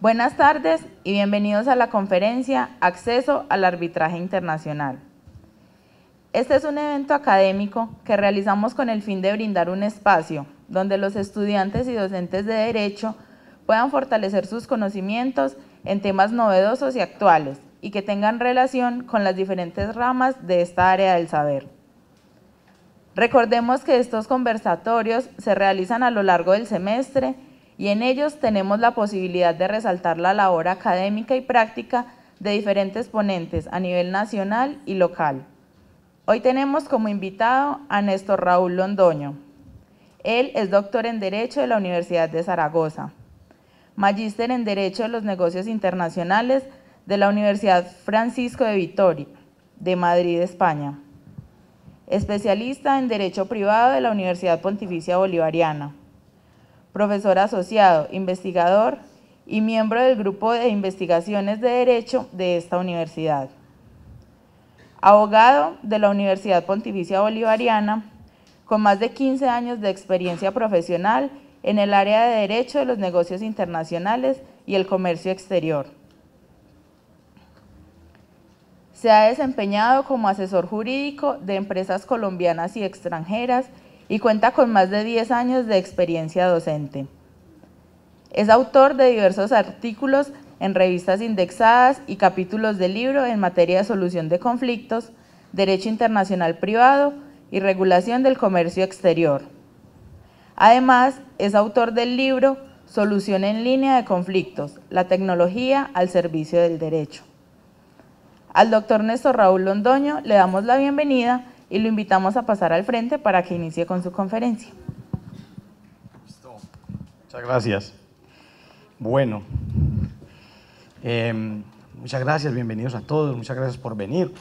Buenas tardes y bienvenidos a la conferencia Acceso al Arbitraje Internacional. Este es un evento académico que realizamos con el fin de brindar un espacio donde los estudiantes y docentes de Derecho puedan fortalecer sus conocimientos en temas novedosos y actuales y que tengan relación con las diferentes ramas de esta área del saber. Recordemos que estos conversatorios se realizan a lo largo del semestre y en ellos tenemos la posibilidad de resaltar la labor académica y práctica de diferentes ponentes a nivel nacional y local. Hoy tenemos como invitado a Néstor Raúl Londoño. Él es doctor en Derecho de la Universidad de Zaragoza, magíster en Derecho de los Negocios Internacionales de la Universidad Francisco de Vitoria, de Madrid, España, especialista en Derecho Privado de la Universidad Pontificia Bolivariana, profesor asociado, investigador y miembro del Grupo de Investigaciones de Derecho de esta universidad. Abogado de la Universidad Pontificia Bolivariana, con más de 15 años de experiencia profesional en el área de Derecho de los Negocios Internacionales y el Comercio Exterior. Se ha desempeñado como asesor jurídico de empresas colombianas y extranjeras y cuenta con más de 10 años de experiencia docente. Es autor de diversos artículos en revistas indexadas y capítulos de libro en materia de solución de conflictos, derecho internacional privado y regulación del comercio exterior. Además, es autor del libro Solución en línea de conflictos, la tecnología al servicio del derecho. Al doctor Néstor Raúl Londoño le damos la bienvenida y lo invitamos a pasar al frente para que inicie con su conferencia. Listo. Muchas gracias. Bueno, muchas gracias, bienvenidos a todos, muchas gracias por venir.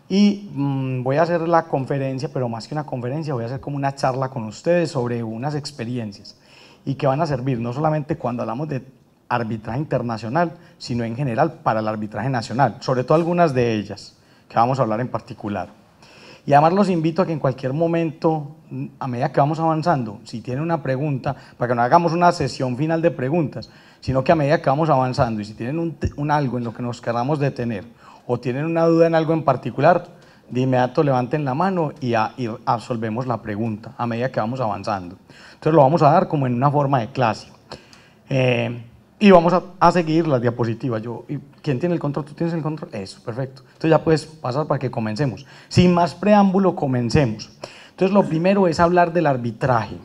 Y voy a hacer la conferencia, pero más que una conferencia, voy a hacer como una charla con ustedes sobre unas experiencias y que van a servir no solamente cuando hablamos de arbitraje internacional, sino en general para el arbitraje nacional, sobre todo algunas de ellas, que vamos a hablar en particular. Y además los invito a que en cualquier momento, a medida que vamos avanzando, si tienen una pregunta, para que no hagamos una sesión final de preguntas, sino que a medida que vamos avanzando y si tienen algo en lo que nos queramos detener o tienen una duda en algo en particular, de inmediato levanten la mano y absolvemos la pregunta a medida que vamos avanzando. Entonces lo vamos a dar como en una forma de clase. Y vamos a seguir las diapositivas. ¿Quién tiene el control? ¿Tú tienes el control? Eso, perfecto. Entonces ya puedes pasar para que comencemos. Sin más preámbulo, comencemos. Entonces lo primero es hablar del arbitraje.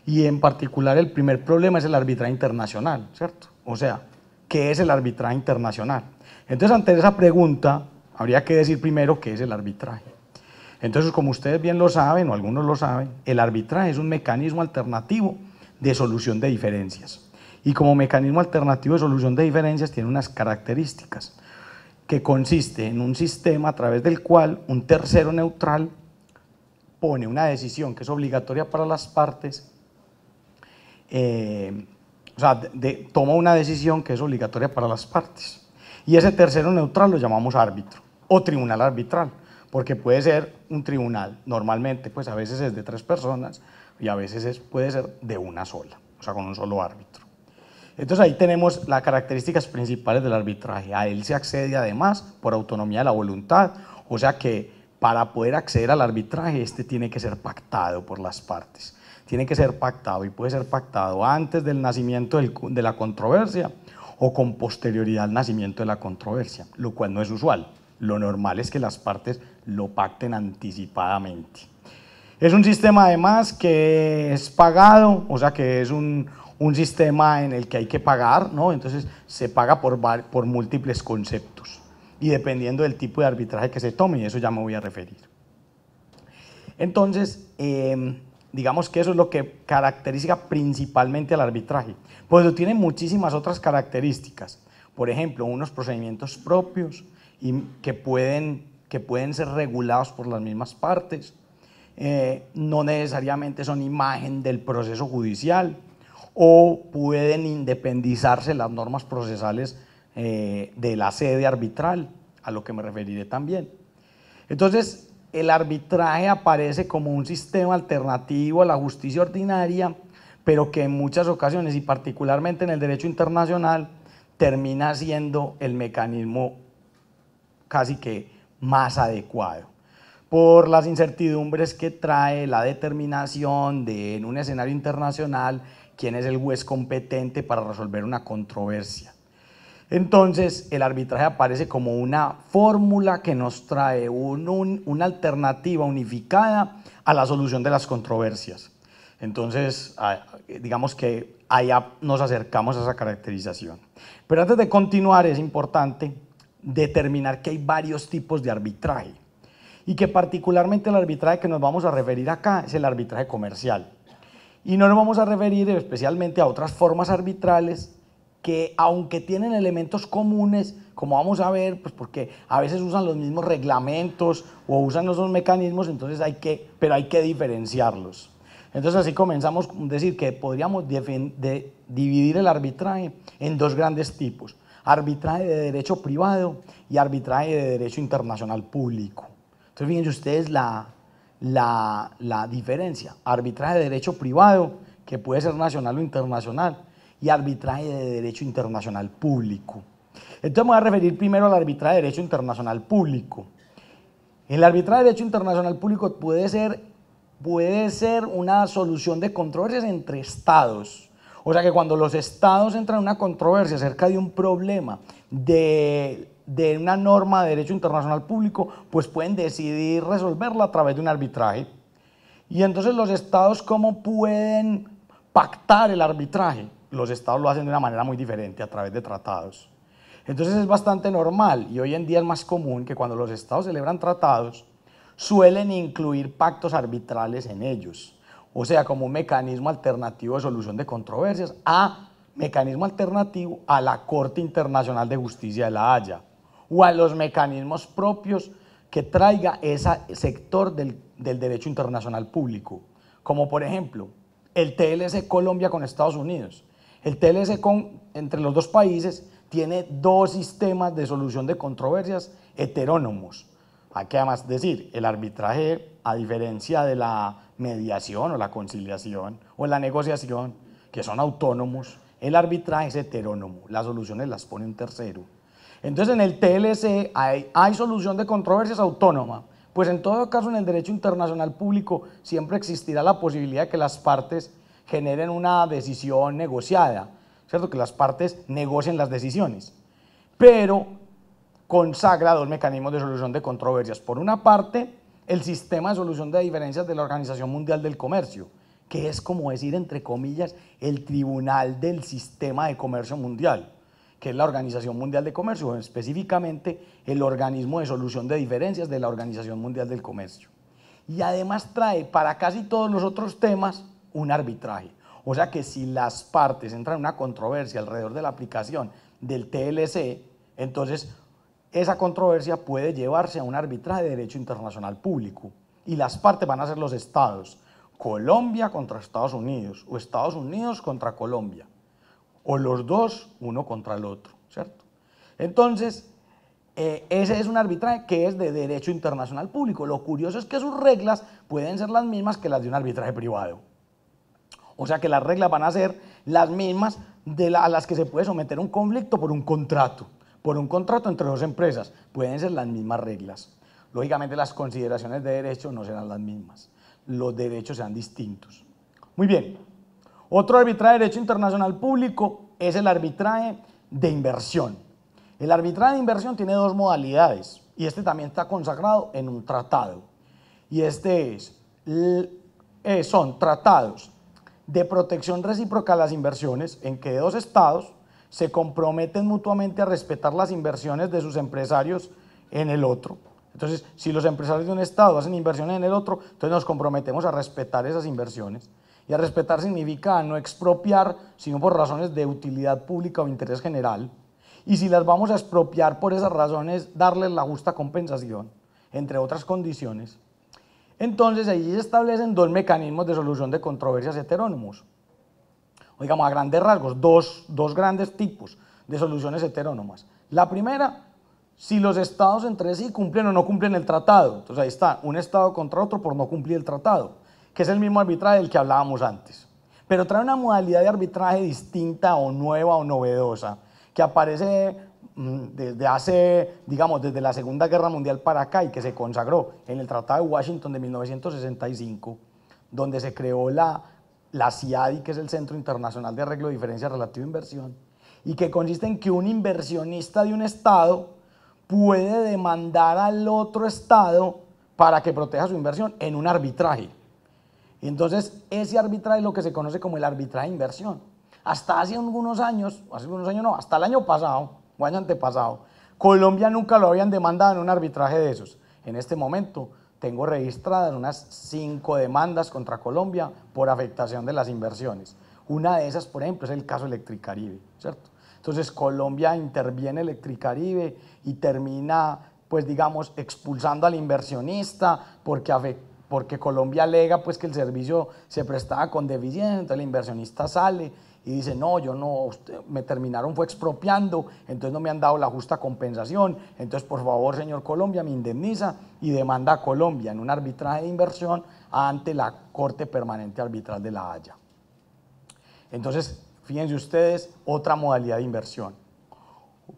Y en particular el primer problema es el arbitraje internacional, ¿cierto? O sea, ¿qué es el arbitraje internacional? Entonces ante esa pregunta habría que decir primero qué es el arbitraje. Entonces, como ustedes bien lo saben, o algunos lo saben, el arbitraje es un mecanismo alternativo de solución de diferencias. Y como mecanismo alternativo de solución de diferencias tiene unas características, que consiste en un sistema a través del cual un tercero neutral pone una decisión que es obligatoria para las partes, toma una decisión que es obligatoria para las partes. Y ese tercero neutral lo llamamos árbitro o tribunal arbitral, porque puede ser un tribunal, normalmente pues a veces es de 3 personas y a veces puede ser de una sola, o sea con un solo árbitro. Entonces ahí tenemos las características principales del arbitraje. A él se accede además por autonomía de la voluntad, o sea que para poder acceder al arbitraje este tiene que ser pactado por las partes. Tiene que ser pactado y puede ser pactado antes del nacimiento de la controversia o con posterioridad al nacimiento de la controversia, lo cual no es usual. Lo normal es que las partes lo pacten anticipadamente. Es un sistema además que es pagado, o sea que es un sistema en el que hay que pagar, ¿no? Entonces se paga por múltiples conceptos y dependiendo del tipo de arbitraje que se tome, y eso ya me voy a referir. Entonces, digamos que eso es lo que caracteriza principalmente al arbitraje, pues tiene muchísimas otras características, por ejemplo, unos procedimientos propios y que pueden ser regulados por las mismas partes, no necesariamente son imagen del proceso judicial, o pueden independizarse las normas procesales de la sede arbitral, a lo que me referiré también. Entonces, el arbitraje aparece como un sistema alternativo a la justicia ordinaria, pero que en muchas ocasiones y particularmente en el derecho internacional termina siendo el mecanismo casi que más adecuado por las incertidumbres que trae la determinación de en un escenario internacional quién es el juez competente para resolver una controversia. Entonces el arbitraje aparece como una fórmula que nos trae una alternativa unificada a la solución de las controversias. Entonces digamos que allá nos acercamos a esa caracterización. Pero antes de continuar es importante determinar que hay varios tipos de arbitraje y que particularmente el arbitraje que nos vamos a referir acá es el arbitraje comercial. Y no nos vamos a referir especialmente a otras formas arbitrales que aunque tienen elementos comunes, como vamos a ver, pues porque a veces usan los mismos reglamentos o usan los mismos mecanismos, entonces hay que diferenciarlos. Entonces así comenzamos a decir que podríamos dividir el arbitraje en dos grandes tipos: arbitraje de derecho privado y arbitraje de derecho internacional público. Entonces fíjense ustedes la diferencia: arbitraje de derecho privado, que puede ser nacional o internacional, y arbitraje de derecho internacional público. Entonces me voy a referir primero al arbitraje de derecho internacional público. El arbitraje de derecho internacional público puede ser una solución de controversias entre estados. O sea que cuando los estados entran en una controversia acerca de un problema de una norma de derecho internacional público, pues pueden decidir resolverla a través de un arbitraje. Y entonces los estados, ¿cómo pueden pactar el arbitraje? Los estados lo hacen de una manera muy diferente, a través de tratados. Entonces es bastante normal y hoy en día es más común que cuando los estados celebran tratados suelen incluir pactos arbitrales en ellos, o sea, como un mecanismo alternativo de solución de controversias, mecanismo alternativo a la Corte Internacional de Justicia de La Haya o a los mecanismos propios que traiga ese sector del derecho internacional público, como por ejemplo el TLC Colombia con Estados Unidos. El TLC entre los dos países tiene dos sistemas de solución de controversias heterónomos. Hay que además decir, el arbitraje, a diferencia de la mediación o la conciliación o la negociación, que son autónomos, el arbitraje es heterónomo, las soluciones las pone un tercero. Entonces en el TLC hay solución de controversias autónoma, pues en todo caso en el derecho internacional público siempre existirá la posibilidad de que las partes generen una decisión negociada, ¿cierto? Que las partes negocien las decisiones, pero consagra dos mecanismos de solución de controversias. Por una parte, el sistema de solución de diferencias de la Organización Mundial del Comercio, que es como decir, entre comillas, el tribunal del sistema de comercio mundial, que es la Organización Mundial de Comercio, o específicamente el organismo de solución de diferencias de la Organización Mundial del Comercio. Y además trae para casi todos los otros temas un arbitraje. O sea que si las partes entran en una controversia alrededor de la aplicación del TLC, entonces esa controversia puede llevarse a un arbitraje de derecho internacional público y las partes van a ser los estados, Colombia contra Estados Unidos o Estados Unidos contra Colombia, o los dos uno contra el otro, ¿cierto? Entonces, ese es un arbitraje que es de derecho internacional público. Lo curioso es que sus reglas pueden ser las mismas que las de un arbitraje privado. O sea que las reglas van a ser las mismas a las que se puede someter un conflicto por un contrato entre dos empresas, pueden ser las mismas reglas. Lógicamente las consideraciones de derecho no serán las mismas, los derechos serán distintos. Muy bien, otro arbitraje de derecho internacional público es el arbitraje de inversión. El arbitraje de inversión tiene dos modalidades y este también está consagrado en un tratado. Y son tratados de protección recíproca a las inversiones en que dos estados se comprometen mutuamente a respetar las inversiones de sus empresarios en el otro. Entonces, si los empresarios de un estado hacen inversiones en el otro, entonces nos comprometemos a respetar esas inversiones. Y a respetar significa no expropiar, sino por razones de utilidad pública o interés general. Y si las vamos a expropiar por esas razones, darles la justa compensación, entre otras condiciones. Entonces, allí se establecen dos mecanismos de solución de controversias heterónomos. O digamos, a grandes rasgos, dos grandes tipos de soluciones heterónomas. La primera, si los estados entre sí cumplen o no cumplen el tratado. Entonces ahí está, un estado contra otro por no cumplir el tratado, que es el mismo arbitraje del que hablábamos antes. pero trae una modalidad de arbitraje distinta o nueva o novedosa, que aparece desde hace, digamos, desde la Segunda Guerra Mundial para acá y que se consagró en el Tratado de Washington de 1965, donde se creó la CIADI, que es el Centro Internacional de Arreglo de Diferencia Relativa a Inversión, y que consiste en que un inversionista de un Estado puede demandar al otro Estado para que proteja su inversión en un arbitraje. Y entonces ese arbitraje es lo que se conoce como el arbitraje de inversión. Hasta hasta el año pasado o año antepasado, Colombia nunca lo habían demandado en un arbitraje de esos. En este momento tengo registradas unas 5 demandas contra Colombia por afectación de las inversiones. Una de esas, por ejemplo, es el caso Electricaribe, ¿cierto? Entonces Colombia interviene en Electricaribe y termina, pues digamos, expulsando al inversionista porque Colombia alega pues que el servicio se prestaba con deficiencia, entonces el inversionista sale y dice, no, yo no, me terminaron fue expropiando, entonces no me han dado la justa compensación, entonces por favor señor Colombia me indemniza y demanda a Colombia en un arbitraje de inversión ante la Corte Permanente Arbitral de La Haya. Entonces, fíjense ustedes, otra modalidad de inversión,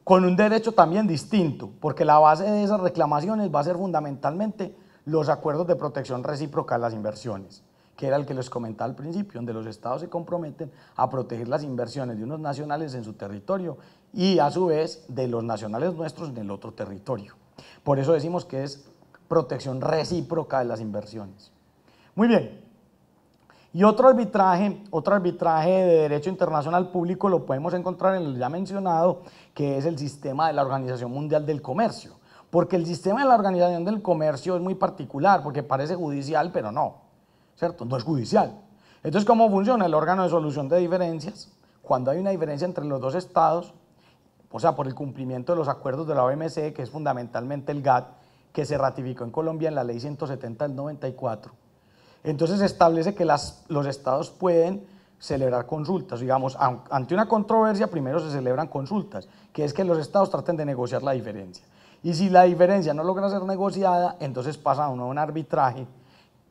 con un derecho también distinto, porque la base de esas reclamaciones va a ser fundamentalmente los acuerdos de protección recíproca de las inversiones, que era el que les comentaba al principio, donde los estados se comprometen a proteger las inversiones de unos nacionales en su territorio y a su vez de los nacionales nuestros en el otro territorio. Por eso decimos que es protección recíproca de las inversiones. Muy bien. Y otro arbitraje de derecho internacional público lo podemos encontrar en el ya mencionado, que es el sistema de la Organización Mundial del Comercio. Porque el sistema de la Organización del Comercio es muy particular, porque parece judicial, pero no, ¿cierto? No es judicial. Entonces, ¿cómo funciona el órgano de solución de diferencias? Cuando hay una diferencia entre los dos estados, o sea, por el cumplimiento de los acuerdos de la OMC, que es fundamentalmente el GATT, que se ratificó en Colombia en la Ley 170 del 94, entonces se establece que los estados pueden celebrar consultas, digamos, ante una controversia primero se celebran consultas, que es que los estados traten de negociar la diferencia. Y si la diferencia no logra ser negociada, entonces pasa a un arbitraje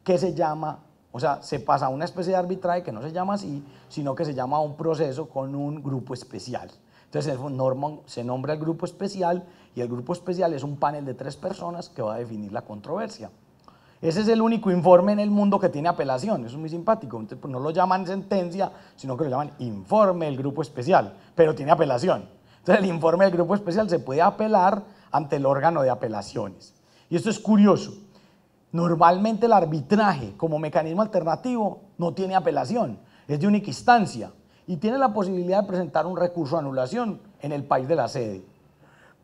que se llama, o sea, se pasa a una especie de arbitraje que no se llama así, sino que se llama un proceso con un grupo especial. Entonces se nombra el grupo especial y el grupo especial es un panel de 3 personas que va a definir la controversia. Ese es el único informe en el mundo que tiene apelación, eso es muy simpático, entonces, pues, no lo llaman sentencia, sino que lo llaman informe del grupo especial, pero tiene apelación. Entonces el informe del grupo especial se puede apelar ante el órgano de apelaciones. Y esto es curioso, normalmente el arbitraje como mecanismo alternativo no tiene apelación, es de única instancia y tiene la posibilidad de presentar un recurso de anulación en el país de la sede.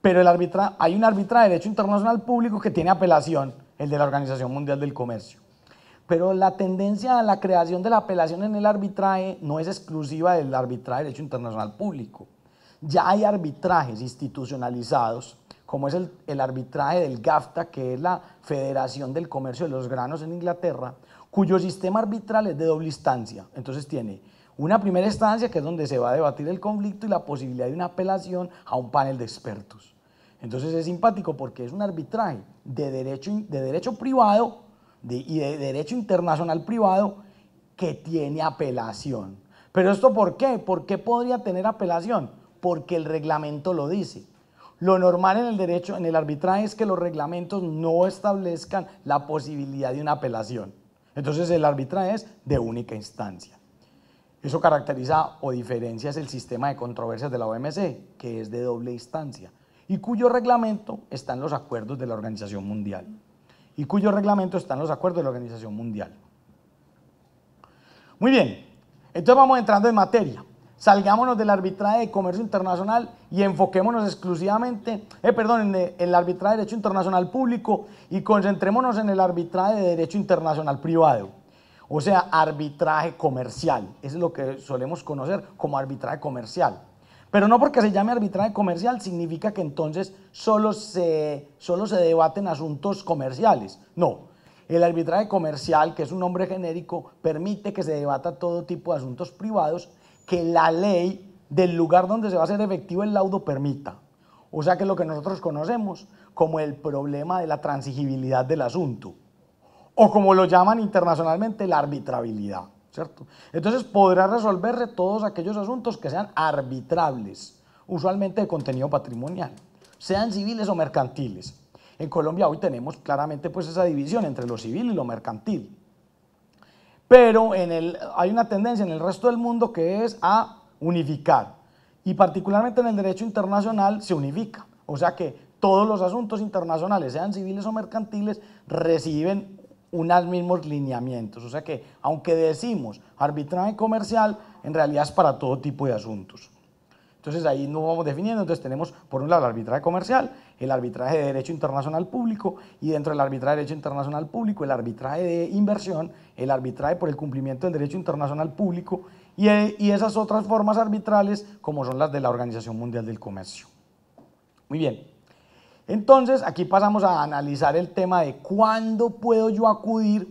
Pero hay un arbitraje de derecho internacional público que tiene apelación, el de la Organización Mundial del Comercio. Pero la tendencia a la creación de la apelación en el arbitraje no es exclusiva del arbitraje de derecho internacional público. Ya hay arbitrajes institucionalizados, como es el arbitraje del GAFTA, que es la Federación del Comercio de los Granos en Inglaterra, cuyo sistema arbitral es de doble instancia. Entonces tiene una primera instancia, que es donde se va a debatir el conflicto, y la posibilidad de una apelación a un panel de expertos. Entonces es simpático porque es un arbitraje de derecho privado y de derecho internacional privado que tiene apelación. ¿Pero esto por qué? ¿Por qué podría tener apelación? Porque el reglamento lo dice. Lo normal en el derecho, en el arbitraje, es que los reglamentos no establezcan la posibilidad de una apelación. Entonces el arbitraje es de única instancia. Eso caracteriza o diferencia el sistema de controversias de la OMC, que es de doble instancia, y cuyo reglamento está en los acuerdos de la Organización Mundial. Muy bien, entonces vamos entrando en materia. Salgámonos del arbitraje de comercio internacional y enfoquémonos exclusivamente, en el arbitraje de derecho internacional público y concentrémonos en el arbitraje de derecho internacional privado. O sea, arbitraje comercial, eso es lo que solemos conocer como arbitraje comercial. Pero no porque se llame arbitraje comercial significa que entonces solo se debaten asuntos comerciales. No, el arbitraje comercial, que es un nombre genérico, permite que se debata todo tipo de asuntos privados que la ley del lugar donde se va a hacer efectivo el laudo permita. O sea que es lo que nosotros conocemos como el problema de la transigibilidad del asunto, o como lo llaman internacionalmente, la arbitrabilidad. ¿cierto? Entonces podrá resolverse todos aquellos asuntos que sean arbitrables, usualmente de contenido patrimonial, sean civiles o mercantiles. En Colombia hoy tenemos claramente pues esa división entre lo civil y lo mercantil, pero hay una tendencia en el resto del mundo que es a unificar, y particularmente en el derecho internacional se unifica, o sea que todos los asuntos internacionales, sean civiles o mercantiles, reciben unos mismos lineamientos, o sea que aunque decimos arbitraje comercial, en realidad es para todo tipo de asuntos. Entonces ahí nos vamos definiendo, entonces tenemos por un lado el arbitraje comercial, el arbitraje de derecho internacional público, y dentro del arbitraje de derecho internacional público el arbitraje de inversión, el arbitraje por el cumplimiento del derecho internacional público y esas otras formas arbitrales como son las de la Organización Mundial del Comercio. Muy bien, entonces aquí pasamos a analizar el tema de cuándo puedo yo acudir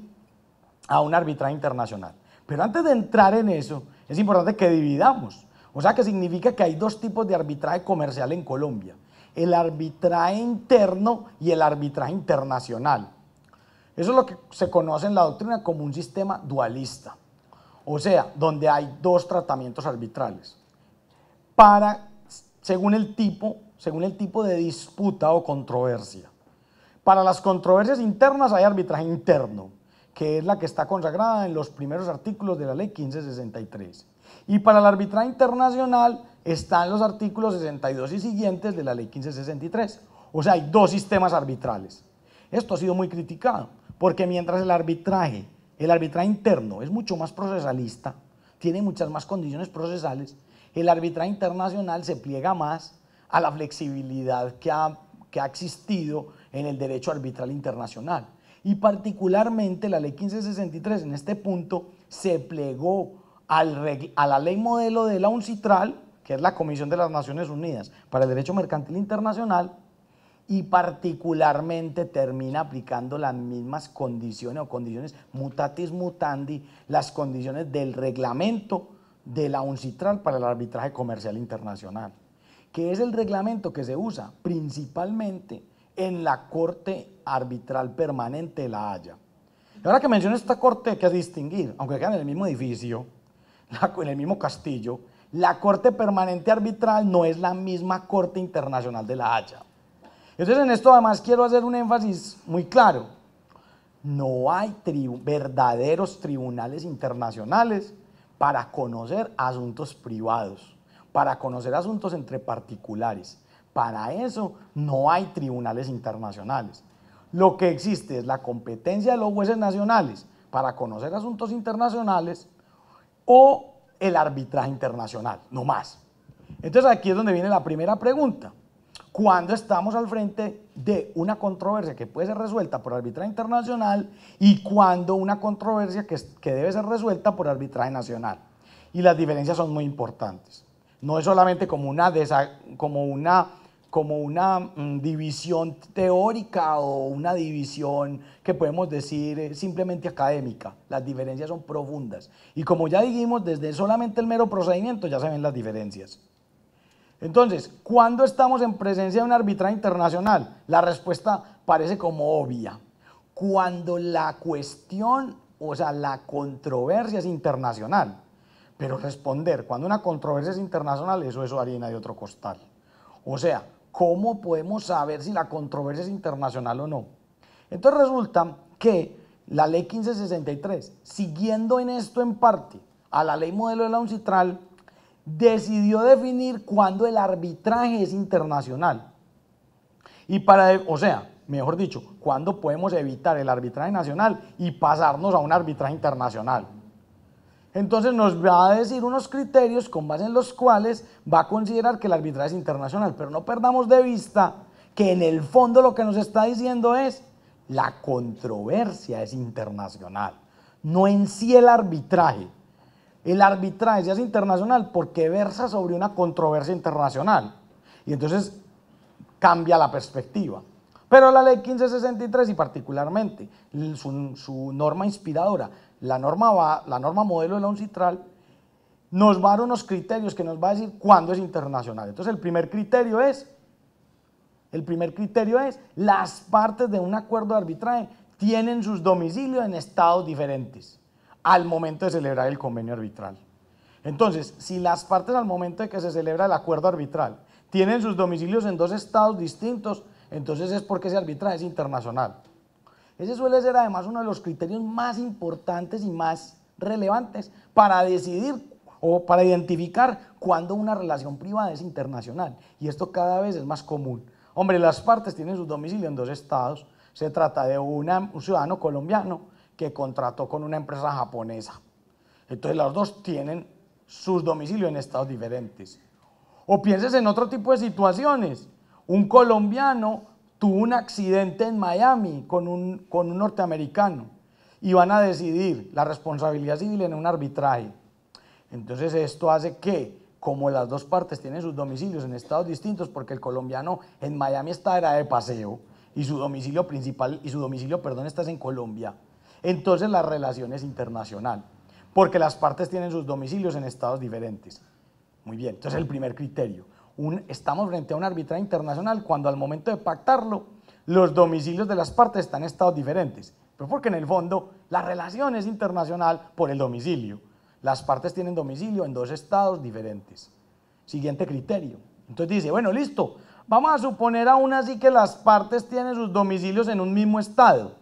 a un arbitraje internacional. Pero antes de entrar en eso, es importante que dividamos. O sea que significa que hay dos tipos de arbitraje comercial en Colombia: el arbitraje interno y el arbitraje internacional. Eso es lo que se conoce en la doctrina como un sistema dualista, o sea, donde hay dos tratamientos arbitrales según el tipo de disputa o controversia. Para las controversias internas hay arbitraje interno, que es la que está consagrada en los primeros artículos de la Ley 1563. Y para el arbitraje internacional están los artículos 62 y siguientes de la Ley 1563. O sea, hay dos sistemas arbitrales. Esto ha sido muy criticado, porque mientras el arbitraje interno es mucho más procesalista, tiene muchas más condiciones procesales, el arbitraje internacional se pliega más a la flexibilidad que ha existido en el derecho arbitral internacional. Y particularmente la Ley 1563 en este punto se plegó a la ley modelo de la UNCITRAL, que es la Comisión de las Naciones Unidas para el Derecho Mercantil Internacional, y particularmente termina aplicando las mismas condiciones o condiciones mutatis mutandi, las condiciones del reglamento de la UNCITRAL para el arbitraje comercial internacional, que es el reglamento que se usa principalmente en la Corte Arbitral Permanente de La Haya. Y ahora que menciono esta corte hay que distinguir, aunque quedan en el mismo edificio, en el mismo castillo, la Corte Permanente Arbitral no es la misma Corte Internacional de La Haya. Entonces en esto además quiero hacer un énfasis muy claro: no hay verdaderos tribunales internacionales para conocer asuntos privados, para conocer asuntos entre particulares. Para eso no hay tribunales internacionales. Lo que existe es la competencia de los jueces nacionales para conocer asuntos internacionales o el arbitraje internacional, no más. Entonces aquí es donde viene la primera pregunta: cuando estamos al frente de una controversia que puede ser resuelta por arbitraje internacional y cuando una controversia que debe ser resuelta por arbitraje nacional. Y las diferencias son muy importantes. No es solamente como una división teórica o una división que podemos decir simplemente académica. Las diferencias son profundas. Y como ya dijimos, desde solamente el mero procedimiento ya se ven las diferencias. Entonces, ¿cuándo estamos en presencia de un arbitraje internacional? La respuesta parece como obvia. Cuando la cuestión, o sea, la controversia es internacional. Pero responder, cuando una controversia es internacional, eso es harina de otro costal. O sea, ¿cómo podemos saber si la controversia es internacional o no? Entonces resulta que la Ley 1563, siguiendo en esto en parte a la ley modelo de la UNCITRAL, decidió definir cuándo el arbitraje es internacional. Y o sea, mejor dicho, cuándo podemos evitar el arbitraje nacional y pasarnos a un arbitraje internacional. Entonces nos va a decir unos criterios con base en los cuales va a considerar que el arbitraje es internacional, pero no perdamos de vista que en el fondo lo que nos está diciendo es: la controversia es internacional, no en sí el arbitraje. El arbitraje ya es internacional porque versa sobre una controversia internacional y entonces cambia la perspectiva. Pero la Ley 1563 y particularmente su norma inspiradora, la norma modelo de la UNCITRAL, nos va a dar unos criterios que nos va a decir cuándo es internacional. Entonces el primer criterio es las partes de un acuerdo de arbitraje tienen sus domicilios en estados diferentes. al momento de celebrar el convenio arbitral. Entonces, si las partes al momento de que se celebra el acuerdo arbitral tienen sus domicilios en dos estados distintos, entonces es porque ese arbitraje es internacional. Ese suele ser además uno de los criterios más importantes y más relevantes para decidir o para identificar cuándo una relación privada es internacional. Y esto cada vez es más común. Hombre, las partes tienen su domicilio en dos estados. Se trata de un ciudadano colombiano que contrató con una empresa japonesa. Entonces los dos tienen sus domicilios en estados diferentes. O pienses en otro tipo de situaciones. Un colombiano tuvo un accidente en Miami con un norteamericano y van a decidir la responsabilidad civil en un arbitraje. Entonces esto hace que, como las dos partes tienen sus domicilios en estados distintos, porque el colombiano en Miami era de paseo y su domicilio principal y su domicilio, perdón, está en Colombia, entonces la relación es internacional, porque las partes tienen sus domicilios en estados diferentes. Muy bien, entonces el primer criterio. Estamos frente a un arbitraje internacional cuando al momento de pactarlo los domicilios de las partes están en estados diferentes, pero porque en el fondo la relación es internacional por el domicilio. Las partes tienen domicilio en dos estados diferentes. Siguiente criterio. Entonces dice, bueno, listo, vamos a suponer aún así que las partes tienen sus domicilios en un mismo estado.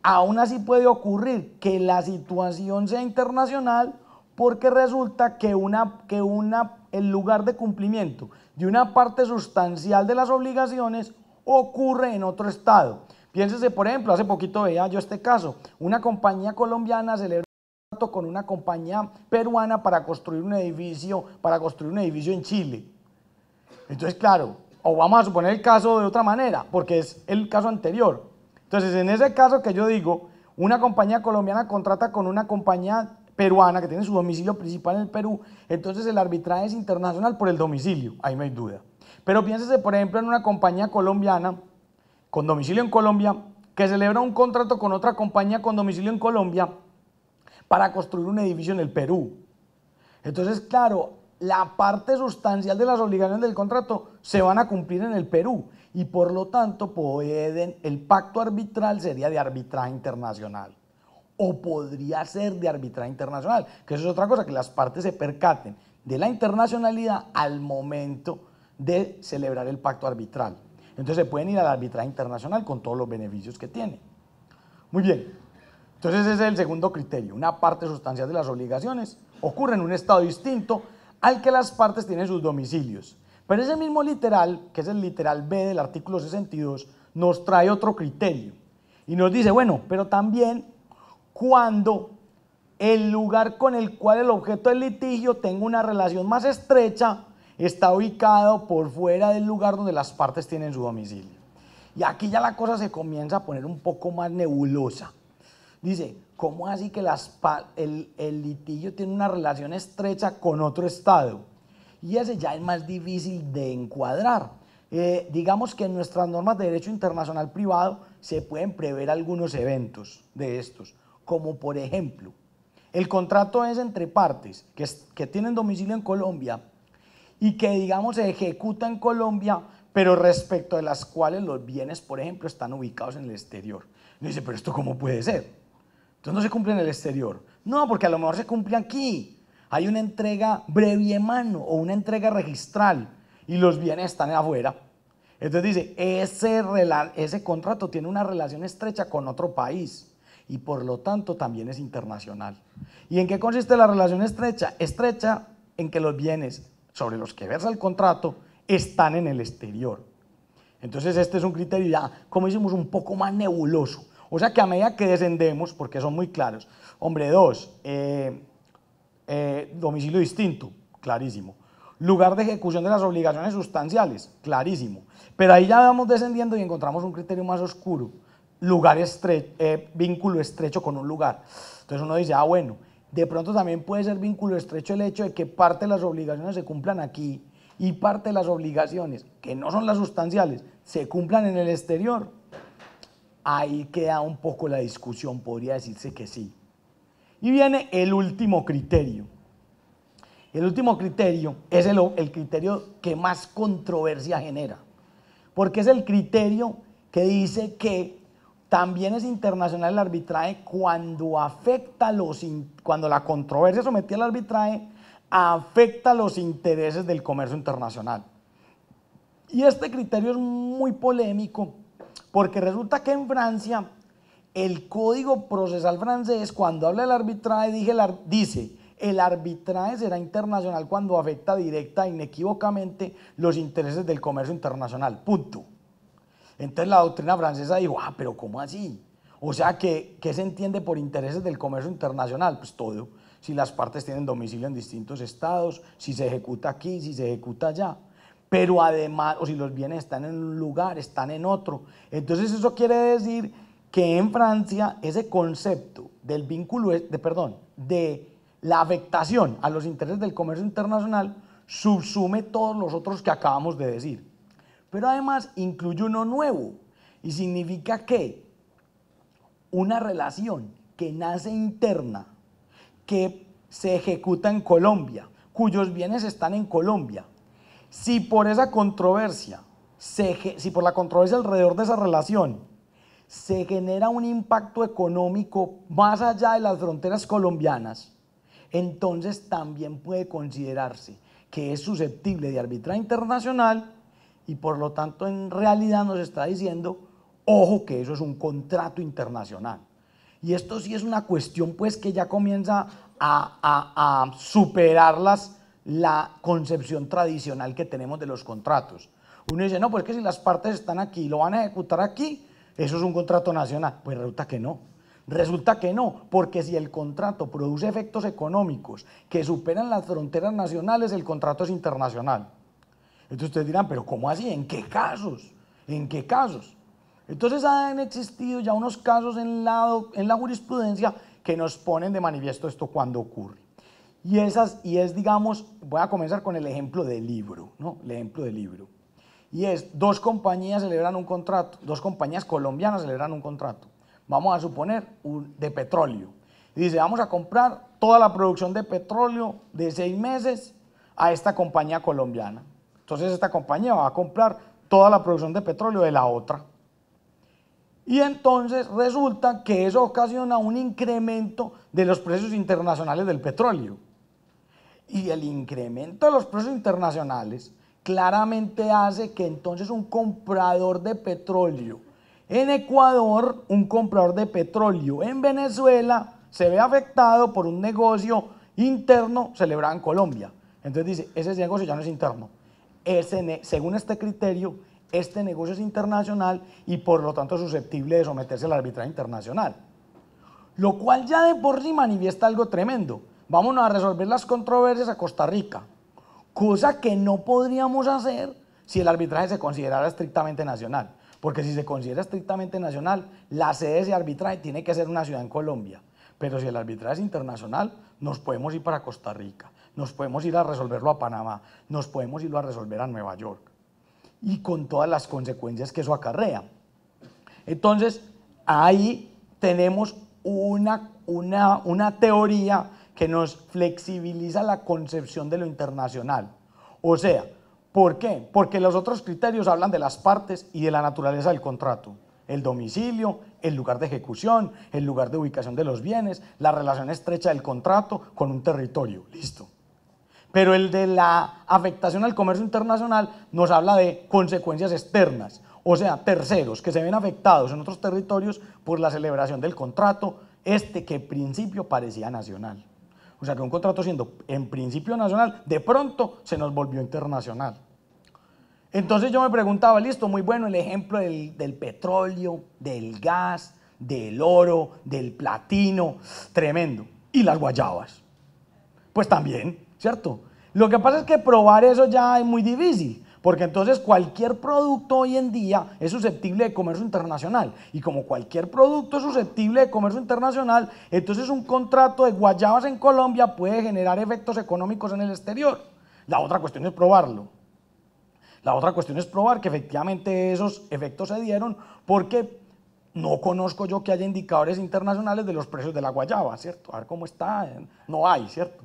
Aún así puede ocurrir que la situación sea internacional porque resulta que el lugar de cumplimiento de una parte sustancial de las obligaciones ocurre en otro estado. Piénsese, por ejemplo, hace poquito veía yo este caso, una compañía colombiana celebró con una compañía peruana para construir un edificio en Chile. Entonces, claro, o vamos a suponer el caso de otra manera, porque es el caso anterior. Entonces, en ese caso que yo digo, una compañía colombiana contrata con una compañía peruana que tiene su domicilio principal en el Perú, entonces el arbitraje es internacional por el domicilio, ahí no hay duda. Pero piénsese, por ejemplo, en una compañía colombiana con domicilio en Colombia que celebra un contrato con otra compañía con domicilio en Colombia para construir un edificio en el Perú. Entonces, claro, la parte sustancial de las obligaciones del contrato se van a cumplir en el Perú y por lo tanto el pacto arbitral sería de arbitraje internacional o podría ser de arbitraje internacional, que eso es otra cosa, que las partes se percaten de la internacionalidad al momento de celebrar el pacto arbitral. Entonces se pueden ir al arbitraje internacional con todos los beneficios que tiene. Muy bien, entonces ese es el segundo criterio, una parte sustancial de las obligaciones ocurre en un estado distinto al que las partes tienen sus domicilios. Pero ese mismo literal, que es el literal B del artículo 62, nos trae otro criterio y nos dice, bueno, pero también cuando el lugar con el cual el objeto del litigio tenga una relación más estrecha está ubicado por fuera del lugar donde las partes tienen su domicilio. Y aquí ya la cosa se comienza a poner un poco más nebulosa. Dice, ¿cómo así que el litigio tiene una relación estrecha con otro estado? Y ese ya es más difícil de encuadrar. Digamos que en nuestras normas de derecho internacional privado se pueden prever algunos eventos de estos, como por ejemplo, el contrato es entre partes que tienen domicilio en Colombia y que, digamos, se ejecuta en Colombia, pero respecto de las cuales los bienes, por ejemplo, están ubicados en el exterior. Y dice, pero ¿esto cómo puede ser? Entonces no se cumple en el exterior. No, porque a lo mejor se cumple aquí. Hay una entrega brevie mano o una entrega registral y los bienes están afuera. Entonces dice, ese contrato tiene una relación estrecha con otro país y por lo tanto también es internacional. ¿Y en qué consiste la relación estrecha? Estrecha en que los bienes sobre los que versa el contrato están en el exterior. Entonces este es un criterio ya, como decimos, un poco más nebuloso. O sea que a medida que descendemos, porque son muy claros, hombre, domicilio distinto, clarísimo. Lugar de ejecución de las obligaciones sustanciales, clarísimo. Pero ahí ya vamos descendiendo y encontramos un criterio más oscuro. Vínculo estrecho con un lugar. Entonces uno dice, bueno, de pronto también puede ser vínculo estrecho el hecho de que parte de las obligaciones se cumplan aquí y parte de las obligaciones, que no son las sustanciales, se cumplan en el exterior. Ahí queda un poco la discusión, podría decirse que sí. Y viene el último criterio. El último criterio es el criterio que más controversia genera, porque es el criterio que dice que También es internacional el arbitraje cuando afecta cuando la controversia sometida al arbitraje afecta los intereses del comercio internacional. Y este criterio es muy polémico porque resulta que en Francia el Código Procesal francés, cuando habla del arbitraje, dice el arbitraje será internacional cuando afecta directa e inequívocamente los intereses del comercio internacional, punto. Entonces la doctrina francesa dijo, pero ¿cómo así? O sea, ¿qué se entiende por intereses del comercio internacional? Pues todo, si las partes tienen domicilio en distintos estados, si se ejecuta aquí, si se ejecuta allá, pero además, o si los bienes están en un lugar, están en otro. Entonces eso quiere decir que en Francia ese concepto del vínculo, de la afectación a los intereses del comercio internacional subsume todos los otros que acabamos de decir. Pero además incluye uno nuevo y significa que una relación que nace interna, que se ejecuta en Colombia, cuyos bienes están en Colombia, si por esa controversia, si por la controversia alrededor de esa relación se genera un impacto económico más allá de las fronteras colombianas, entonces también puede considerarse que es susceptible de arbitraje internacional y por lo tanto en realidad nos está diciendo, ojo que eso es un contrato internacional. Y esto sí es una cuestión pues que ya comienza a superar la concepción tradicional que tenemos de los contratos. Uno dice, no, pues que si las partes están aquí y lo van a ejecutar aquí, eso es un contrato nacional. Pues resulta que no. Resulta que no, porque si el contrato produce efectos económicos que superan las fronteras nacionales, el contrato es internacional. Entonces ustedes dirán, pero ¿cómo así? ¿En qué casos? ¿En qué casos? Entonces han existido ya unos casos en la jurisprudencia que nos ponen de manifiesto esto cuando ocurre. Y es, digamos, voy a comenzar con el ejemplo del libro, ¿no? El ejemplo del libro. Y es, dos compañías celebran un contrato, dos compañías colombianas celebran un contrato. Vamos a suponer de petróleo. Y dice, vamos a comprar toda la producción de petróleo de 6 meses a esta compañía colombiana. Entonces esta compañía va a comprar toda la producción de petróleo de la otra. Y entonces resulta que eso ocasiona un incremento de los precios internacionales del petróleo. Y el incremento de los precios internacionales claramente hace que entonces un comprador de petróleo en Ecuador, un comprador de petróleo en Venezuela, se ve afectado por un negocio interno celebrado en Colombia. Entonces dice, ese negocio ya no es interno. Según este criterio, este negocio es internacional y por lo tanto es susceptible de someterse al arbitraje internacional. Lo cual ya de por sí manifiesta algo tremendo. Vámonos a resolver las controversias a Costa Rica, cosa que no podríamos hacer si el arbitraje se considerara estrictamente nacional. Porque si se considera estrictamente nacional, la sede de ese arbitraje tiene que ser una ciudad en Colombia. Pero si el arbitraje es internacional, nos podemos ir para Costa Rica, nos podemos ir a resolverlo a Panamá, nos podemos ir a resolver a Nueva York. Y con todas las consecuencias que eso acarrea. Entonces, ahí tenemos una teoría que nos flexibiliza la concepción de lo internacional. O sea, ¿por qué? Porque los otros criterios hablan de las partes y de la naturaleza del contrato. El domicilio, el lugar de ejecución, el lugar de ubicación de los bienes, la relación estrecha del contrato con un territorio. Listo. Pero el de la afectación al comercio internacional nos habla de consecuencias externas, o sea, terceros que se ven afectados en otros territorios por la celebración del contrato, que en principio parecía nacional. O sea, que un contrato siendo en principio nacional, de pronto se nos volvió internacional. Entonces yo me preguntaba, listo, muy bueno el ejemplo del petróleo, del gas, del oro, del platino, tremendo. ¿Y las guayabas? Pues también, ¿cierto? Lo que pasa es que probar eso ya es muy difícil, porque entonces cualquier producto hoy en día es susceptible de comercio internacional, y como cualquier producto es susceptible de comercio internacional, entonces un contrato de guayabas en Colombia puede generar efectos económicos en el exterior. La otra cuestión es probarlo. La otra cuestión es probar que efectivamente esos efectos se dieron, porque no conozco yo que haya indicadores internacionales de los precios de la guayaba, ¿cierto? A ver cómo está, no hay, ¿cierto?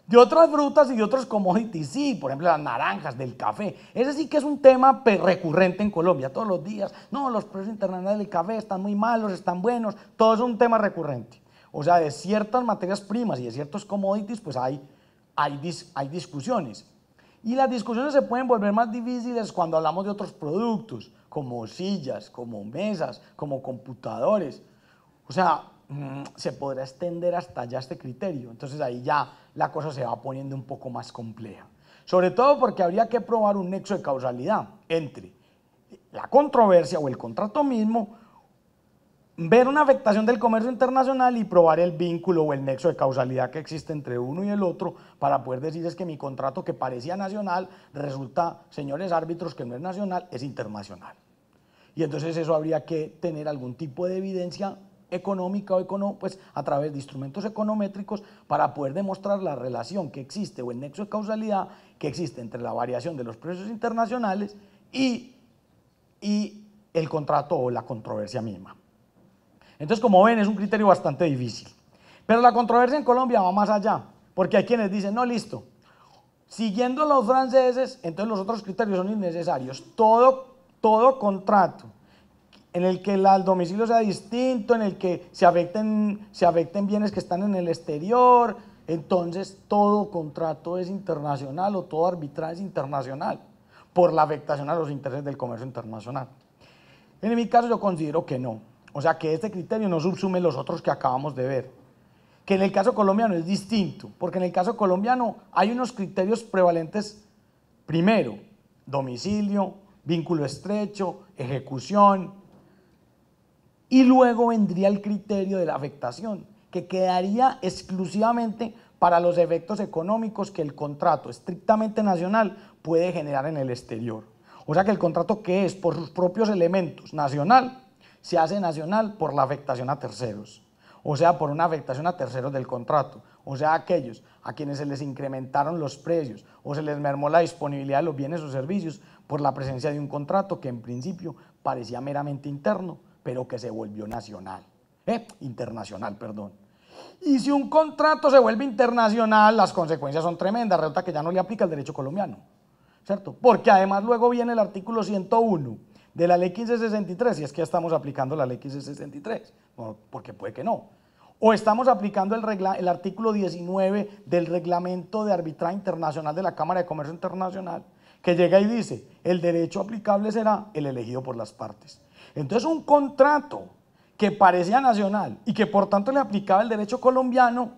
De otras frutas y de otros commodities, sí, por ejemplo las naranjas, del café. Ese sí que es un tema recurrente en Colombia, todos los días. No, los precios internacionales del café están muy malos, están buenos, todo es un tema recurrente. O sea, de ciertas materias primas y de ciertos commodities, pues hay discusiones. Y las discusiones se pueden volver más difíciles cuando hablamos de otros productos, como sillas, como mesas, como computadores. O sea, se podrá extender hasta allá este criterio. Entonces ahí ya la cosa se va poniendo un poco más compleja. Sobre todo porque habría que probar un nexo de causalidad entre la controversia o el contrato mismo, ver una afectación del comercio internacional y probar el vínculo o el nexo de causalidad que existe entre uno y el otro para poder decir es que mi contrato que parecía nacional resulta, señores árbitros, que no es nacional, es internacional. Y entonces eso habría que tener algún tipo de evidencia económica o pues a través de instrumentos econométricos para poder demostrar la relación que existe o el nexo de causalidad que existe entre la variación de los precios internacionales y el contrato o la controversia misma. Entonces, como ven, es un criterio bastante difícil. Pero la controversia en Colombia va más allá, porque hay quienes dicen, no, listo, siguiendo los franceses, entonces los otros criterios son innecesarios. Todo contrato en el que el domicilio sea distinto, en el que se afecten bienes que están en el exterior, entonces todo contrato es internacional o todo arbitraje es internacional por la afectación a los intereses del comercio internacional. En mi caso yo considero que no, o sea que este criterio no subsume los otros que acabamos de ver, que en el caso colombiano es distinto, porque en el caso colombiano hay unos criterios prevalentes, primero, domicilio, vínculo estrecho, ejecución, y luego vendría el criterio de la afectación, que quedaría exclusivamente para los efectos económicos que el contrato estrictamente nacional puede generar en el exterior. O sea que el contrato que es por sus propios elementos nacional, se hace nacional por la afectación a terceros, o sea, por una afectación a terceros del contrato, o sea, aquellos a quienes se les incrementaron los precios o se les mermó la disponibilidad de los bienes o servicios por la presencia de un contrato que en principio parecía meramente interno, pero que se volvió internacional, perdón. Y si un contrato se vuelve internacional, las consecuencias son tremendas, resulta que ya no le aplica el derecho colombiano, ¿cierto? Porque además luego viene el artículo 101 de la ley 1563, si es que ya estamos aplicando la ley 1563, porque puede que no. O estamos aplicando el artículo 19 del reglamento de arbitraje internacional de la Cámara de Comercio Internacional, que llega y dice, el derecho aplicable será el elegido por las partes. Entonces un contrato que parecía nacional y que por tanto le aplicaba el derecho colombiano,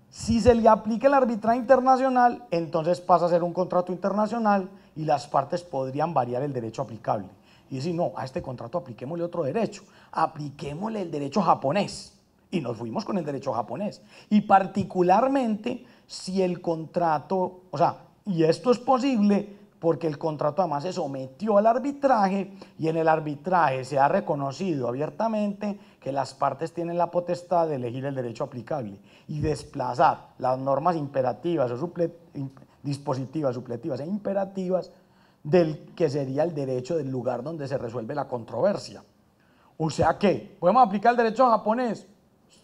si se le aplica el arbitraje internacional, entonces pasa a ser un contrato internacional y las partes podrían variar el derecho aplicable. Y decir, no, a este contrato apliquémosle otro derecho, apliquémosle el derecho japonés. Y nos fuimos con el derecho japonés. Y particularmente si el contrato, o sea, y esto es posible porque el contrato además se sometió al arbitraje y en el arbitraje se ha reconocido abiertamente que las partes tienen la potestad de elegir el derecho aplicable y desplazar las normas imperativas o dispositivas, supletivas e imperativas del que sería el derecho del lugar donde se resuelve la controversia. O sea que, ¿podemos aplicar el derecho japonés?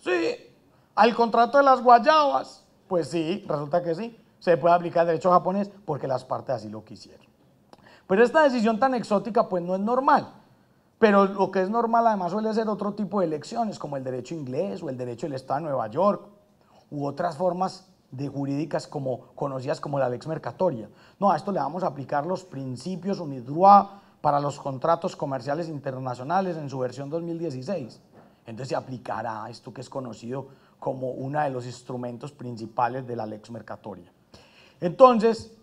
Sí. ¿Al contrato de las guayabas? Pues sí, resulta que sí. Se puede aplicar el derecho japonés porque las partes así lo quisieron. Pero esta decisión tan exótica pues no es normal. Pero lo que es normal además suele ser otro tipo de elecciones como el derecho inglés o el derecho del Estado de Nueva York u otras formas de jurídicas conocidas como la lex mercatoria. No, a esto le vamos a aplicar los principios UNIDROIT para los contratos comerciales internacionales en su versión 2016. Entonces se aplicará esto que es conocido como uno de los instrumentos principales de la lex mercatoria. Entonces,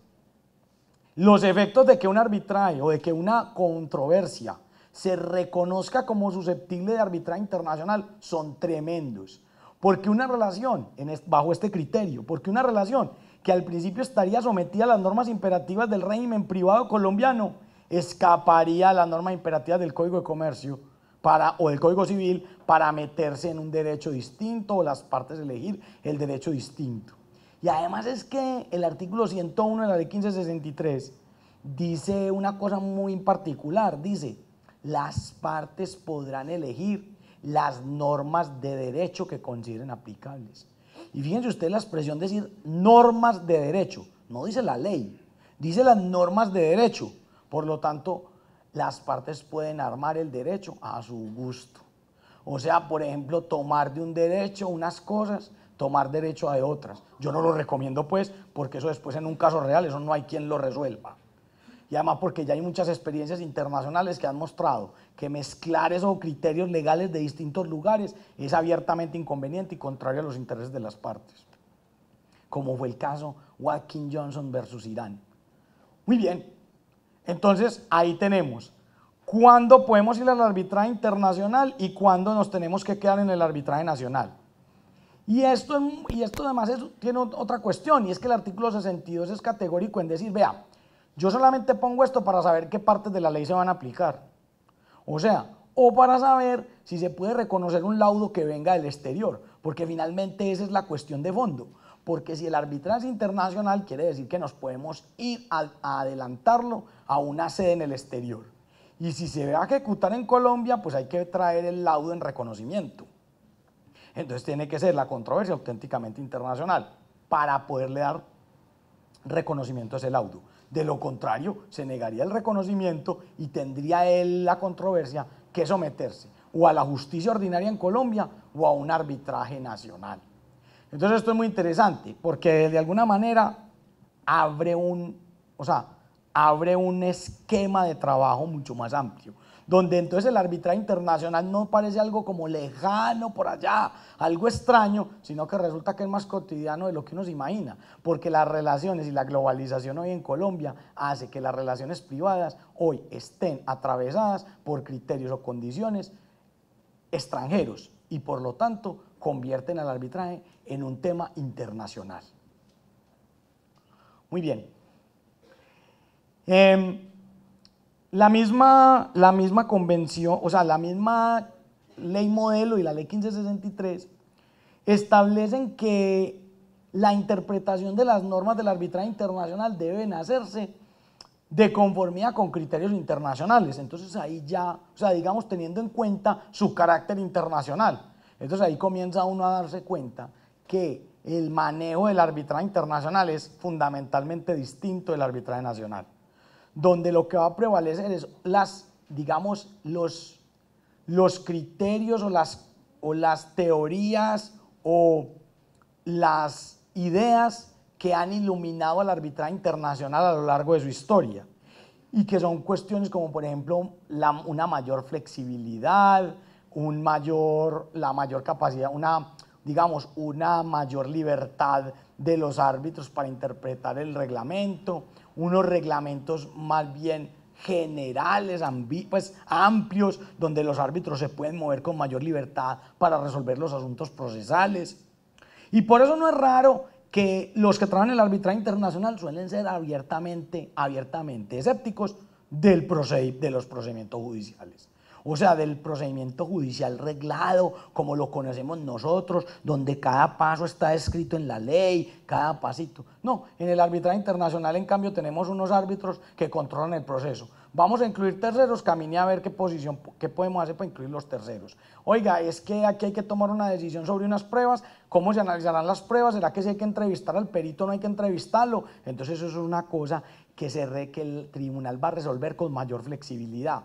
los efectos de que un arbitraje o de que una controversia se reconozca como susceptible de arbitraje internacional son tremendos. Porque una relación, bajo este criterio, porque una relación que al principio estaría sometida a las normas imperativas del régimen privado colombiano, escaparía a las normas imperativas del Código de Comercio o del Código Civil para meterse en un derecho distinto o las partes elegir el derecho distinto. Y además es que el artículo 101 de la ley 1563 dice una cosa muy particular, dice, las partes podrán elegir las normas de derecho que consideren aplicables. Y fíjense ustedes la expresión decir normas de derecho, no dice la ley, dice las normas de derecho. Por lo tanto, las partes pueden armar el derecho a su gusto. O sea, por ejemplo, tomar de un derecho unas cosas, tomar derecho de otras. Yo no lo recomiendo pues, porque eso después en un caso real, eso no hay quien lo resuelva. Y además porque ya hay muchas experiencias internacionales que han mostrado que mezclar esos criterios legales de distintos lugares es abiertamente inconveniente y contrario a los intereses de las partes. Como fue el caso Watkins Johnson versus Irán. Muy bien, entonces ahí tenemos cuándo podemos ir al arbitraje internacional y cuándo nos tenemos que quedar en el arbitraje nacional. Y esto además tiene otra cuestión, y es que el artículo 62 es categórico en decir, vea, yo solamente pongo esto para saber qué partes de la ley se van a aplicar. O sea, o para saber si se puede reconocer un laudo que venga del exterior, porque finalmente esa es la cuestión de fondo. Porque si el arbitraje es internacional, quiere decir que nos podemos ir a adelantarlo a una sede en el exterior. Y si se va a ejecutar en Colombia, pues hay que traer el laudo en reconocimiento. Entonces tiene que ser la controversia auténticamente internacional para poderle dar reconocimiento a ese laudo. De lo contrario, se negaría el reconocimiento y tendría él la controversia que someterse o a la justicia ordinaria en Colombia o a un arbitraje nacional. Entonces esto es muy interesante porque de alguna manera abre un esquema de trabajo mucho más amplio, donde entonces el arbitraje internacional no parece algo como lejano por allá, algo extraño, sino que resulta que es más cotidiano de lo que uno se imagina, porque las relaciones y la globalización hoy en Colombia hace que las relaciones privadas hoy estén atravesadas por criterios o condiciones extranjeros y por lo tanto convierten al arbitraje en un tema internacional. Muy bien. La misma convención, o sea, la misma ley modelo y la ley 1563 establecen que la interpretación de las normas del arbitraje internacional deben hacerse de conformidad con criterios internacionales. Entonces ahí ya, o sea, digamos teniendo en cuenta su carácter internacional. Entonces ahí comienza uno a darse cuenta que el manejo del arbitraje internacional es fundamentalmente distinto del arbitraje nacional, donde lo que va a prevalecer es los criterios o las teorías o las ideas que han iluminado al arbitraje internacional a lo largo de su historia y que son cuestiones como por ejemplo una mayor flexibilidad, la mayor capacidad, una mayor libertad de los árbitros para interpretar el reglamento, unos reglamentos más bien generales, amplios, donde los árbitros se pueden mover con mayor libertad para resolver los asuntos procesales. Y por eso no es raro que los que trabajan en el arbitraje internacional suelen ser abiertamente escépticos de los procedimientos judiciales. O sea, del procedimiento judicial reglado, como lo conocemos nosotros, donde cada paso está escrito en la ley, cada pasito. No, en el arbitraje internacional, en cambio, tenemos unos árbitros que controlan el proceso. Vamos a incluir terceros, camine a ver qué podemos hacer para incluir los terceros. Oiga, es que aquí hay que tomar una decisión sobre unas pruebas, ¿cómo se analizarán las pruebas? ¿Será que si hay que entrevistar al perito no hay que entrevistarlo? Entonces eso es una cosa que el tribunal va a resolver con mayor flexibilidad,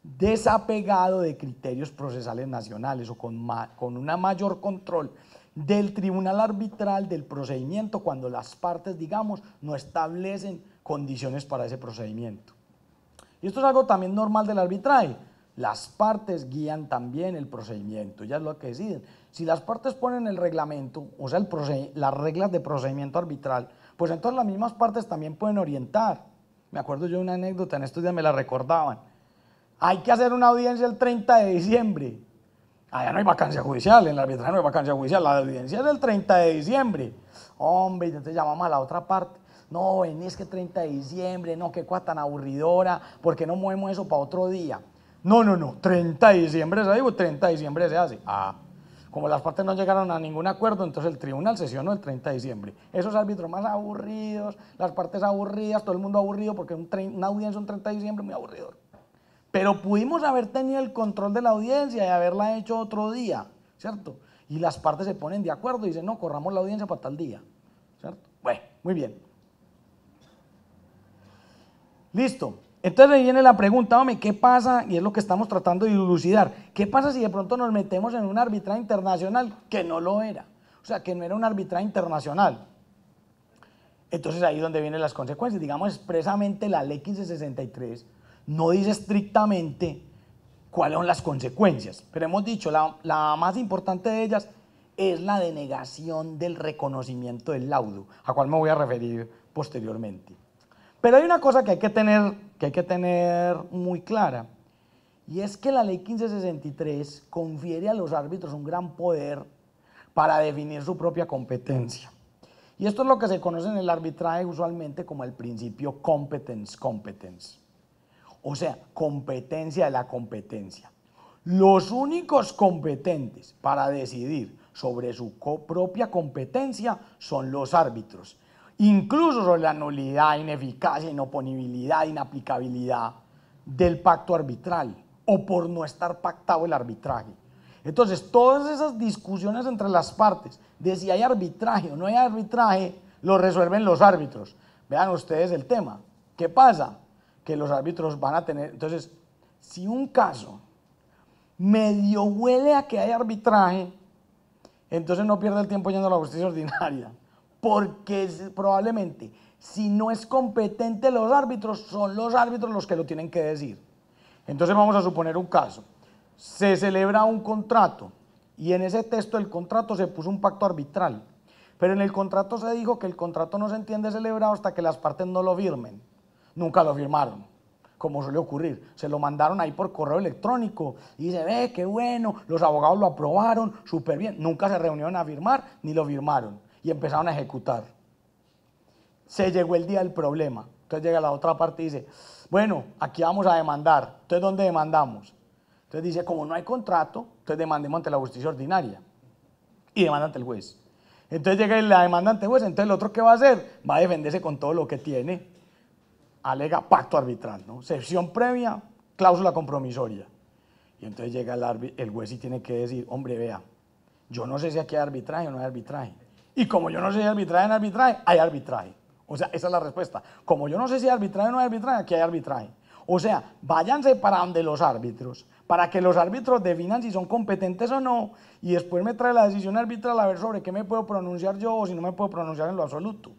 desapegado de criterios procesales nacionales o con una mayor control del tribunal arbitral del procedimiento cuando las partes, digamos, no establecen condiciones para ese procedimiento. Y esto es algo también normal del arbitraje. Las partes guían también el procedimiento, ellas es lo que deciden. Si las partes ponen el reglamento, o sea, las reglas de procedimiento arbitral, pues entonces las mismas partes también pueden orientar. Me acuerdo yo de una anécdota, en estos días me la recordaban. Hay que hacer una audiencia el 30 de diciembre. Allá no hay vacancia judicial, en el arbitraje no hay vacancia judicial, la audiencia es el 30 de diciembre. Hombre, entonces llamamos a la otra parte. No, es que 30 de diciembre, no, qué cosa tan aburridora, ¿por qué no movemos eso para otro día? No, 30 de diciembre se digo, 30 de diciembre se hace. Como las partes no llegaron a ningún acuerdo, entonces el tribunal sesionó el 30 de diciembre. Esos árbitros más aburridos, las partes aburridas, todo el mundo aburrido, porque una audiencia un 30 de diciembre muy aburrido. Pero pudimos haber tenido el control de la audiencia y haberla hecho otro día, ¿cierto? y las partes se ponen de acuerdo y dicen, no, corramos la audiencia para tal día, ¿cierto? Bueno, muy bien. Listo. Entonces ahí viene la pregunta, hombre, ¿qué pasa? Y es lo que estamos tratando de dilucidar. ¿Qué pasa si de pronto nos metemos en un arbitraje internacional que no lo era? O sea, que no era un arbitraje internacional. Entonces ahí es donde vienen las consecuencias. Digamos, expresamente la ley 1563 no dice estrictamente cuáles son las consecuencias, pero hemos dicho, la más importante de ellas es la denegación del reconocimiento del laudo, a cual me voy a referir posteriormente. Pero hay una cosa que hay que tener muy clara, y es que la ley 1563 confiere a los árbitros un gran poder para definir su propia competencia. Y esto es lo que se conoce en el arbitraje usualmente como el principio competence. O sea, competencia de la competencia. Los únicos competentes para decidir sobre su propia competencia son los árbitros, incluso sobre la nulidad, ineficacia, inoponibilidad, inaplicabilidad del pacto arbitral o por no estar pactado el arbitraje. Entonces, todas esas discusiones entre las partes de si hay arbitraje o no hay arbitraje, lo resuelven los árbitros. Vean ustedes el tema. ¿Qué pasa? Que los árbitros van a tener, entonces, si un caso medio huele a que hay arbitraje, entonces no pierde el tiempo yendo a la justicia ordinaria, porque probablemente, si no es competente los árbitros, son los árbitros los que lo tienen que decir. Entonces vamos a suponer un caso, se celebra un contrato y en ese texto del contrato se puso un pacto arbitral, pero en el contrato se dijo que el contrato no se entiende celebrado hasta que las partes no lo firmen. Nunca lo firmaron, como suele ocurrir. Se lo mandaron ahí por correo electrónico y dice, ve, qué bueno, los abogados lo aprobaron, súper bien. Nunca se reunieron a firmar ni lo firmaron y empezaron a ejecutar. Se llegó el día del problema. Entonces llega la otra parte y dice, bueno, aquí vamos a demandar. Entonces, ¿dónde demandamos? Entonces dice, como no hay contrato, entonces demandemos ante la justicia ordinaria y demanda ante el juez. Entonces llega la demanda ante el juez, entonces el otro ¿qué va a hacer? Va a defenderse con todo lo que tiene. Alega pacto arbitral, ¿no? Sección previa, cláusula compromisoria. Y entonces llega el juez y tiene que decir, hombre, vea, yo no sé si aquí hay arbitraje o no hay arbitraje. Y como yo no sé si hay arbitraje o no hay arbitraje, hay arbitraje. O sea, esa es la respuesta. Como yo no sé si hay arbitraje o no hay arbitraje, aquí hay arbitraje. O sea, váyanse para donde los árbitros, para que los árbitros definan si son competentes o no, y después me trae la decisión arbitral a ver sobre qué me puedo pronunciar yo o si no me puedo pronunciar en lo absoluto.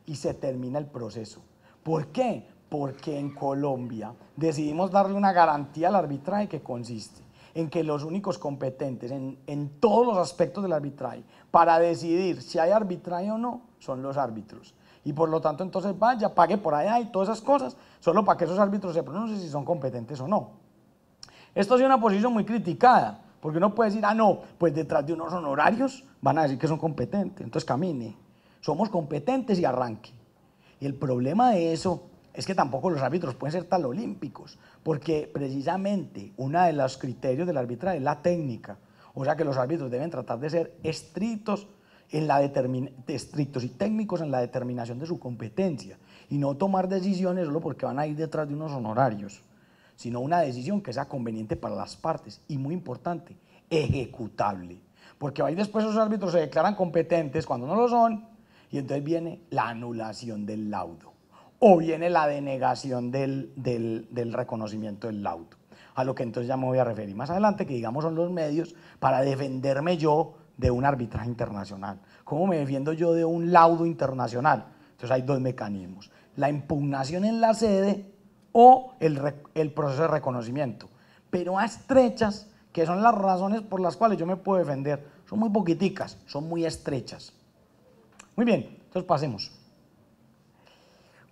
Y se termina el proceso. ¿Por qué? Porque en Colombia decidimos darle una garantía al arbitraje que consiste en que los únicos competentes en todos los aspectos del arbitraje para decidir si hay arbitraje o no son los árbitros. Y por lo tanto entonces vaya, pague por allá y todas esas cosas, solo para que esos árbitros se pronuncien si son competentes o no. Esto es una posición muy criticada, porque uno puede decir, ah no, pues detrás de unos honorarios van a decir que son competentes, entonces camine, somos competentes y arranque. Y el problema de eso es que tampoco los árbitros pueden ser tan olímpicos, porque precisamente uno de los criterios del arbitraje es la técnica, o sea que los árbitros deben tratar de ser estrictos y técnicos en la determinación de su competencia y no tomar decisiones solo porque van a ir detrás de unos honorarios, sino una decisión que sea conveniente para las partes y, muy importante, ejecutable, porque ahí después esos árbitros se declaran competentes cuando no lo son y entonces viene la anulación del laudo o viene la denegación del reconocimiento del laudo, a lo que entonces ya me voy a referir más adelante, que digamos son los medios para defenderme yo de un arbitraje internacional. ¿Cómo me defiendo yo de un laudo internacional? Entonces hay dos mecanismos, la impugnación en la sede o el proceso de reconocimiento, pero a estrechas, que son las razones por las cuales yo me puedo defender, son muy poquiticas, son muy estrechas. Muy bien, entonces pasemos.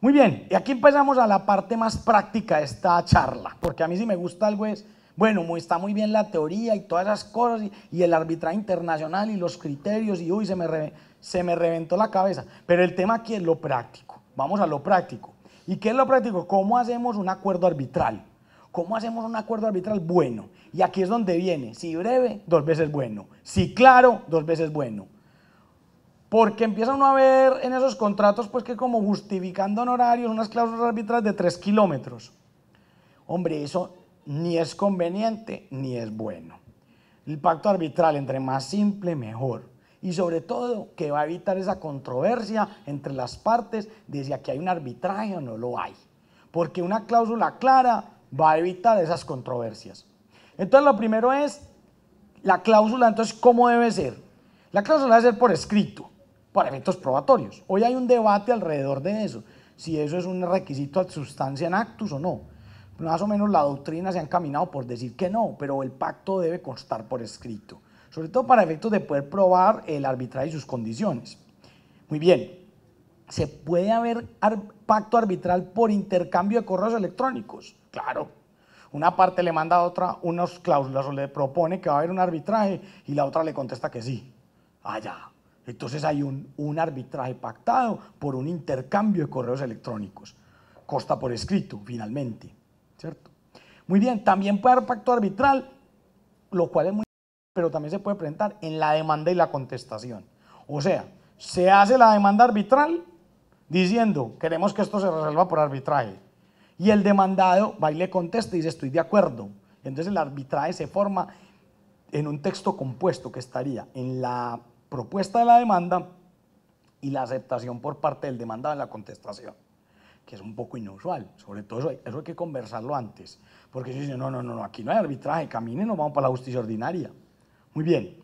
Muy bien, y aquí empezamos a la parte más práctica de esta charla, porque a mí sí me gusta algo es, bueno, está muy bien la teoría y todas esas cosas, y el arbitraje internacional y los criterios, y uy, se me reventó la cabeza, pero el tema aquí es lo práctico, vamos a lo práctico. ¿Y qué es lo práctico? ¿Cómo hacemos un acuerdo arbitral? ¿Cómo hacemos un acuerdo arbitral? Bueno, y aquí es donde viene, si breve, 2 veces bueno, si claro, 2 veces bueno. Porque empieza uno a ver en esos contratos pues que como justificando honorarios, unas cláusulas arbitrales de 3 kilómetros. Hombre, eso ni es conveniente ni es bueno. El pacto arbitral, entre más simple, mejor. Y sobre todo, que va a evitar esa controversia entre las partes de si aquí hay un arbitraje o no lo hay. Porque una cláusula clara va a evitar esas controversias. Entonces, lo primero es la cláusula. Entonces, ¿cómo debe ser? La cláusula debe ser por escrito, para efectos probatorios. Hoy hay un debate alrededor de eso, si eso es un requisito ad substantiam actus o no. Más o menos la doctrina se ha encaminado por decir que no, pero el pacto debe constar por escrito, sobre todo para efectos de poder probar el arbitraje y sus condiciones. Muy bien, ¿se puede haber pacto arbitral por intercambio de correos electrónicos? Claro, una parte le manda a otra unas cláusulas o le propone que va a haber un arbitraje y la otra le contesta que sí. Ah, ya. Entonces hay un arbitraje pactado por un intercambio de correos electrónicos. Consta por escrito, finalmente, ¿cierto? Muy bien, también puede haber pacto arbitral, lo cual es muy... pero también se puede presentar en la demanda y la contestación. O sea, se hace la demanda arbitral diciendo, queremos que esto se resuelva por arbitraje. Y el demandado va y le contesta y dice, estoy de acuerdo. Entonces el arbitraje se forma en un texto compuesto que estaría en la propuesta de la demanda y la aceptación por parte del demandado en la contestación, que es un poco inusual. Sobre todo eso hay que conversarlo antes, porque si dicen, no, aquí no hay arbitraje, caminen, nos vamos para la justicia ordinaria. Muy bien.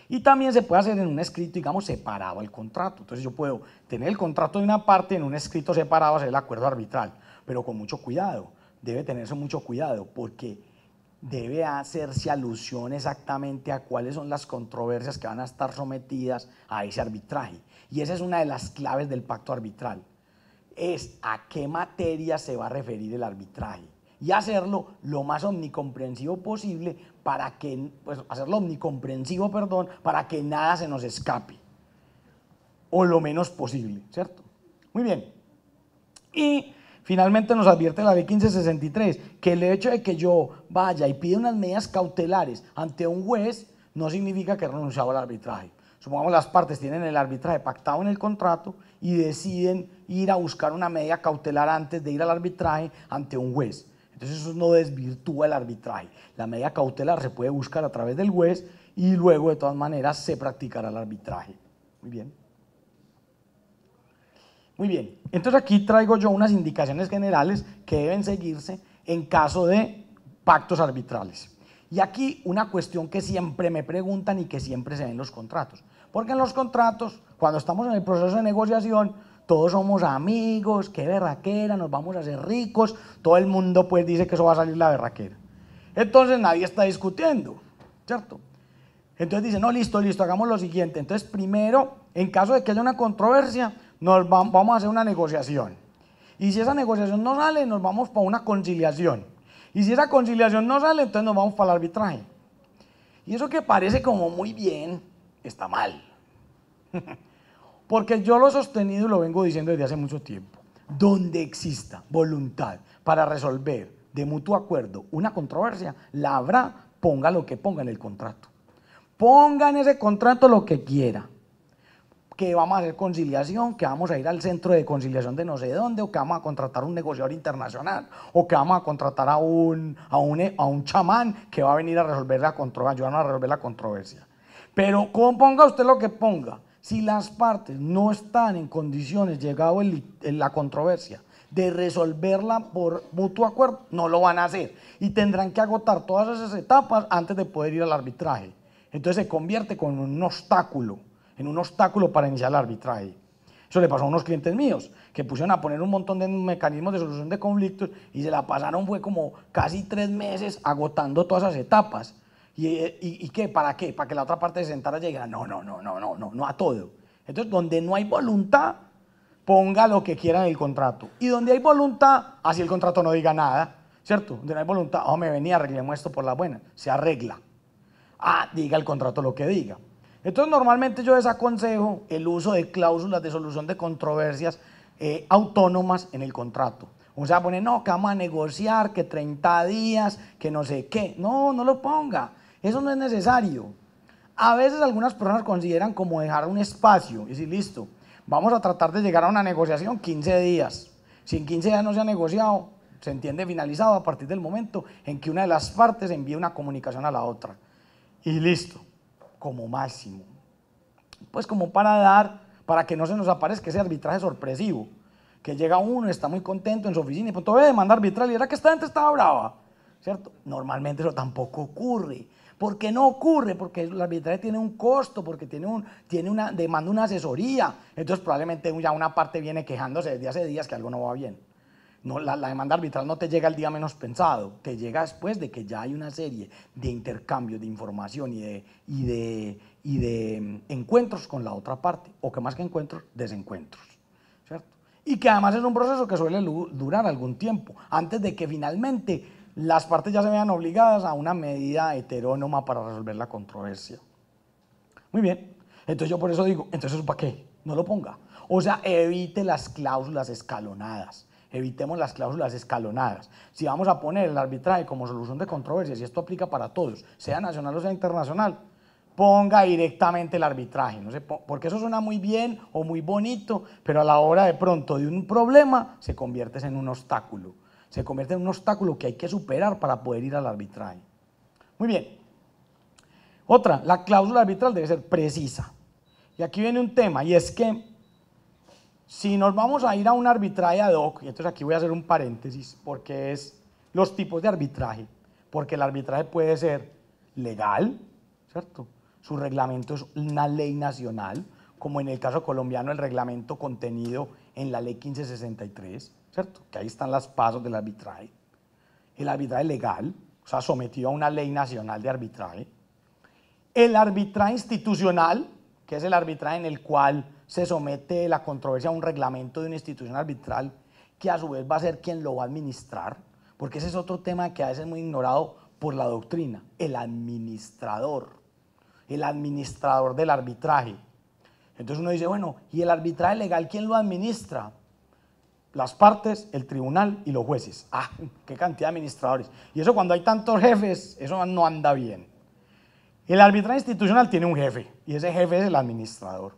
Y también se puede hacer en un escrito, digamos, separado el contrato. Entonces yo puedo tener el contrato de una parte en un escrito separado, hacer el acuerdo arbitral, pero con mucho cuidado. Debe tenerse mucho cuidado porque debe hacerse alusión exactamente a cuáles son las controversias que van a estar sometidas a ese arbitraje. Y esa es una de las claves del pacto arbitral. Es a qué materia se va a referir el arbitraje. Y hacerlo lo más omnicomprensivo posible para que, para que nada se nos escape. O lo menos posible, ¿cierto? Muy bien. Y finalmente nos advierte la ley 1563 que el hecho de que yo vaya y pida unas medidas cautelares ante un juez no significa que he renunciado al arbitraje. Supongamos las partes tienen el arbitraje pactado en el contrato y deciden ir a buscar una medida cautelar antes de ir al arbitraje ante un juez. Entonces eso no desvirtúa el arbitraje. La medida cautelar se puede buscar a través del juez y luego de todas maneras se practicará el arbitraje. Muy bien. Muy bien, entonces aquí traigo yo unas indicaciones generales que deben seguirse en caso de pactos arbitrales. Y aquí una cuestión que siempre me preguntan y que siempre se ve en los contratos. Porque en los contratos, cuando estamos en el proceso de negociación, todos somos amigos, qué berraquera, nos vamos a hacer ricos, todo el mundo pues dice que eso va a salir la berraquera. Entonces nadie está discutiendo, ¿cierto? Entonces dicen, no, listo, hagamos lo siguiente. Entonces primero, en caso de que haya una controversia, vamos a hacer una negociación. Y si esa negociación no sale, nos vamos para una conciliación. Y si esa conciliación no sale, entonces nos vamos para el arbitraje. Y eso que parece como muy bien, está mal. Porque yo lo he sostenido y lo vengo diciendo desde hace mucho tiempo. Donde exista voluntad para resolver de mutuo acuerdo una controversia, la habrá, ponga lo que ponga en el contrato. Ponga en ese contrato lo que quiera. Que vamos a hacer conciliación, que vamos a ir al centro de conciliación de no sé dónde, o que vamos a contratar un negociador internacional, o que vamos a contratar a un chamán que va a venir a resolver la controversia, ayudarnos a resolver la controversia. Pero ponga usted lo que ponga, si las partes no están en condiciones, llegado en la controversia, de resolverla por mutuo acuerdo, no lo van a hacer y tendrán que agotar todas esas etapas antes de poder ir al arbitraje. Entonces se convierte en un obstáculo para iniciar el arbitraje. Eso le pasó a unos clientes míos, que pusieron a poner un montón de mecanismos de solución de conflictos y se la pasaron, fue como casi 3 meses agotando todas esas etapas. ¿Y qué? ¿Para qué? Para que la otra parte se sentara y dijera, no a todo. Entonces, donde no hay voluntad, ponga lo que quiera en el contrato. Y donde hay voluntad, así el contrato no diga nada, ¿cierto? Donde no hay voluntad, me venía, arreglemos esto por la buena, se arregla. Diga el contrato lo que diga. Entonces normalmente yo desaconsejo el uso de cláusulas de solución de controversias autónomas en el contrato. O sea, pone, no, que vamos a negociar, que 30 días, que no sé qué. No lo ponga, eso no es necesario. A veces algunas personas consideran como dejar un espacio y decir, listo, vamos a tratar de llegar a una negociación 15 días. Si en 15 días no se ha negociado, se entiende finalizado a partir del momento en que una de las partes envíe una comunicación a la otra. y listo, como máximo. Pues como para que no se nos aparezca ese arbitraje sorpresivo, que llega uno, está muy contento en su oficina y pues todavía demanda arbitral y era que esta gente estaba brava, ¿cierto? Normalmente eso tampoco ocurre. ¿Por qué no ocurre? Porque el arbitraje tiene un costo, porque demanda una asesoría, entonces probablemente ya una parte viene quejándose desde hace días que algo no va bien. No, la demanda arbitral no te llega el día menos pensado, te llega después de que ya hay una serie de intercambios de información y de encuentros con la otra parte, o que más que encuentros, desencuentros, ¿cierto? Y que además es un proceso que suele durar algún tiempo, antes de que finalmente las partes ya se vean obligadas a una medida heterónoma para resolver la controversia. Muy bien, entonces yo por eso digo, entonces ¿para qué? No lo ponga. O sea, evite las cláusulas escalonadas. Evitemos las cláusulas escalonadas. Si vamos a poner el arbitraje como solución de controversias, y esto aplica para todos, sea nacional o sea internacional, ponga directamente el arbitraje. No sé, porque eso suena muy bien o muy bonito, pero a la hora de pronto de un problema se convierte en un obstáculo. Se convierte en un obstáculo que hay que superar para poder ir al arbitraje. Muy bien. Otra, la cláusula arbitral debe ser precisa. Y aquí viene un tema, y es que si nos vamos a ir a un arbitraje ad hoc, y entonces aquí voy a hacer un paréntesis, porque es los tipos de arbitraje, porque el arbitraje puede ser legal, ¿cierto? Su reglamento es una ley nacional, como en el caso colombiano el reglamento contenido en la ley 1563, ¿cierto? Que ahí están las pasos del arbitraje. El arbitraje legal, o sea, sometido a una ley nacional de arbitraje. El arbitraje institucional, que es el arbitraje en el cual se somete la controversia a un reglamento de una institución arbitral que a su vez va a ser quien lo va a administrar, porque ese es otro tema que a veces es muy ignorado por la doctrina, el administrador del arbitraje. Entonces uno dice, bueno, ¿y el arbitraje legal quién lo administra? Las partes, el tribunal y los jueces. ¡Ah, qué cantidad de administradores! Y eso cuando hay tantos jefes, eso no anda bien. El arbitraje institucional tiene un jefe, y ese jefe es el administrador.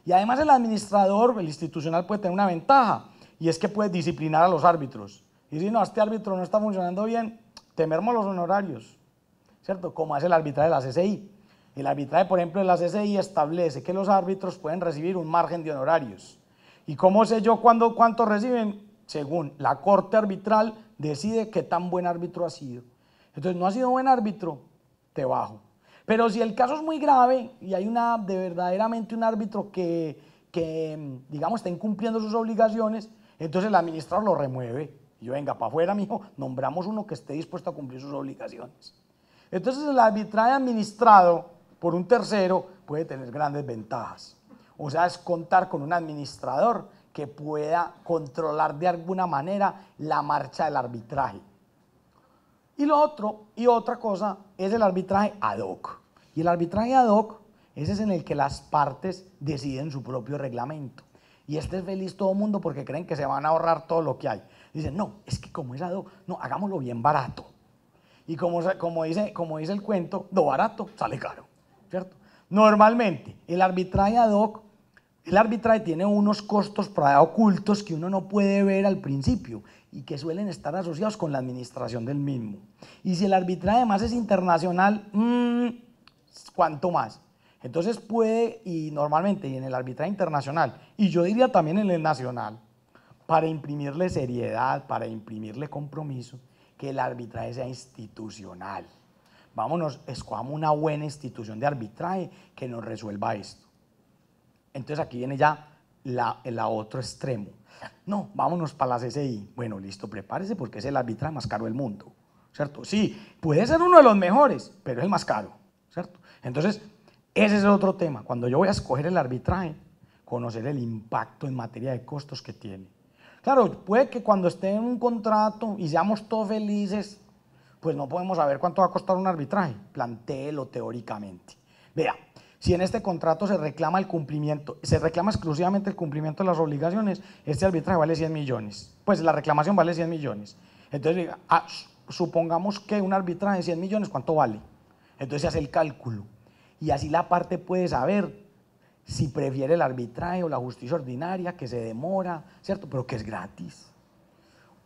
Y además el administrador, el institucional, puede tener una ventaja, y es que puede disciplinar a los árbitros. Y si no, este árbitro no está funcionando bien, te mermo los honorarios, ¿cierto? Como hace el arbitraje de la CCI. El arbitraje, por ejemplo, de la CCI establece que los árbitros pueden recibir un margen de honorarios. ¿Y cómo sé yo cuánto reciben? Según la corte arbitral decide qué tan buen árbitro ha sido. Entonces, no ha sido buen árbitro, te bajo. Pero si el caso es muy grave y hay verdaderamente un árbitro que digamos, está incumpliendo sus obligaciones, entonces el administrador lo remueve. Y yo, venga, para afuera, mijo, nombramos uno que esté dispuesto a cumplir sus obligaciones. Entonces el arbitraje administrado por un tercero puede tener grandes ventajas. O sea, es contar con un administrador que pueda controlar de alguna manera la marcha del arbitraje. Y otra cosa es el arbitraje ad hoc. Y el arbitraje ad hoc, ese es en el que las partes deciden su propio reglamento. Y es feliz todo el mundo porque creen que se van a ahorrar todo lo que hay. Dicen, no, es que como es ad hoc, no, hagámoslo bien barato. Y como dice el cuento, lo barato sale caro, ¿cierto? Normalmente, el arbitraje ad hoc, el arbitraje tiene unos costos por allá ocultos que uno no puede ver al principio y que suelen estar asociados con la administración del mismo. Y si el arbitraje además es internacional, ¿cuánto más? Entonces puede, y normalmente y en el arbitraje internacional, y yo diría también en el nacional, para imprimirle seriedad, para imprimirle compromiso, que el arbitraje sea institucional. Vámonos, escojamos una buena institución de arbitraje que nos resuelva esto. Entonces aquí viene ya el otro extremo. No, vámonos para la CCI. Bueno, listo, prepárese porque es el arbitraje más caro del mundo, ¿cierto? Sí, puede ser uno de los mejores, pero es el más caro, ¿cierto? Entonces, ese es el otro tema. Cuando yo voy a escoger el arbitraje, conocer el impacto en materia de costos que tiene. Claro, puede que cuando esté en un contrato y seamos todos felices, pues no podemos saber cuánto va a costar un arbitraje. Plantéelo teóricamente. Vea, si en este contrato se reclama exclusivamente el cumplimiento de las obligaciones, este arbitraje vale 100 millones. Pues la reclamación vale 100 millones. Entonces, supongamos que un arbitraje de 100 millones, ¿cuánto vale? Entonces se hace el cálculo. Y así la parte puede saber si prefiere el arbitraje o la justicia ordinaria, que se demora, ¿cierto? Pero que es gratis.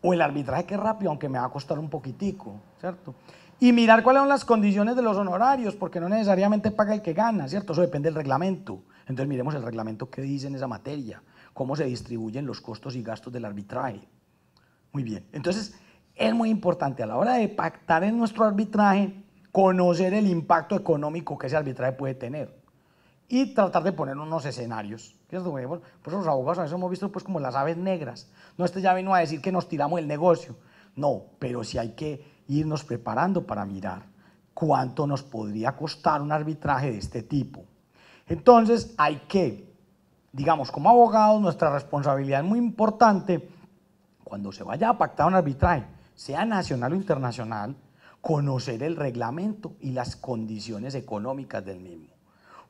O el arbitraje que es rápido, aunque me va a costar un poquitico, ¿cierto? Y mirar cuáles son las condiciones de los honorarios, porque no necesariamente paga el que gana, ¿cierto? Eso depende del reglamento. Entonces miremos el reglamento que dice en esa materia, cómo se distribuyen los costos y gastos del arbitraje. Muy bien, entonces es muy importante a la hora de pactar en nuestro arbitraje, conocer el impacto económico que ese arbitraje puede tener y tratar de poner unos escenarios. ¿Cierto? Pues los abogados a veces hemos visto pues como las aves negras. No, este ya vino a decir que nos tiramos el negocio. No, pero sí hay que irnos preparando para mirar cuánto nos podría costar un arbitraje de este tipo. Entonces hay que, digamos, como abogados, nuestra responsabilidad es muy importante cuando se vaya a pactar un arbitraje, sea nacional o internacional, conocer el reglamento y las condiciones económicas del mismo.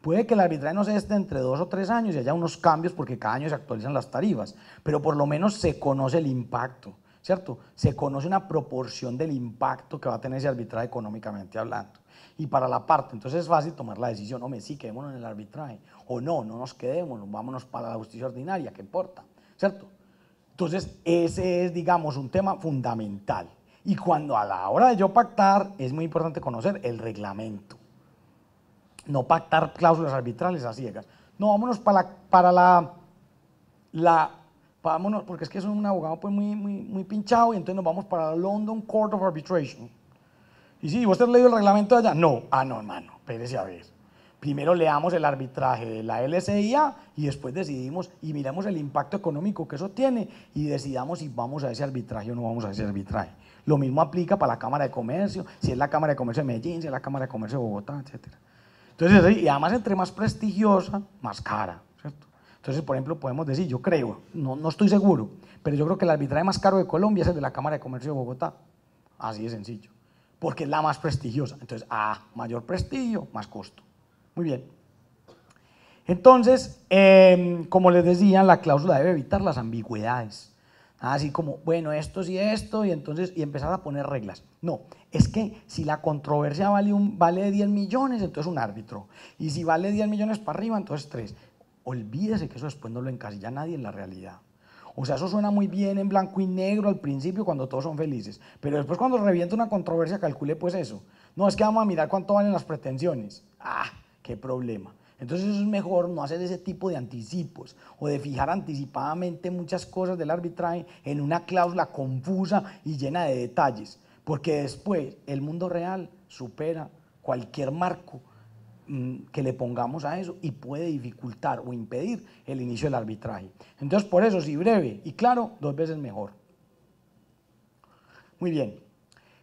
Puede que el arbitraje no se esté entre 2 o 3 años y haya unos cambios porque cada año se actualizan las tarifas, pero por lo menos se conoce el impacto, ¿cierto? Se conoce una proporción del impacto que va a tener ese arbitraje económicamente hablando. Y para la parte, entonces es fácil tomar la decisión, hombre, sí, quedémonos en el arbitraje, o no, no nos quedemos, vámonos para la justicia ordinaria, ¿qué importa? ¿Cierto? Entonces ese es, digamos, un tema fundamental. Y cuando a la hora de yo pactar, es muy importante conocer el reglamento. No pactar cláusulas arbitrales a ciegas. No, vámonos vámonos, porque es que es un abogado pues muy pinchado y entonces nos vamos para la London Court of Arbitration. Y sí, ¿usted ha leído el reglamento de allá? No. Ah, no, hermano, espérese a ver. Primero leamos el arbitraje de la LCIA y después decidimos y miramos el impacto económico que eso tiene y decidamos si vamos a ese arbitraje o no vamos a ese arbitraje. Lo mismo aplica para la Cámara de Comercio, si es la Cámara de Comercio de Medellín, si es la Cámara de Comercio de Bogotá, etc. Entonces, y además entre más prestigiosa, más cara, ¿cierto? Entonces, por ejemplo, podemos decir, yo creo, no estoy seguro, pero yo creo que el arbitraje más caro de Colombia es el de la Cámara de Comercio de Bogotá. Así de sencillo, porque es la más prestigiosa. Entonces, mayor prestigio, más costo. Muy bien. Entonces, como les decía, la cláusula debe evitar las ambigüedades. Así como, bueno, esto sí, esto, y entonces, y empezar a poner reglas. No, es que si la controversia vale 10 millones, entonces un árbitro. Y si vale 10 millones para arriba, entonces 3. Olvídese que eso después no lo encasilla nadie en la realidad. O sea, eso suena muy bien en blanco y negro al principio cuando todos son felices, pero después cuando revienta una controversia, calcule pues eso. No, es que vamos a mirar cuánto valen las pretensiones. Qué problema. Entonces es mejor no hacer ese tipo de anticipos o de fijar anticipadamente muchas cosas del arbitraje en una cláusula confusa y llena de detalles, porque después el mundo real supera cualquier marco que le pongamos a eso y puede dificultar o impedir el inicio del arbitraje. Entonces por eso, si breve y claro, 2 veces mejor. Muy bien.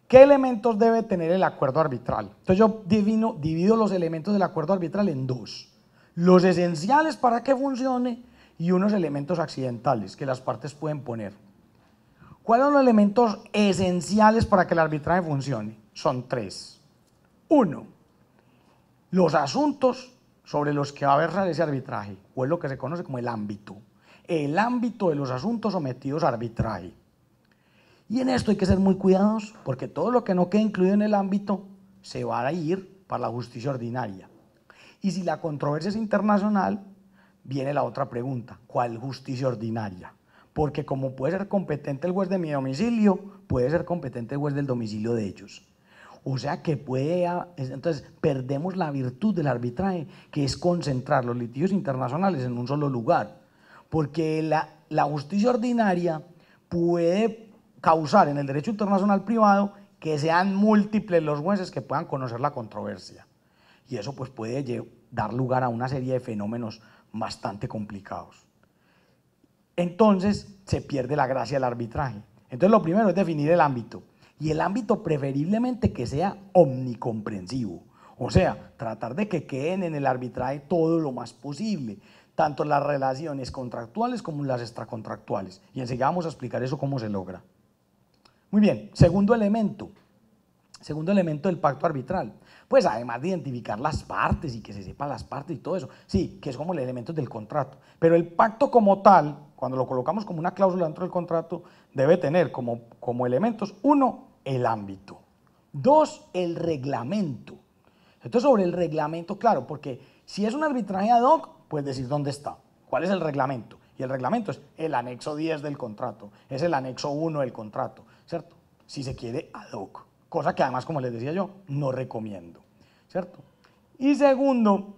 ¿Qué elementos debe tener el acuerdo arbitral? Entonces yo divido los elementos del acuerdo arbitral en 2. Los esenciales para que funcione y unos elementos accidentales que las partes pueden poner. ¿Cuáles son los elementos esenciales para que el arbitraje funcione? Son 3. 1. Los asuntos sobre los que va a versar ese arbitraje, o es lo que se conoce como el ámbito. El ámbito de los asuntos sometidos a arbitraje. Y en esto hay que ser muy cuidadosos, porque todo lo que no quede incluido en el ámbito se va a ir para la justicia ordinaria. Y si la controversia es internacional, viene la otra pregunta, ¿cuál justicia ordinaria? Porque como puede ser competente el juez de mi domicilio, puede ser competente el juez del domicilio de ellos. O sea que entonces perdemos la virtud del arbitraje, que es concentrar los litigios internacionales en un solo lugar. Porque la justicia ordinaria puede causar en el derecho internacional privado que sean múltiples los jueces que puedan conocer la controversia. Y eso pues puede dar lugar a una serie de fenómenos bastante complicados. Entonces se pierde la gracia del arbitraje. Entonces lo primero es definir el ámbito. Y el ámbito preferiblemente que sea omnicomprensivo. O sea, tratar de que queden en el arbitraje todo lo más posible, tanto las relaciones contractuales como las extracontractuales. Y enseguida vamos a explicar eso cómo se logra. Muy bien, segundo elemento del pacto arbitral, pues además de identificar las partes y que se sepan las partes y todo eso, sí, que es como el elemento del contrato, pero el pacto como tal, cuando lo colocamos como una cláusula dentro del contrato, debe tener como elementos, 1, el ámbito, 2, el reglamento. Entonces sobre el reglamento, claro, porque si es un arbitraje ad hoc, puedes decir dónde está, cuál es el reglamento, y el reglamento es el anexo 10 del contrato, es el anexo 1 del contrato, ¿cierto? Si se quiere ad hoc, cosa que además, como les decía yo, no recomiendo, ¿cierto? Y segundo,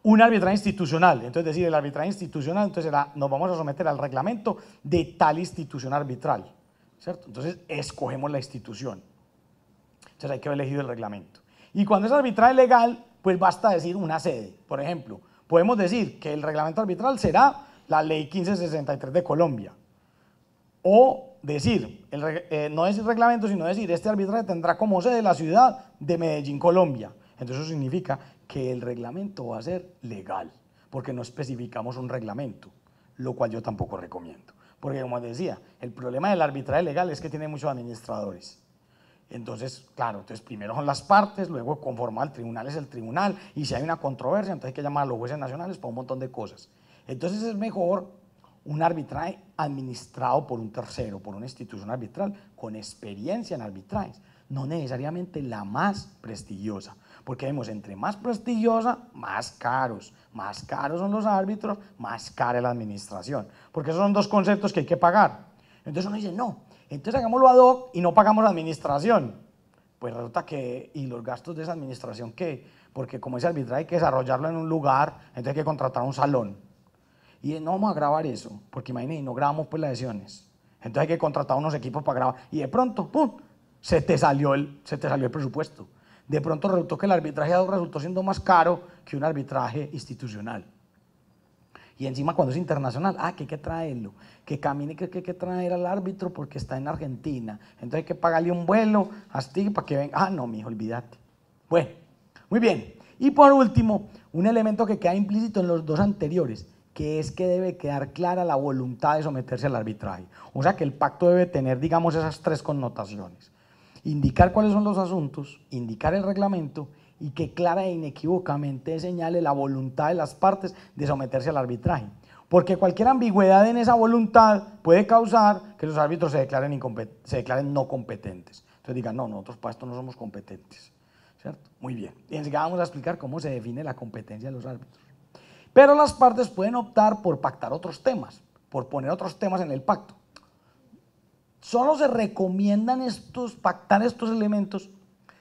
un arbitraje institucional. Entonces, decir, el arbitraje institucional, entonces nos vamos a someter al reglamento de tal institución arbitral, ¿cierto? Entonces, escogemos la institución. Entonces, hay que haber elegido el reglamento. Y cuando es arbitraje legal, pues basta decir una sede. Por ejemplo, podemos decir que el reglamento arbitral será la Ley 1563 de Colombia. O decir, no decir reglamento, sino decir, este arbitraje tendrá como sede la ciudad de Medellín, Colombia. Entonces, eso significa que el reglamento va a ser legal, porque no especificamos un reglamento, lo cual yo tampoco recomiendo. Porque, como decía, el problema del arbitraje legal es que tiene muchos administradores. Entonces, claro, entonces primero son las partes, luego conforma al tribunal es el tribunal, y si hay una controversia, entonces hay que llamar a los jueces nacionales para un montón de cosas. Entonces es mejor un arbitraje administrado por un tercero, por una institución arbitral con experiencia en arbitrajes, no necesariamente la más prestigiosa, porque vemos, entre más prestigiosa, más caros son los árbitros, más cara la administración, porque esos son dos conceptos que hay que pagar. Entonces uno dice, no, entonces hagámoslo ad hoc y no pagamos la administración. Pues resulta que, ¿y los gastos de esa administración qué? Porque como ese arbitraje hay que desarrollarlo en un lugar, entonces hay que contratar un salón. Y no vamos a grabar eso, porque imagínense, no grabamos pues las sesiones. Entonces hay que contratar unos equipos para grabar. Y de pronto, ¡pum!, se te salió el presupuesto. De pronto resultó que el arbitraje ad hoc resultó siendo más caro que un arbitraje institucional. Y encima cuando es internacional, que hay que traerlo, que camine, que hay que traer al árbitro porque está en Argentina. Entonces hay que pagarle un vuelo así para que venga. No, mijo, olvídate. Bueno, muy bien. Y por último, un elemento que queda implícito en los dos anteriores, que es que debe quedar clara la voluntad de someterse al arbitraje. O sea que el pacto debe tener, digamos, esas tres connotaciones. Indicar cuáles son los asuntos, indicar el reglamento y que clara e inequívocamente señale la voluntad de las partes de someterse al arbitraje. Porque cualquier ambigüedad en esa voluntad puede causar que los árbitros se declaren no competentes. Entonces digan, no, nosotros para esto no somos competentes, ¿cierto? Muy bien. Y enseguida vamos a explicar cómo se define la competencia de los árbitros. Pero las partes pueden optar por pactar otros temas, por poner otros temas en el pacto. Solo se recomiendan pactar estos elementos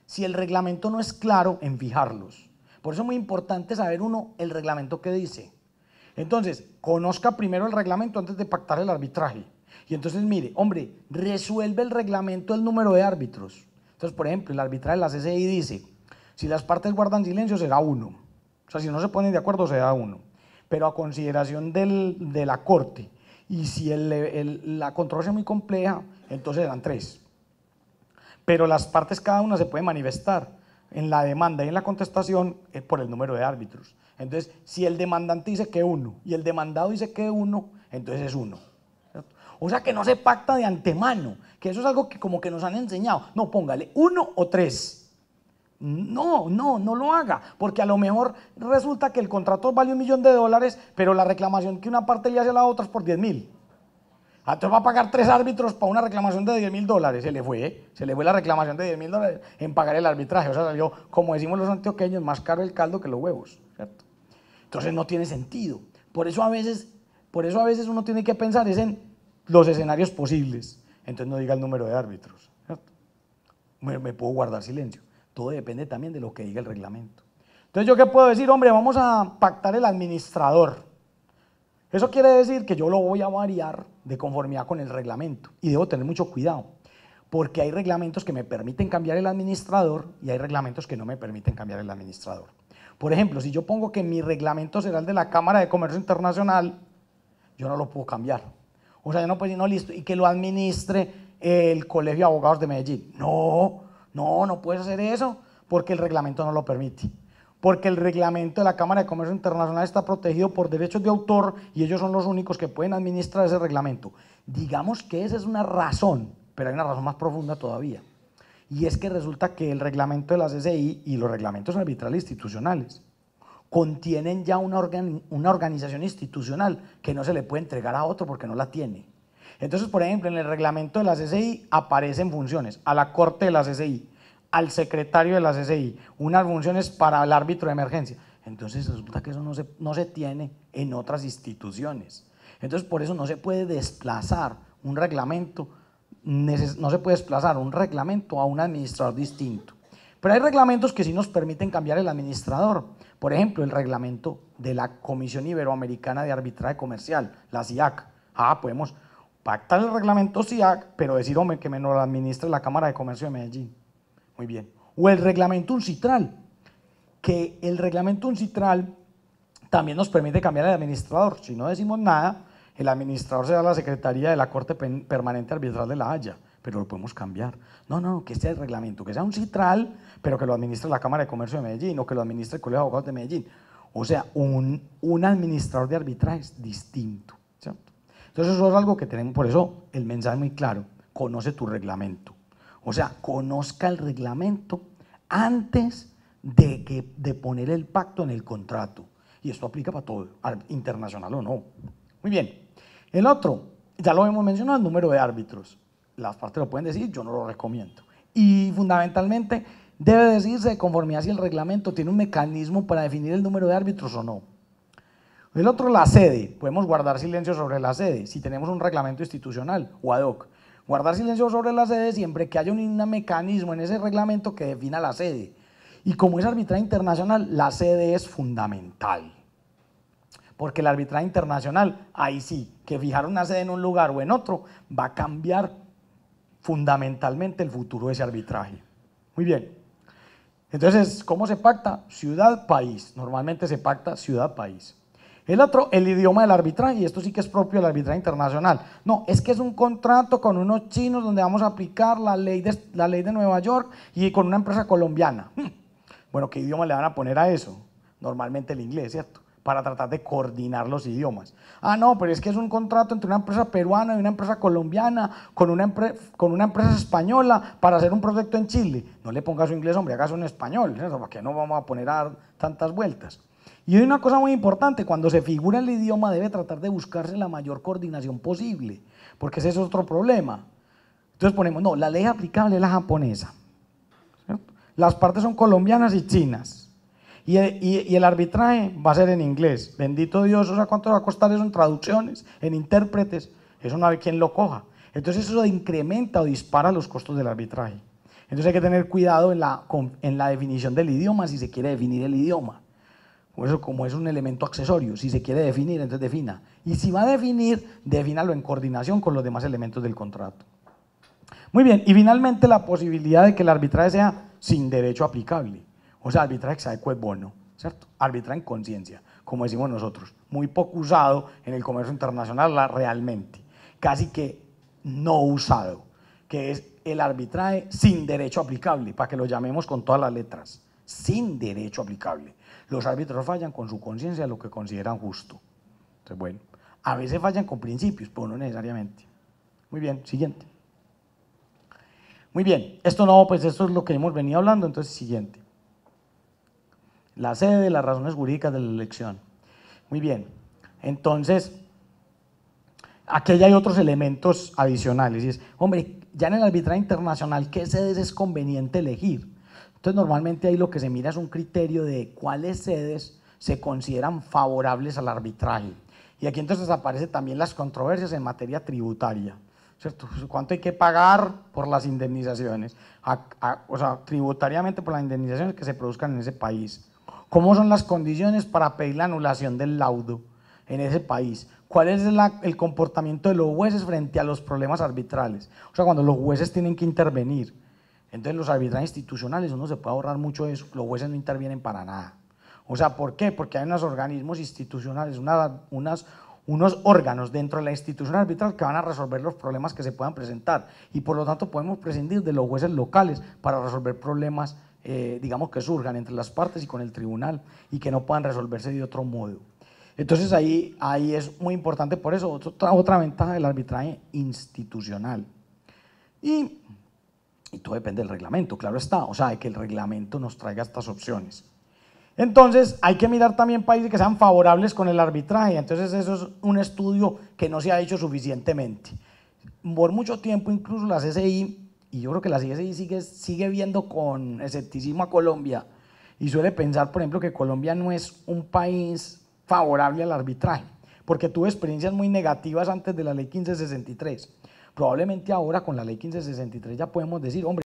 si el reglamento no es claro en fijarlos. Por eso es muy importante saber uno el reglamento que dice. Entonces, conozca primero el reglamento antes de pactar el arbitraje. Y entonces, mire, hombre, resuelve el reglamento el número de árbitros. Entonces, por ejemplo, el arbitraje de la CCI dice, si las partes guardan silencio será 1. O sea, si no se ponen de acuerdo será 1. Pero a consideración de la Corte, y si la controversia es muy compleja, entonces serán 3. Pero las partes cada una se puede manifestar en la demanda y en la contestación por el número de árbitros. Entonces, si el demandante dice que 1 y el demandado dice que 1, entonces es 1. ¿Cierto? O sea que no se pacta de antemano, que eso es algo que como que nos han enseñado. No, póngale 1 o 3. No lo haga, porque a lo mejor resulta que el contrato vale $1.000.000, pero la reclamación que una parte le hace a la otra es por 10.000. Entonces va a pagar 3 árbitros para una reclamación de $10.000. Se le fue la reclamación de $10.000 en pagar el arbitraje. O sea, salió, como decimos los antioqueños, más caro el caldo que los huevos, ¿cierto? Entonces no tiene sentido. Por eso a veces uno tiene que pensar es en los escenarios posibles. Entonces no diga el número de árbitros, ¿cierto? Me puedo guardar silencio. Todo depende también de lo que diga el reglamento. Entonces, ¿yo qué puedo decir? Hombre, vamos a pactar el administrador. Eso quiere decir que yo lo voy a variar de conformidad con el reglamento y debo tener mucho cuidado, porque hay reglamentos que me permiten cambiar el administrador y hay reglamentos que no me permiten cambiar el administrador. Por ejemplo, si yo pongo que mi reglamento será el de la Cámara de Comercio Internacional, yo no lo puedo cambiar. O sea, yo no puedo decir, no, listo, y que lo administre el Colegio de Abogados de Medellín. No puedes hacer eso porque el reglamento no lo permite. Porque el reglamento de la Cámara de Comercio Internacional está protegido por derechos de autor y ellos son los únicos que pueden administrar ese reglamento. Digamos que esa es una razón, pero hay una razón más profunda todavía. Y es que resulta que el reglamento de la CCI y los reglamentos arbitrales institucionales contienen ya una organización institucional que no se le puede entregar a otro porque no la tiene. Entonces, por ejemplo, en el reglamento de la CCI aparecen funciones a la Corte de la CCI, al secretario de la CCI, unas funciones para el árbitro de emergencia. Entonces resulta que eso no se tiene en otras instituciones. Entonces por eso no se puede desplazar un reglamento no se puede desplazar un reglamento a un administrador distinto. Pero hay reglamentos que sí nos permiten cambiar el administrador. Por ejemplo, el reglamento de la Comisión Iberoamericana de Arbitraje Comercial, la CIAC. Podemos pactar el reglamento CIAC, pero decir, hombre, que me lo administre la Cámara de Comercio de Medellín. Muy bien. O el reglamento UNCITRAL, que el reglamento UNCITRAL también nos permite cambiar el administrador. Si no decimos nada, el administrador será la Secretaría de la Corte Permanente Arbitral de La Haya, pero lo podemos cambiar. No, que sea el reglamento, que sea UNCITRAL, pero que lo administre la Cámara de Comercio de Medellín o que lo administre el Colegio de Abogados de Medellín. O sea, un administrador de arbitraje es distinto, ¿cierto? Entonces eso es algo que tenemos, por eso el mensaje es muy claro, conoce tu reglamento. O sea, conozca el reglamento antes de poner el pacto en el contrato. Y esto aplica para todo, internacional o no. Muy bien. El otro, ya lo hemos mencionado, el número de árbitros. Las partes lo pueden decir, yo no lo recomiendo. Y fundamentalmente debe decirse de conformidad si el reglamento tiene un mecanismo para definir el número de árbitros o no. El otro, la sede. Podemos guardar silencio sobre la sede si tenemos un reglamento institucional o ad hoc. Guardar silencio sobre la sede siempre que haya un mecanismo en ese reglamento que defina la sede. Y como es arbitraje internacional, la sede es fundamental. Porque el arbitraje internacional, ahí sí, que fijar una sede en un lugar o en otro, va a cambiar fundamentalmente el futuro de ese arbitraje. Muy bien. Entonces, ¿cómo se pacta? Ciudad-país. Normalmente se pacta ciudad-país. El otro, el idioma del arbitraje, y esto sí que es propio del arbitraje internacional. No, es que es un contrato con unos chinos donde vamos a aplicar la ley de Nueva York y con una empresa colombiana. Bueno, ¿qué idioma le van a poner a eso? Normalmente el inglés, ¿cierto? Para tratar de coordinar los idiomas. No, pero es que es un contrato entre una empresa peruana y una empresa colombiana con una empresa española para hacer un proyecto en Chile. No le ponga su inglés, hombre, hágase un español, ¿cierto? ¿Para qué no vamos a poner a dar tantas vueltas? Y hay una cosa muy importante, cuando se figura el idioma debe tratar de buscarse la mayor coordinación posible, porque ese es otro problema. Entonces ponemos, no, la ley aplicable es la japonesa, ¿cierto? Las partes son colombianas y chinas, y el arbitraje va a ser en inglés. Bendito Dios, o sea, ¿cuánto va a costar eso en traducciones, en intérpretes? Eso no hay quien lo coja. Entonces eso incrementa o dispara los costos del arbitraje. Entonces hay que tener cuidado en la definición del idioma, si se quiere definir el idioma. Por eso, como es un elemento accesorio, si se quiere definir, entonces defina. Y si va a definir, defínalo en coordinación con los demás elementos del contrato. Muy bien, y finalmente la posibilidad de que el arbitraje sea sin derecho aplicable. O sea, arbitraje ex aequo et bono, ¿cierto? Arbitraje en conciencia, como decimos nosotros. Muy poco usado en el comercio internacional realmente. Casi que no usado, que es el arbitraje sin derecho aplicable, para que lo llamemos con todas las letras. Sin derecho aplicable. Los árbitros fallan con su conciencia lo que consideran justo. Entonces, bueno, a veces fallan con principios, pero no necesariamente. Muy bien, siguiente. Muy bien, esto es lo que hemos venido hablando, entonces siguiente. La sede, las razones jurídicas de la elección. Muy bien, entonces, aquí ya hay otros elementos adicionales, y es, hombre, ya en el arbitraje internacional, ¿qué sedes es conveniente elegir? Entonces normalmente ahí lo que se mira es un criterio de cuáles sedes se consideran favorables al arbitraje. Y aquí entonces aparecen también las controversias en materia tributaria, ¿cierto? ¿Cuánto hay que pagar por las indemnizaciones? O sea, tributariamente por las indemnizaciones que se produzcan en ese país. ¿Cómo son las condiciones para pedir la anulación del laudo en ese país? ¿Cuál es el comportamiento de los jueces frente a los problemas arbitrales? O sea, cuando los jueces tienen que intervenir. Entonces los arbitrajes institucionales uno se puede ahorrar mucho de eso, los jueces no intervienen para nada. O sea, ¿por qué? Porque hay unos organismos institucionales, unos órganos dentro de la institución arbitral que van a resolver los problemas que se puedan presentar y por lo tanto podemos prescindir de los jueces locales para resolver problemas, digamos, que surjan entre las partes y con el tribunal y que no puedan resolverse de otro modo. Entonces ahí es muy importante, por eso otra ventaja del arbitraje institucional. Y todo depende del reglamento, claro está, o sea, de que el reglamento nos traiga estas opciones. Entonces, hay que mirar también países que sean favorables con el arbitraje, entonces eso es un estudio que no se ha hecho suficientemente. Por mucho tiempo, incluso la CCI, y yo creo que la CCI sigue viendo con escepticismo a Colombia, y suele pensar, por ejemplo, que Colombia no es un país favorable al arbitraje, porque tuvo experiencias muy negativas antes de la ley 1563. Probablemente ahora con la ley 1563 ya podemos decir, hombre,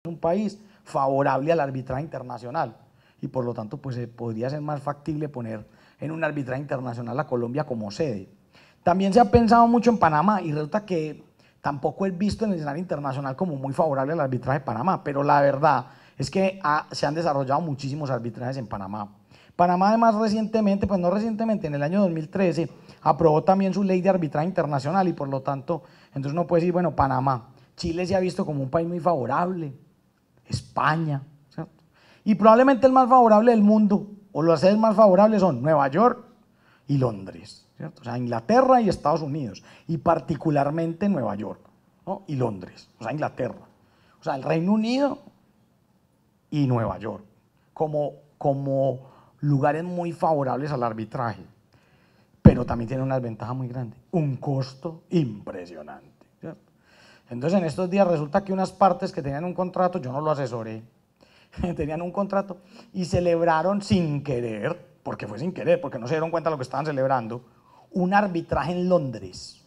es un país favorable al arbitraje internacional y por lo tanto pues podría ser más factible poner en un arbitraje internacional a Colombia como sede. También se ha pensado mucho en Panamá y resulta que tampoco es visto en el escenario internacional como muy favorable al arbitraje de Panamá, pero la verdad es que se han desarrollado muchísimos arbitrajes en Panamá. Panamá además recientemente, pues no recientemente, en el año 2013, aprobó también su ley de arbitraje internacional y por lo tanto, entonces uno puede decir, bueno, Panamá, Chile se ha visto como un país muy favorable, España, ¿cierto? Y probablemente el más favorable del mundo, o las sedes más favorables son Nueva York y Londres, ¿cierto? O sea, Inglaterra y Estados Unidos, y particularmente Nueva York, ¿no? Y Londres, o sea, Inglaterra, o sea, el Reino Unido y Nueva York, como lugares muy favorables al arbitraje, pero también tiene una desventaja muy grande, un costo impresionante, ¿cierto? Entonces en estos días resulta que unas partes que tenían un contrato, yo no lo asesoré, tenían un contrato y celebraron sin querer, porque fue sin querer, porque no se dieron cuenta de lo que estaban celebrando, un arbitraje en Londres.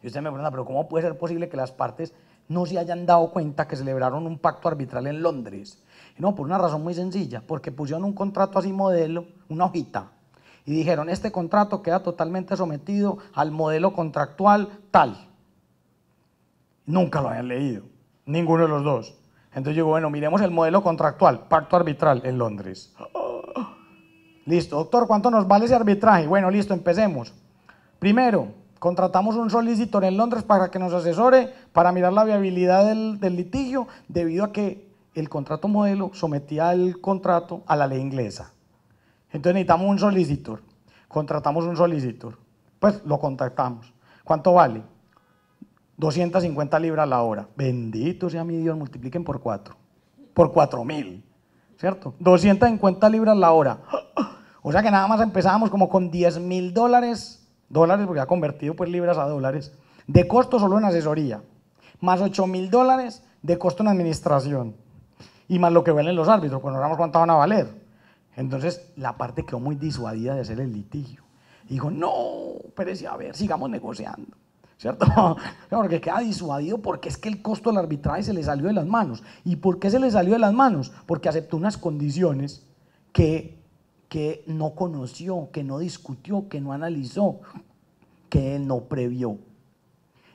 Y usted me pregunta, pero ¿cómo puede ser posible que las partes no se hayan dado cuenta que celebraron un pacto arbitral en Londres? Y no, por una razón muy sencilla, porque pusieron un contrato así modelo, una hojita, y dijeron, este contrato queda totalmente sometido al modelo contractual tal. Nunca lo habían leído, ninguno de los dos. Entonces yo digo, bueno, miremos el modelo contractual, pacto arbitral en Londres. Listo, doctor, ¿cuánto nos vale ese arbitraje? Bueno, listo, empecemos. Primero, contratamos un solicitor en Londres para que nos asesore, para mirar la viabilidad del litigio, debido a que el contrato modelo sometía el contrato a la ley inglesa. Entonces necesitamos un solicitor, contratamos un solicitor, pues lo contactamos. ¿Cuánto vale? 250 libras la hora. Bendito sea mi Dios, multipliquen por 4, por 4.000, ¿cierto? 250 libras la hora. O sea que nada más empezábamos como con $10.000, porque ha convertido pues libras a dólares, de costo solo en asesoría, más $8.000 de costo en administración, y más lo que valen los árbitros, pues no sabemos cuánto van a valer. Entonces la parte quedó muy disuadida de hacer el litigio. Y dijo, no, pero a ver, sigamos negociando, ¿cierto? Porque queda disuadido porque es que el costo del arbitraje se le salió de las manos. ¿Y por qué se le salió de las manos? Porque aceptó unas condiciones que no conoció, que no discutió, que no analizó, que no previó.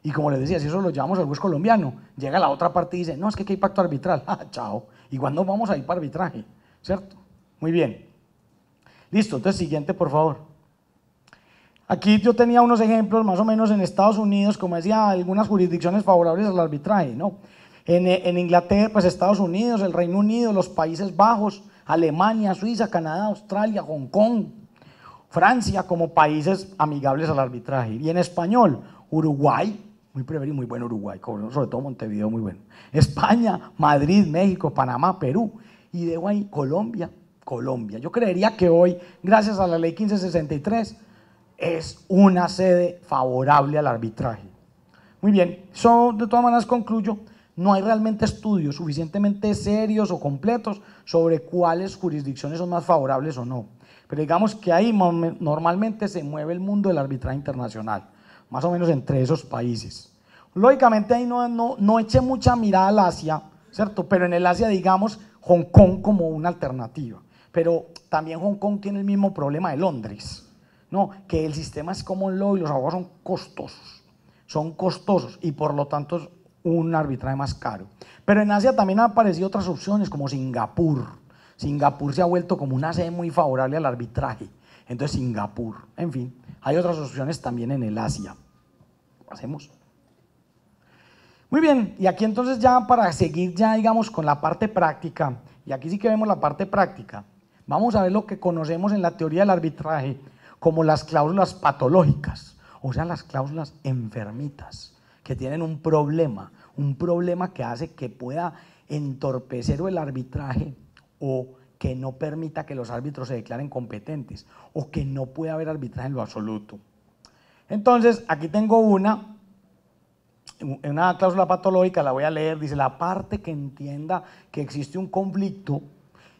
Y como les decía, si eso lo llevamos al juez colombiano, llega la otra parte y dice, no, es que aquí hay pacto arbitral, chao, igual no vamos a ir para arbitraje, ¿cierto? Muy bien. Listo, entonces siguiente, por favor. Aquí yo tenía unos ejemplos más o menos en Estados Unidos, como decía, algunas jurisdicciones favorables al arbitraje, ¿no? En Inglaterra, pues Estados Unidos, el Reino Unido, los Países Bajos, Alemania, Suiza, Canadá, Australia, Hong Kong, Francia, como países amigables al arbitraje. Y en español, Uruguay, muy breve y muy bueno Uruguay, sobre todo Montevideo, muy bueno. España, Madrid, México, Panamá, Perú. Y de ahí Colombia. Yo creería que hoy, gracias a la ley 1563, es una sede favorable al arbitraje. Muy bien, yo de todas maneras concluyo, no hay realmente estudios suficientemente serios o completos sobre cuáles jurisdicciones son más favorables o no. Pero digamos que ahí normalmente se mueve el mundo del arbitraje internacional, más o menos entre esos países. Lógicamente ahí no eché mucha mirada al Asia, ¿cierto? Pero en el Asia, digamos, Hong Kong como una alternativa. Pero también Hong Kong tiene el mismo problema de Londres, ¿no? Que el sistema es common law y los abogados son costosos y por lo tanto es un arbitraje más caro. Pero en Asia también han aparecido otras opciones como Singapur. Singapur se ha vuelto como una sede muy favorable al arbitraje. Entonces Singapur, en fin, hay otras opciones también en el Asia. Pasemos. Muy bien, y aquí entonces ya para seguir ya digamos con la parte práctica, y aquí sí que vemos la parte práctica, vamos a ver lo que conocemos en la teoría del arbitraje como las cláusulas patológicas, o sea, las cláusulas enfermitas, que tienen un problema que hace que pueda entorpecer el arbitraje o que no permita que los árbitros se declaren competentes o que no pueda haber arbitraje en lo absoluto. Entonces, aquí tengo una cláusula patológica, la voy a leer, dice, la parte que entienda que existe un conflicto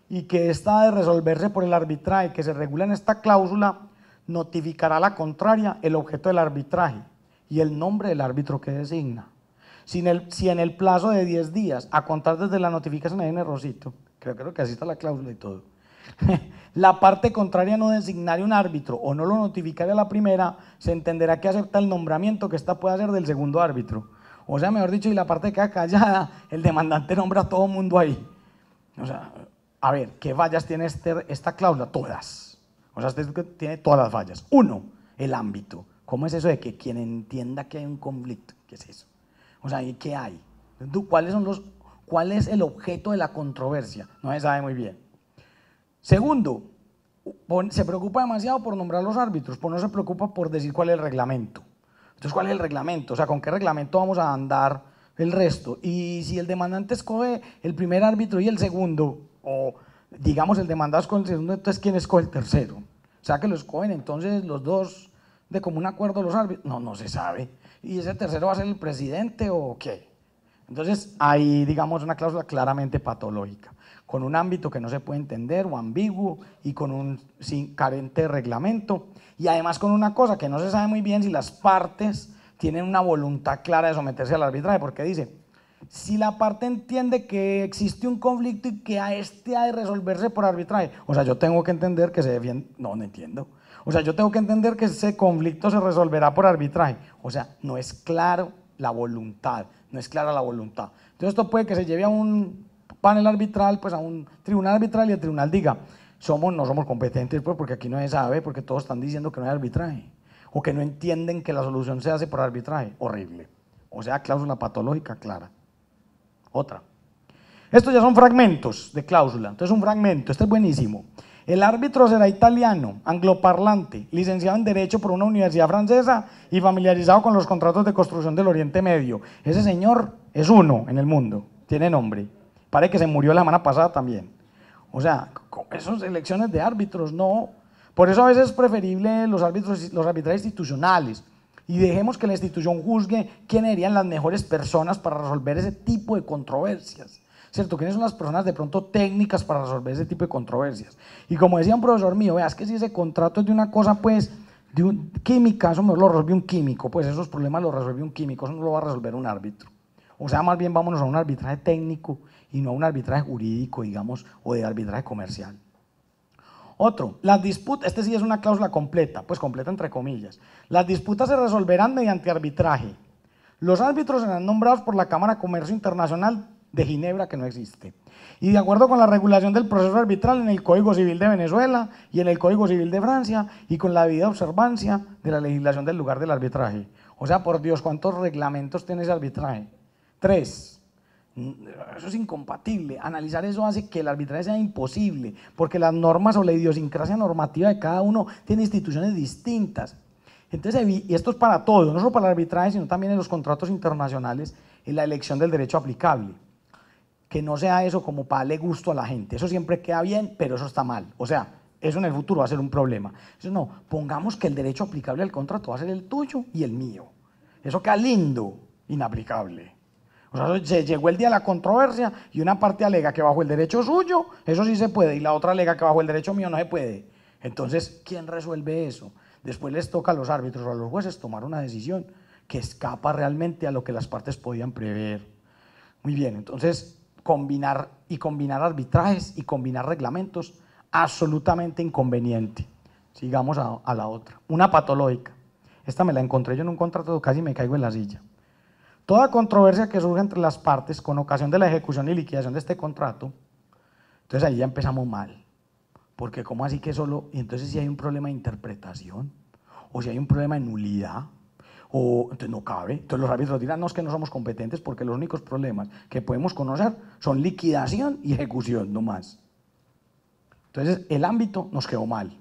y que está de resolverse por el arbitraje que se regula en esta cláusula, notificará a la contraria el objeto del arbitraje y el nombre del árbitro que designa. Si en el plazo de 10 días, a contar desde la notificación, ahí en errorcito, creo que así está la cláusula y todo, la parte contraria no designare un árbitro o no lo notificare a la primera, se entenderá que acepta el nombramiento que ésta puede hacer del segundo árbitro. O sea, mejor dicho, y la parte queda callada, el demandante nombra a todo el mundo ahí. O sea, a ver, ¿qué fallas tiene esta cláusula? Todas. O sea, usted tiene todas las fallas. Uno, el ámbito. ¿Cómo es eso de que quien entienda que hay un conflicto? ¿Qué es eso? O sea, ¿y qué hay? ¿Cuál es el objeto de la controversia? No se sabe muy bien. Segundo, se preocupa demasiado por nombrar los árbitros, pero no se preocupa por decir cuál es el reglamento. Entonces, ¿cuál es el reglamento? O sea, ¿con qué reglamento vamos a andar el resto? Y si el demandante escoge el primer árbitro y el segundo, o digamos el demandado escoge el segundo, entonces ¿quién escoge el tercero? O sea, que lo escogen entonces los dos de común acuerdo los árbitros. No se sabe. ¿Y ese tercero va a ser el presidente o qué? Entonces, hay, digamos, una cláusula claramente patológica, con un ámbito que no se puede entender o ambiguo y con un carente de reglamento, y además con una cosa que no se sabe muy bien si las partes tienen una voluntad clara de someterse al arbitraje, porque dice, si la parte entiende que existe un conflicto y que a este ha de resolverse por arbitraje, o sea, yo tengo que entender que se defiende, no entiendo. O sea, yo tengo que entender que ese conflicto se resolverá por arbitraje. O sea, no es claro la voluntad, no es clara la voluntad. Entonces esto puede que se lleve a un panel arbitral, pues a un tribunal arbitral y el tribunal diga, no somos competentes pues porque aquí no se sabe, porque todos están diciendo que no hay arbitraje, o que no entienden que la solución se hace por arbitraje. Horrible. O sea, cláusula patológica clara. Otra. Estos ya son fragmentos de cláusula, entonces un fragmento, este es buenísimo. El árbitro será italiano, angloparlante, licenciado en Derecho por una universidad francesa y familiarizado con los contratos de construcción del Oriente Medio. Ese señor es uno en el mundo, tiene nombre. Parece que se murió la semana pasada también. O sea, esas elecciones de árbitros, no. Por eso a veces es preferible los arbitrajes institucionales. Y dejemos que la institución juzgue quiénes serían las mejores personas para resolver ese tipo de controversias. ¿Cierto? ¿Quiénes son las personas de pronto técnicas para resolver ese tipo de controversias? Y como decía un profesor mío, veas que si ese contrato es de una cosa, pues, química, eso no lo resuelve un químico, pues esos problemas los resuelve un químico, eso no lo va a resolver un árbitro. O sea, más bien vámonos a un arbitraje técnico y no a un arbitraje jurídico, digamos, o de arbitraje comercial. Otro, las disputas, este sí es una cláusula completa, pues completa entre comillas. Las disputas se resolverán mediante arbitraje. Los árbitros serán nombrados por la Cámara de Comercio Internacional de Ginebra, que no existe, y de acuerdo con la regulación del proceso arbitral en el Código Civil de Venezuela y en el Código Civil de Francia, y con la debida observancia de la legislación del lugar del arbitraje. O sea, por Dios, ¿cuántos reglamentos tiene ese arbitraje? 3. Eso es incompatible. Analizar eso hace que el arbitraje sea imposible, porque las normas o la idiosincrasia normativa de cada uno tiene instituciones distintas. Entonces, y esto es para todo, no solo para el arbitraje, sino también en los contratos internacionales, en la elección del derecho aplicable. Que no sea eso como para darle gusto a la gente, eso siempre queda bien, pero eso está mal. O sea, eso en el futuro va a ser un problema. Entonces, no, pongamos que el derecho aplicable al contrato va a ser el tuyo y el mío. Eso queda lindo, inaplicable. O sea, se llegó el día de la controversia y una parte alega que bajo el derecho suyo, eso sí se puede, y la otra alega que bajo el derecho mío no se puede. Entonces, ¿quién resuelve eso? Después les toca a los árbitros o a los jueces tomar una decisión que escapa realmente a lo que las partes podían prever. Muy bien, entonces combinar arbitrajes y combinar reglamentos, absolutamente inconveniente. Sigamos a la otra. Una patológica. Esta me la encontré yo en un contrato, casi me caigo en la silla. Toda controversia que surge entre las partes con ocasión de la ejecución y liquidación de este contrato, entonces ahí ya empezamos mal. Porque ¿cómo así que solo? Y entonces si hay un problema de interpretación, o si hay un problema de nulidad, o entonces no cabe. Entonces los árbitros dirán, no, es que no somos competentes porque los únicos problemas que podemos conocer son liquidación y ejecución, no más. Entonces el ámbito nos quedó mal.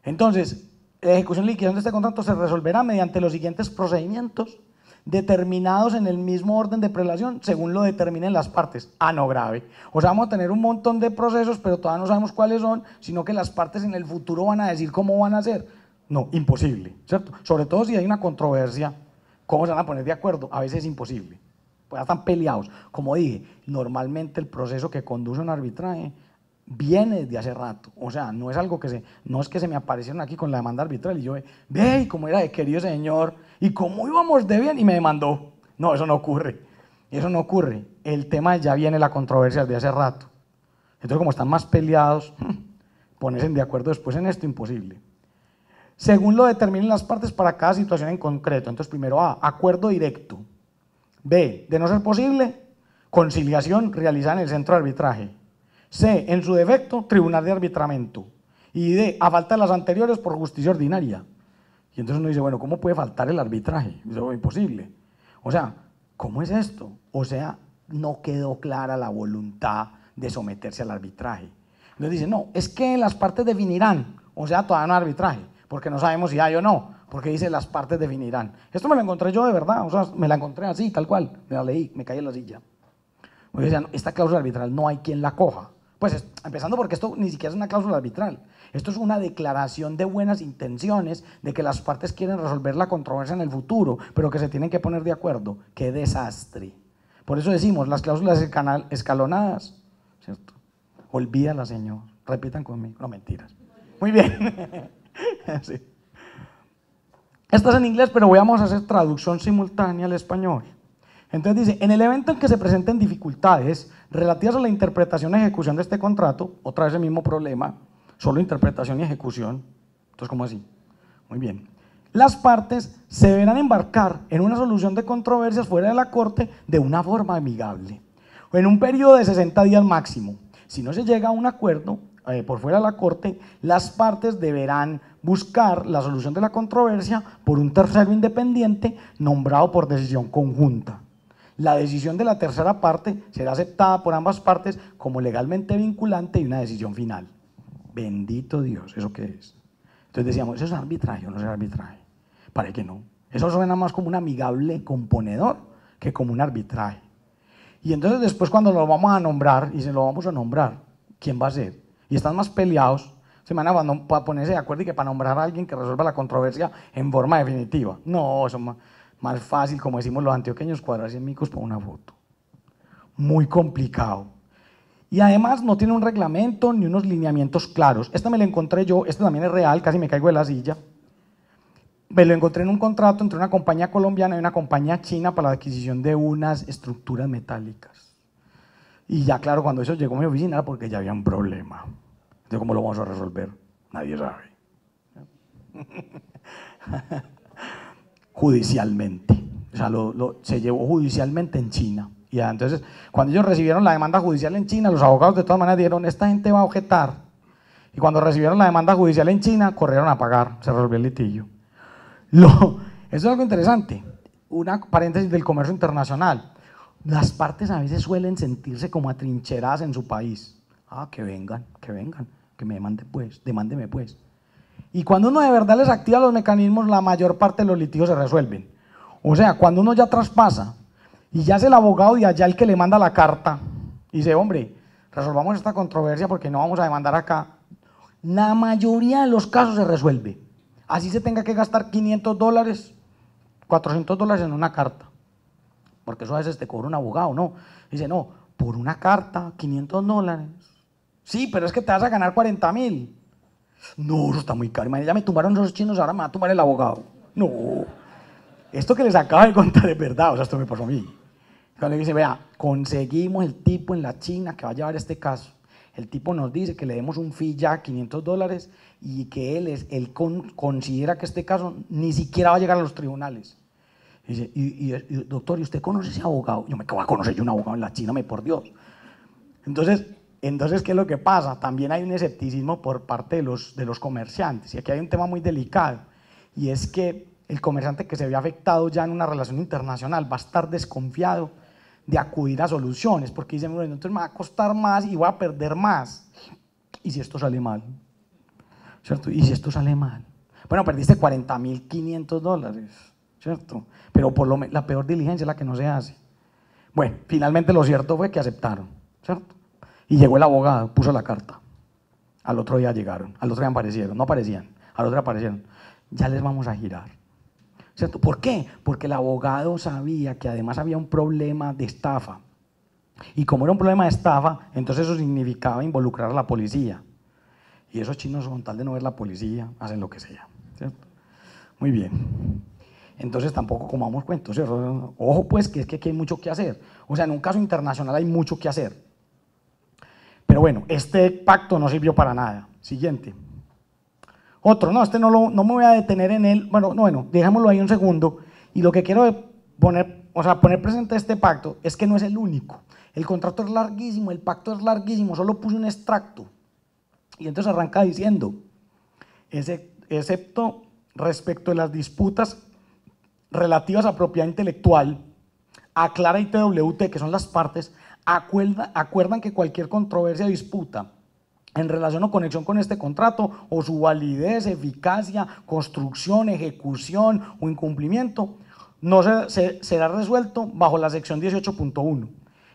Entonces, la ejecución y liquidación de este contrato se resolverá mediante los siguientes procedimientos determinados en el mismo orden de prelación según lo determinen las partes. Ah, no, grave. O sea, vamos a tener un montón de procesos, pero todavía no sabemos cuáles son, sino que las partes en el futuro van a decir cómo van a hacer. No, imposible, ¿cierto? Sobre todo si hay una controversia, ¿cómo se van a poner de acuerdo? A veces es imposible, pues ya están peleados. Como dije, normalmente el proceso que conduce a un arbitraje viene desde hace rato, o sea, no es algo no es que se me aparecieron aquí con la demanda arbitral y yo, ve, y cómo era de querido señor, y cómo íbamos de bien, y me demandó. No, eso no ocurre, el tema ya viene la controversia desde hace rato. Entonces, como están más peleados, ponerse de acuerdo después en esto, imposible. Según lo determinen las partes para cada situación en concreto. Entonces, primero A, acuerdo directo. B, de no ser posible, conciliación realizada en el centro de arbitraje. C, en su defecto, tribunal de arbitramiento. Y D, a falta de las anteriores, por justicia ordinaria. Y entonces uno dice, bueno, ¿cómo puede faltar el arbitraje? Eso es imposible. O sea, ¿cómo es esto? O sea, no quedó clara la voluntad de someterse al arbitraje. Entonces dice, no, es que las partes definirán, o sea, todavía no hay arbitraje, porque no sabemos si hay o no, porque dice las partes definirán. Esto me lo encontré yo de verdad, o sea, me la encontré así, tal cual, me la leí, me caí en la silla. Porque decían, esta cláusula arbitral no hay quien la coja. Pues empezando porque esto ni siquiera es una cláusula arbitral, esto es una declaración de buenas intenciones, de que las partes quieren resolver la controversia en el futuro, pero que se tienen que poner de acuerdo. ¡Qué desastre! Por eso decimos, las cláusulas escalonadas, ¿cierto? Olvídala, señor. Repitan conmigo. No, mentiras. Muy bien. Sí. Esta es en inglés, pero vamos a hacer traducción simultánea al español. Entonces dice, en el evento en que se presenten dificultades relativas a la interpretación y ejecución de este contrato, otra vez el mismo problema, solo interpretación y ejecución. Entonces, ¿cómo así? Muy bien. Las partes se deberán embarcar en una solución de controversias fuera de la corte de una forma amigable, o en un periodo de 60 días máximo. Si no se llega a un acuerdo por fuera de la corte, las partes deberán buscar la solución de la controversia por un tercero independiente nombrado por decisión conjunta. La decisión de la tercera parte será aceptada por ambas partes como legalmente vinculante y una decisión final. Bendito Dios, ¿eso qué es? Entonces decíamos, ¿eso es arbitraje o no es arbitraje? Parece que no. Eso suena más como un amigable componedor que como un arbitraje. Y entonces después cuando lo vamos a nombrar, y se lo vamos a nombrar, ¿quién va a ser? Y están más peleados, se van a ponerse de acuerdo y que para nombrar a alguien que resuelva la controversia en forma definitiva. No, eso es más fácil, como decimos los antioqueños, cuadrar 100 micos para una foto. Muy complicado. Y además no tiene un reglamento ni unos lineamientos claros. Esta me la encontré yo, esta también es real, casi me caigo de la silla. Me lo encontré en un contrato entre una compañía colombiana y una compañía china para la adquisición de unas estructuras metálicas. Y ya claro, cuando eso llegó a mi oficina era porque ya había un problema. Entonces, ¿cómo lo vamos a resolver? Nadie sabe. Judicialmente. O sea, se llevó judicialmente en China. Y ya, entonces, cuando ellos recibieron la demanda judicial en China, los abogados de todas maneras dijeron, esta gente va a objetar. Y cuando recibieron la demanda judicial en China, corrieron a pagar, se resolvió el litigio. Eso es algo interesante. Una paréntesis del comercio internacional. Las partes a veces suelen sentirse como atrincheradas en su país. Ah, que vengan, que me demanden pues, demándeme pues. Y cuando uno de verdad les activa los mecanismos, la mayor parte de los litigios se resuelven. O sea, cuando uno ya traspasa y ya es el abogado de allá el que le manda la carta y dice, hombre, resolvamos esta controversia porque no vamos a demandar acá, la mayoría de los casos se resuelve. Así se tenga que gastar $500, $400 en una carta. Porque eso a veces te cobra un abogado, ¿no? Dice, no, por una carta, $500. Sí, pero es que te vas a ganar 40.000. No, eso está muy caro. Ya me tumbaron esos chinos, ahora me va a tumbar el abogado. No, esto que les acabo de contar es verdad, o sea, esto me pasó a mí. Cuando le dice, vea, conseguimos el tipo en la China que va a llevar este caso. El tipo nos dice que le demos un fee ya, $500, y que él considera que este caso ni siquiera va a llegar a los tribunales. Y dice, doctor, ¿y usted conoce ese abogado? Yo me acabo de conocer yo un abogado en la China, por Dios. Entonces, ¿qué es lo que pasa? También hay un escepticismo por parte de los comerciantes. Y aquí hay un tema muy delicado. Y es que el comerciante que se ve afectado ya en una relación internacional va a estar desconfiado de acudir a soluciones, porque dice, bueno, entonces me va a costar más y voy a perder más. ¿Y si esto sale mal? ¿Cierto? ¿Y si esto sale mal? Bueno, perdiste $40.500, ¿cierto? Pero la peor diligencia es la que no se hace. Bueno, finalmente lo cierto fue que aceptaron, ¿cierto? Y llegó el abogado, puso la carta. Al otro día llegaron, al otro día aparecieron, no aparecían, al otro día aparecieron. Ya les vamos a girar, ¿cierto? ¿Por qué? Porque el abogado sabía que además había un problema de estafa. Y como era un problema de estafa, entonces eso significaba involucrar a la policía. Y esos chinos, con tal de no ver la policía, hacen lo que sea, ¿cierto? Muy bien. Entonces tampoco comamos cuentos, ¿cierto? Ojo pues, que es que aquí hay mucho que hacer. O sea, en un caso internacional hay mucho que hacer. Pero bueno, este pacto no sirvió para nada. Siguiente. Otro, no, este no me voy a detener en él. Bueno, dejémoslo ahí un segundo. Y lo que quiero poner presente este pacto es que no es el único. El contrato es larguísimo, el pacto es larguísimo, solo puse un extracto. Y entonces arranca diciendo, excepto respecto de las disputas relativas a propiedad intelectual, Aclara y TWT, que son las partes, acuerdan que cualquier controversia o disputa en relación o conexión con este contrato o su validez, eficacia, construcción, ejecución o incumplimiento no será resuelto bajo la sección 18.1.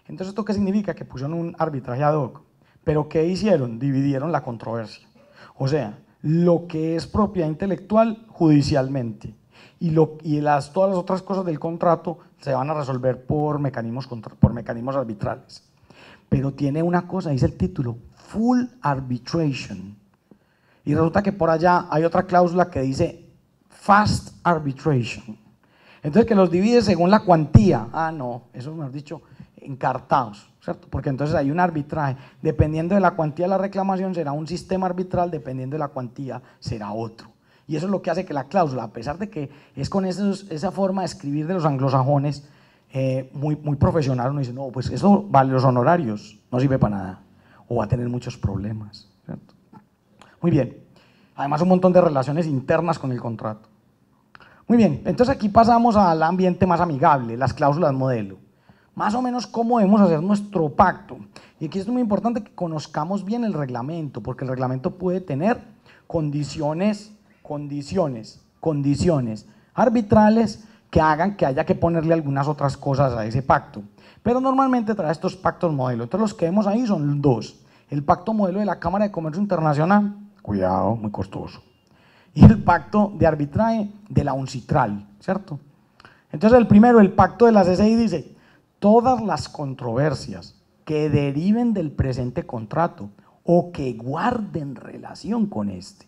Entonces, ¿esto qué significa? Que pusieron un arbitraje ad hoc. ¿Pero qué hicieron? Dividieron la controversia. O sea, lo que es propiedad intelectual judicialmente y todas las otras cosas del contrato se van a resolver por mecanismos arbitrales. Pero tiene una cosa, dice el título, full arbitration. Y resulta que por allá hay otra cláusula que dice fast arbitration. Entonces, que los divide según la cuantía. Ah, no, eso mejor dicho, encartados, ¿cierto? Porque entonces hay un arbitraje. Dependiendo de la cuantía de la reclamación será un sistema arbitral, dependiendo de la cuantía será otro. Y eso es lo que hace que la cláusula, a pesar de que es con esa forma de escribir de los anglosajones, muy profesional, uno dice, no, pues eso vale los honorarios, no sirve para nada, o va a tener muchos problemas, ¿cierto? Muy bien, además un montón de relaciones internas con el contrato. Muy bien, entonces aquí pasamos al ambiente más amigable, las cláusulas modelo. Más o menos cómo debemos hacer nuestro pacto. Y aquí es muy importante que conozcamos bien el reglamento, porque el reglamento puede tener condiciones arbitrales que hagan que haya que ponerle algunas otras cosas a ese pacto. Pero normalmente trae estos pactos modelo. Entonces los que vemos ahí son dos. El pacto modelo de la Cámara de Comercio Internacional, cuidado, muy costoso. Y el pacto de arbitraje de la UNCITRAL, ¿cierto? Entonces el primero, el pacto de la CCI dice, todas las controversias que deriven del presente contrato o que guarden relación con este.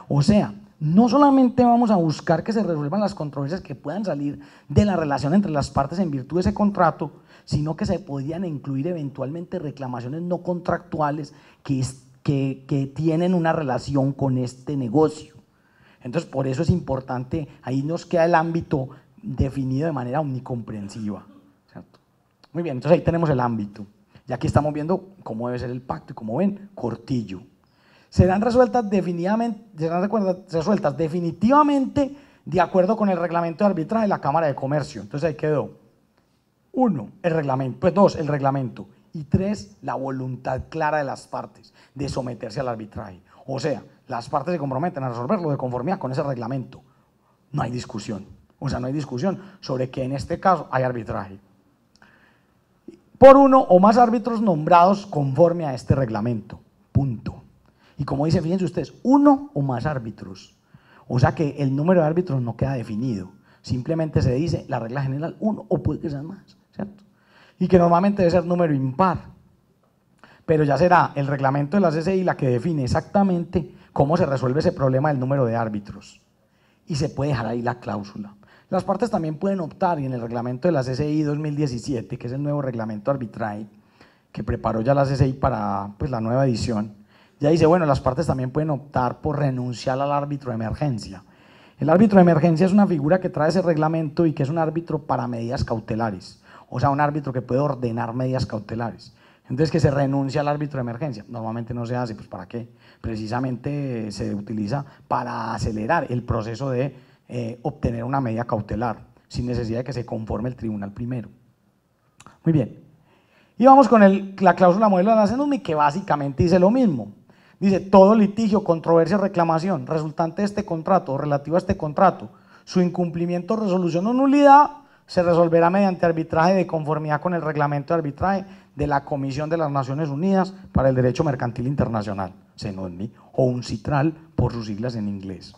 O sea, no solamente vamos a buscar que se resuelvan las controversias que puedan salir de la relación entre las partes en virtud de ese contrato, sino que se podrían incluir eventualmente reclamaciones no contractuales que tienen una relación con este negocio. Entonces, por eso es importante, ahí nos queda el ámbito definido de manera omnicomprensiva, ¿cierto? Muy bien, entonces ahí tenemos el ámbito. Y aquí estamos viendo cómo debe ser el pacto y como ven, cortillo. Serán resueltas definitivamente de acuerdo con el reglamento de arbitraje de la Cámara de Comercio. Entonces ahí quedó. 1, el reglamento, pues 2, el reglamento. Y 3, la voluntad clara de las partes de someterse al arbitraje. O sea, las partes se comprometen a resolverlo de conformidad con ese reglamento. No hay discusión. O sea, no hay discusión sobre que en este caso hay arbitraje. Por uno o más árbitros nombrados conforme a este reglamento. Punto. Y como dice, fíjense ustedes, uno o más árbitros. O sea que el número de árbitros no queda definido. Simplemente se dice la regla general 1 o puede que sean más, ¿cierto? Y que normalmente debe ser número impar. Pero ya será el reglamento de la CCI la que define exactamente cómo se resuelve ese problema del número de árbitros. Y se puede dejar ahí la cláusula. Las partes también pueden optar, y en el reglamento de la CCI 2017, que es el nuevo reglamento arbitraje, que preparó ya la CCI para pues, la nueva edición, ya dice, bueno, las partes también pueden optar por renunciar al árbitro de emergencia. El árbitro de emergencia es una figura que trae ese reglamento y que es un árbitro para medidas cautelares, o sea, un árbitro que puede ordenar medidas cautelares. Entonces, que se renuncia al árbitro de emergencia. Normalmente no se hace, pues ¿para qué? Precisamente se utiliza para acelerar el proceso de obtener una medida cautelar, sin necesidad de que se conforme el tribunal primero. Muy bien. Y vamos con la cláusula modelo de la CENUMI, que básicamente dice lo mismo. Dice, todo litigio, controversia o reclamación resultante de este contrato o relativo a este contrato, su incumplimiento, resolución o nulidad, se resolverá mediante arbitraje de conformidad con el reglamento de arbitraje de la Comisión de las Naciones Unidas para el Derecho Mercantil Internacional, CENUMI, o UNCITRAL por sus siglas en inglés.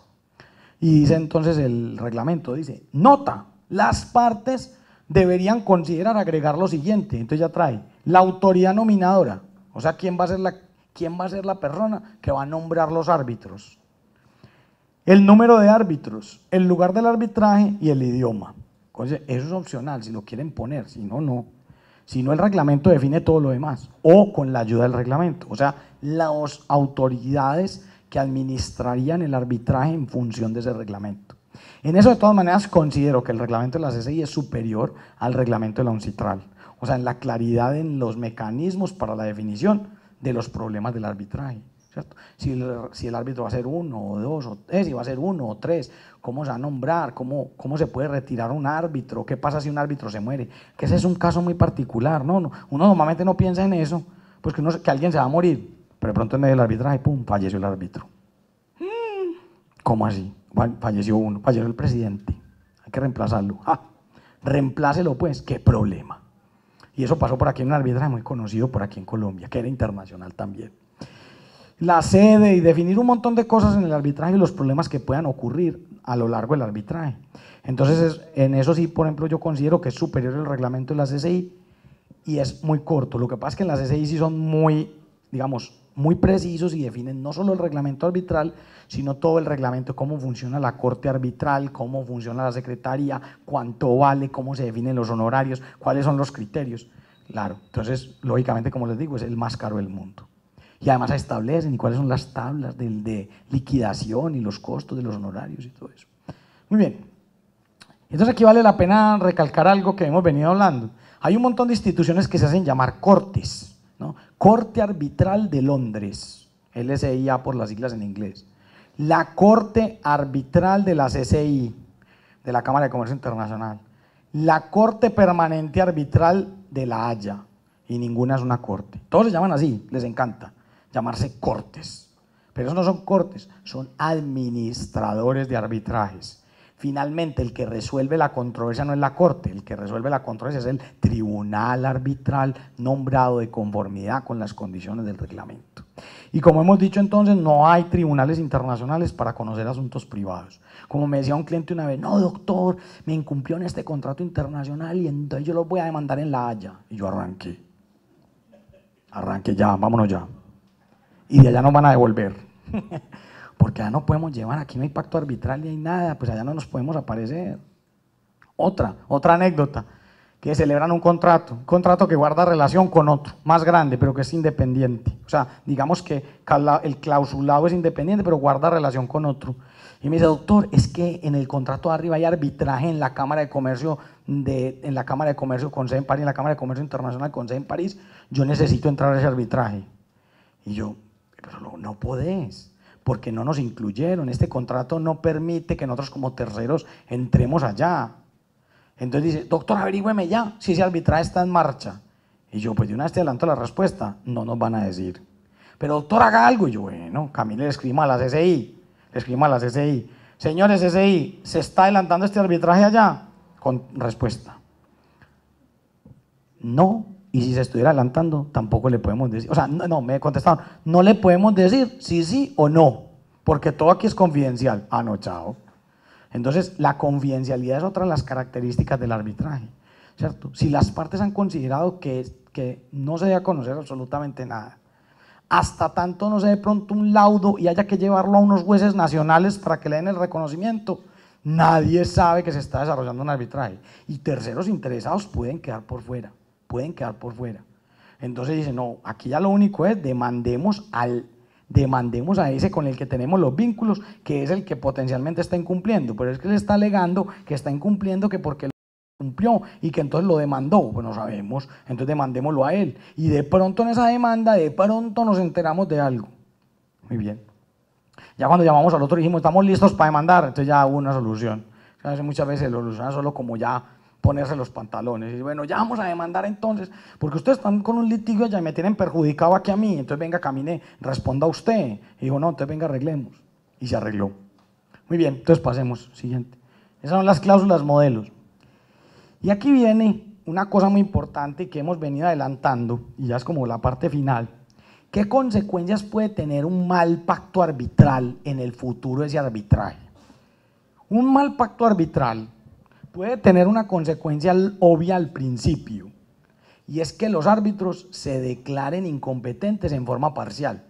Y dice entonces el reglamento, dice, nota, las partes deberían considerar agregar lo siguiente. Entonces ya trae la autoridad nominadora, o sea, quién va a ser la persona que va a nombrar los árbitros, el número de árbitros, el lugar del arbitraje y el idioma. Entonces, eso es opcional, si lo quieren poner, si no, no. Si no, el reglamento define todo lo demás, o con la ayuda del reglamento. O sea, las autoridades que administrarían el arbitraje en función de ese reglamento. En eso, de todas maneras, considero que el reglamento de la CCI es superior al reglamento de la UNCITRAL. O sea, en la claridad en los mecanismos para la definición de los problemas del arbitraje, ¿cierto? Si el árbitro va a ser uno o dos, o si va a ser uno o tres, cómo se va a nombrar, cómo se puede retirar un árbitro, qué pasa si un árbitro se muere, que ese es un caso muy particular, ¿no? Uno normalmente no piensa en eso, pues que alguien se va a morir, pero de pronto en medio del arbitraje, ¡pum!, falleció el árbitro. ¿Cómo así? Falleció uno, falleció el presidente, hay que reemplazarlo. Reemplácelo pues, qué problema. Y eso pasó por aquí en un arbitraje muy conocido por aquí en Colombia, que era internacional también. La sede y definir un montón de cosas en el arbitraje y los problemas que puedan ocurrir a lo largo del arbitraje. Entonces, en eso sí, por ejemplo, yo considero que es superior el reglamento de la CCI y es muy corto. Lo que pasa es que en la CCI sí son muy, digamos, muy precisos y definen no solo el reglamento arbitral, sino todo el reglamento, cómo funciona la corte arbitral, cómo funciona la secretaría, cuánto vale, cómo se definen los honorarios, cuáles son los criterios. Claro, entonces, lógicamente, como les digo, es el más caro del mundo. Y además establecen y cuáles son las tablas de liquidación y los costos de los honorarios y todo eso. Muy bien. Entonces aquí vale la pena recalcar algo que hemos venido hablando. Hay un montón de instituciones que se hacen llamar cortes, ¿no? Corte Arbitral de Londres, LSIA por las siglas en inglés. La Corte Arbitral de la CCI, de la Cámara de Comercio Internacional. La Corte Permanente Arbitral de la Haya, y ninguna es una corte. Todos se llaman así, les encanta llamarse cortes, pero esos no son cortes, son administradores de arbitrajes. Finalmente, el que resuelve la controversia no es la corte, el que resuelve la controversia es el tribunal arbitral nombrado de conformidad con las condiciones del reglamento. Y como hemos dicho entonces, no hay tribunales internacionales para conocer asuntos privados. Como me decía un cliente una vez, no doctor, me incumplió en este contrato internacional y entonces yo los voy a demandar en la Haya. Y yo arranqué ya, vámonos ya. Y de allá nos van a devolver, porque allá no podemos llevar, aquí no hay pacto arbitral ni hay nada, pues allá no nos podemos aparecer. Otra anécdota, que celebran un contrato que guarda relación con otro, más grande, pero que es independiente. O sea, digamos que el clausulado es independiente, pero guarda relación con otro. Y me dice, doctor, es que en el contrato de arriba hay arbitraje en la Cámara de Comercio, en la Cámara de Comercio con sede en París, en la Cámara de Comercio Internacional con sede en París, yo necesito entrar a ese arbitraje. Y yo, pero no podés, porque no nos incluyeron, este contrato no permite que nosotros como terceros entremos allá. Entonces dice, doctor, averígüeme ya si ese arbitraje está en marcha. Y yo, pues de una vez te adelanto la respuesta, no nos van a decir. Pero doctor, haga algo. Y yo, bueno, Camilo, le escribimos a la CCI, señores CCI, ¿se está adelantando este arbitraje allá? Con respuesta, no. Y si se estuviera adelantando, tampoco le podemos decir, o sea, no, me contestaron, no le podemos decir si sí o no, porque todo aquí es confidencial. No, chao. Entonces, la confidencialidad es otra de las características del arbitraje, ¿cierto? Si las partes han considerado que no se debe conocer absolutamente nada, hasta tanto no se dé pronto un laudo y haya que llevarlo a unos jueces nacionales para que le den el reconocimiento, nadie sabe que se está desarrollando un arbitraje y terceros interesados pueden quedar por fuera. Entonces dice, no, aquí ya lo único es demandemos a ese con el que tenemos los vínculos, que es el que potencialmente está incumpliendo, pero es que le está alegando que está incumpliendo que porque lo cumplió y que entonces lo demandó, pues no sabemos, entonces demandémoslo a él. Y de pronto en esa demanda, de pronto nos enteramos de algo. Muy bien. Ya cuando llamamos al otro dijimos, estamos listos para demandar, entonces ya hubo una solución. Muchas veces lo solucionan solo como ya ponerse los pantalones y bueno, ya vamos a demandar entonces, porque ustedes están con un litigio ya y me tienen perjudicado aquí a mí, entonces venga, camine, responda usted. Y digo, no, entonces venga, arreglemos. Y se arregló. Muy bien, entonces pasemos, siguiente. Esas son las cláusulas modelos. Y aquí viene una cosa muy importante que hemos venido adelantando, y ya es como la parte final. ¿Qué consecuencias puede tener un mal pacto arbitral en el futuro de ese arbitraje? Un mal pacto arbitral, puede tener una consecuencia obvia al principio, y es que los árbitros se declaren incompetentes en forma parcial.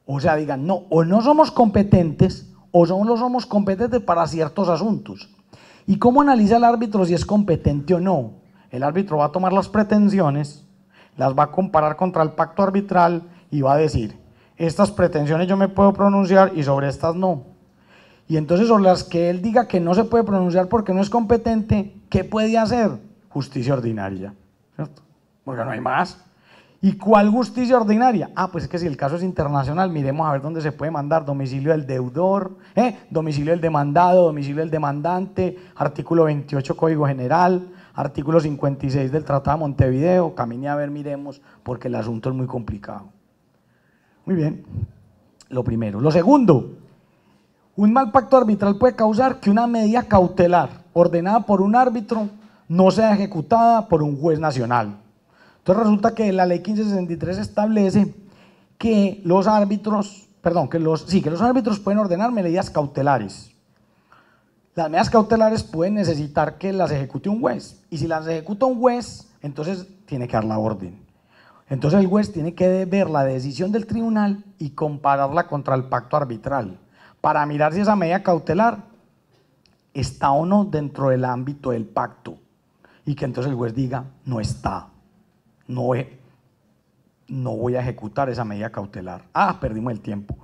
O sea, digan, no, o no somos competentes, o solo somos competentes para ciertos asuntos. ¿Y cómo analiza el árbitro si es competente o no? El árbitro va a tomar las pretensiones, las va a comparar contra el pacto arbitral y va a decir, estas pretensiones yo me puedo pronunciar y sobre estas no. Y entonces sobre las que él diga que no se puede pronunciar porque no es competente, ¿qué puede hacer? Justicia ordinaria, ¿cierto? Porque no hay más. ¿Y cuál justicia ordinaria? Ah, pues es que si el caso es internacional, miremos a ver dónde se puede mandar: domicilio del deudor, domicilio del demandado, domicilio del demandante, artículo 28 Código General, artículo 56 del Tratado de Montevideo. Camine a ver, miremos, porque el asunto es muy complicado. Muy bien, lo primero. Lo segundo, un mal pacto arbitral puede causar que una medida cautelar ordenada por un árbitro no sea ejecutada por un juez nacional. Entonces resulta que la ley 1563 establece que los árbitros, que los árbitros pueden ordenar medidas cautelares. Las medidas cautelares pueden necesitar que las ejecute un juez, y si las ejecuta un juez, entonces tiene que dar la orden. Entonces el juez tiene que ver la decisión del tribunal y compararla contra el pacto arbitral, para mirar si esa medida cautelar está o no dentro del ámbito del pacto, y que entonces el juez diga, no está, no voy a ejecutar esa medida cautelar. Ah, perdimos el tiempo.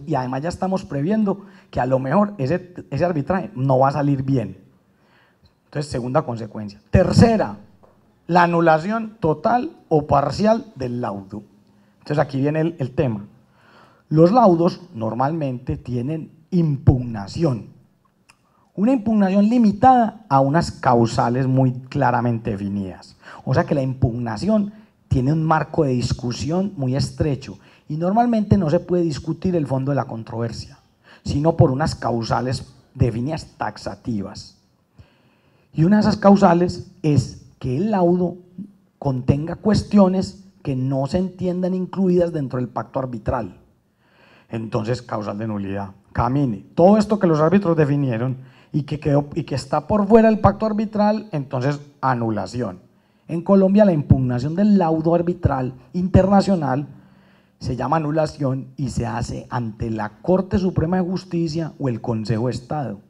Y además ya estamos previendo que a lo mejor ese arbitraje no va a salir bien. Entonces, segunda consecuencia. Tercera, la anulación total o parcial del laudo. Entonces aquí viene el tema. Los laudos normalmente tienen impugnación. Una impugnación limitada a unas causales muy claramente definidas. O sea que la impugnación tiene un marco de discusión muy estrecho y normalmente no se puede discutir el fondo de la controversia, sino por unas causales definidas taxativas. Y una de esas causales es que el laudo contenga cuestiones que no se entiendan incluidas dentro del pacto arbitral. Entonces, causal de nulidad. Camine. Todo esto que los árbitros definieron y que está por fuera del pacto arbitral, entonces anulación. En Colombia la impugnación del laudo arbitral internacional se llama anulación y se hace ante la Corte Suprema de Justicia o el Consejo de Estado.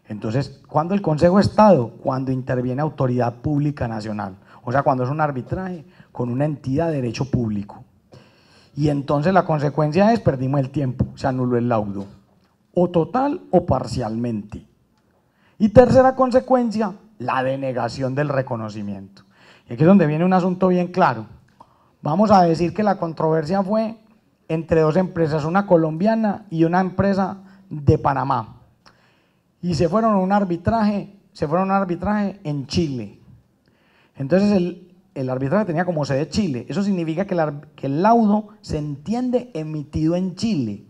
Entonces, ¿cuándo el Consejo de Estado? Cuando interviene autoridad pública nacional, o sea, cuando es un arbitraje con una entidad de derecho público. Y entonces la consecuencia es, perdimos el tiempo, se anuló el laudo, o total o parcialmente. Y tercera consecuencia, la denegación del reconocimiento. Y aquí es donde viene un asunto bien claro. Vamos a decir que la controversia fue entre dos empresas, una colombiana y una empresa de Panamá. Y se fueron a un arbitraje en Chile. Entonces el arbitraje tenía como sede Chile. Eso significa que el laudo se entiende emitido en Chile.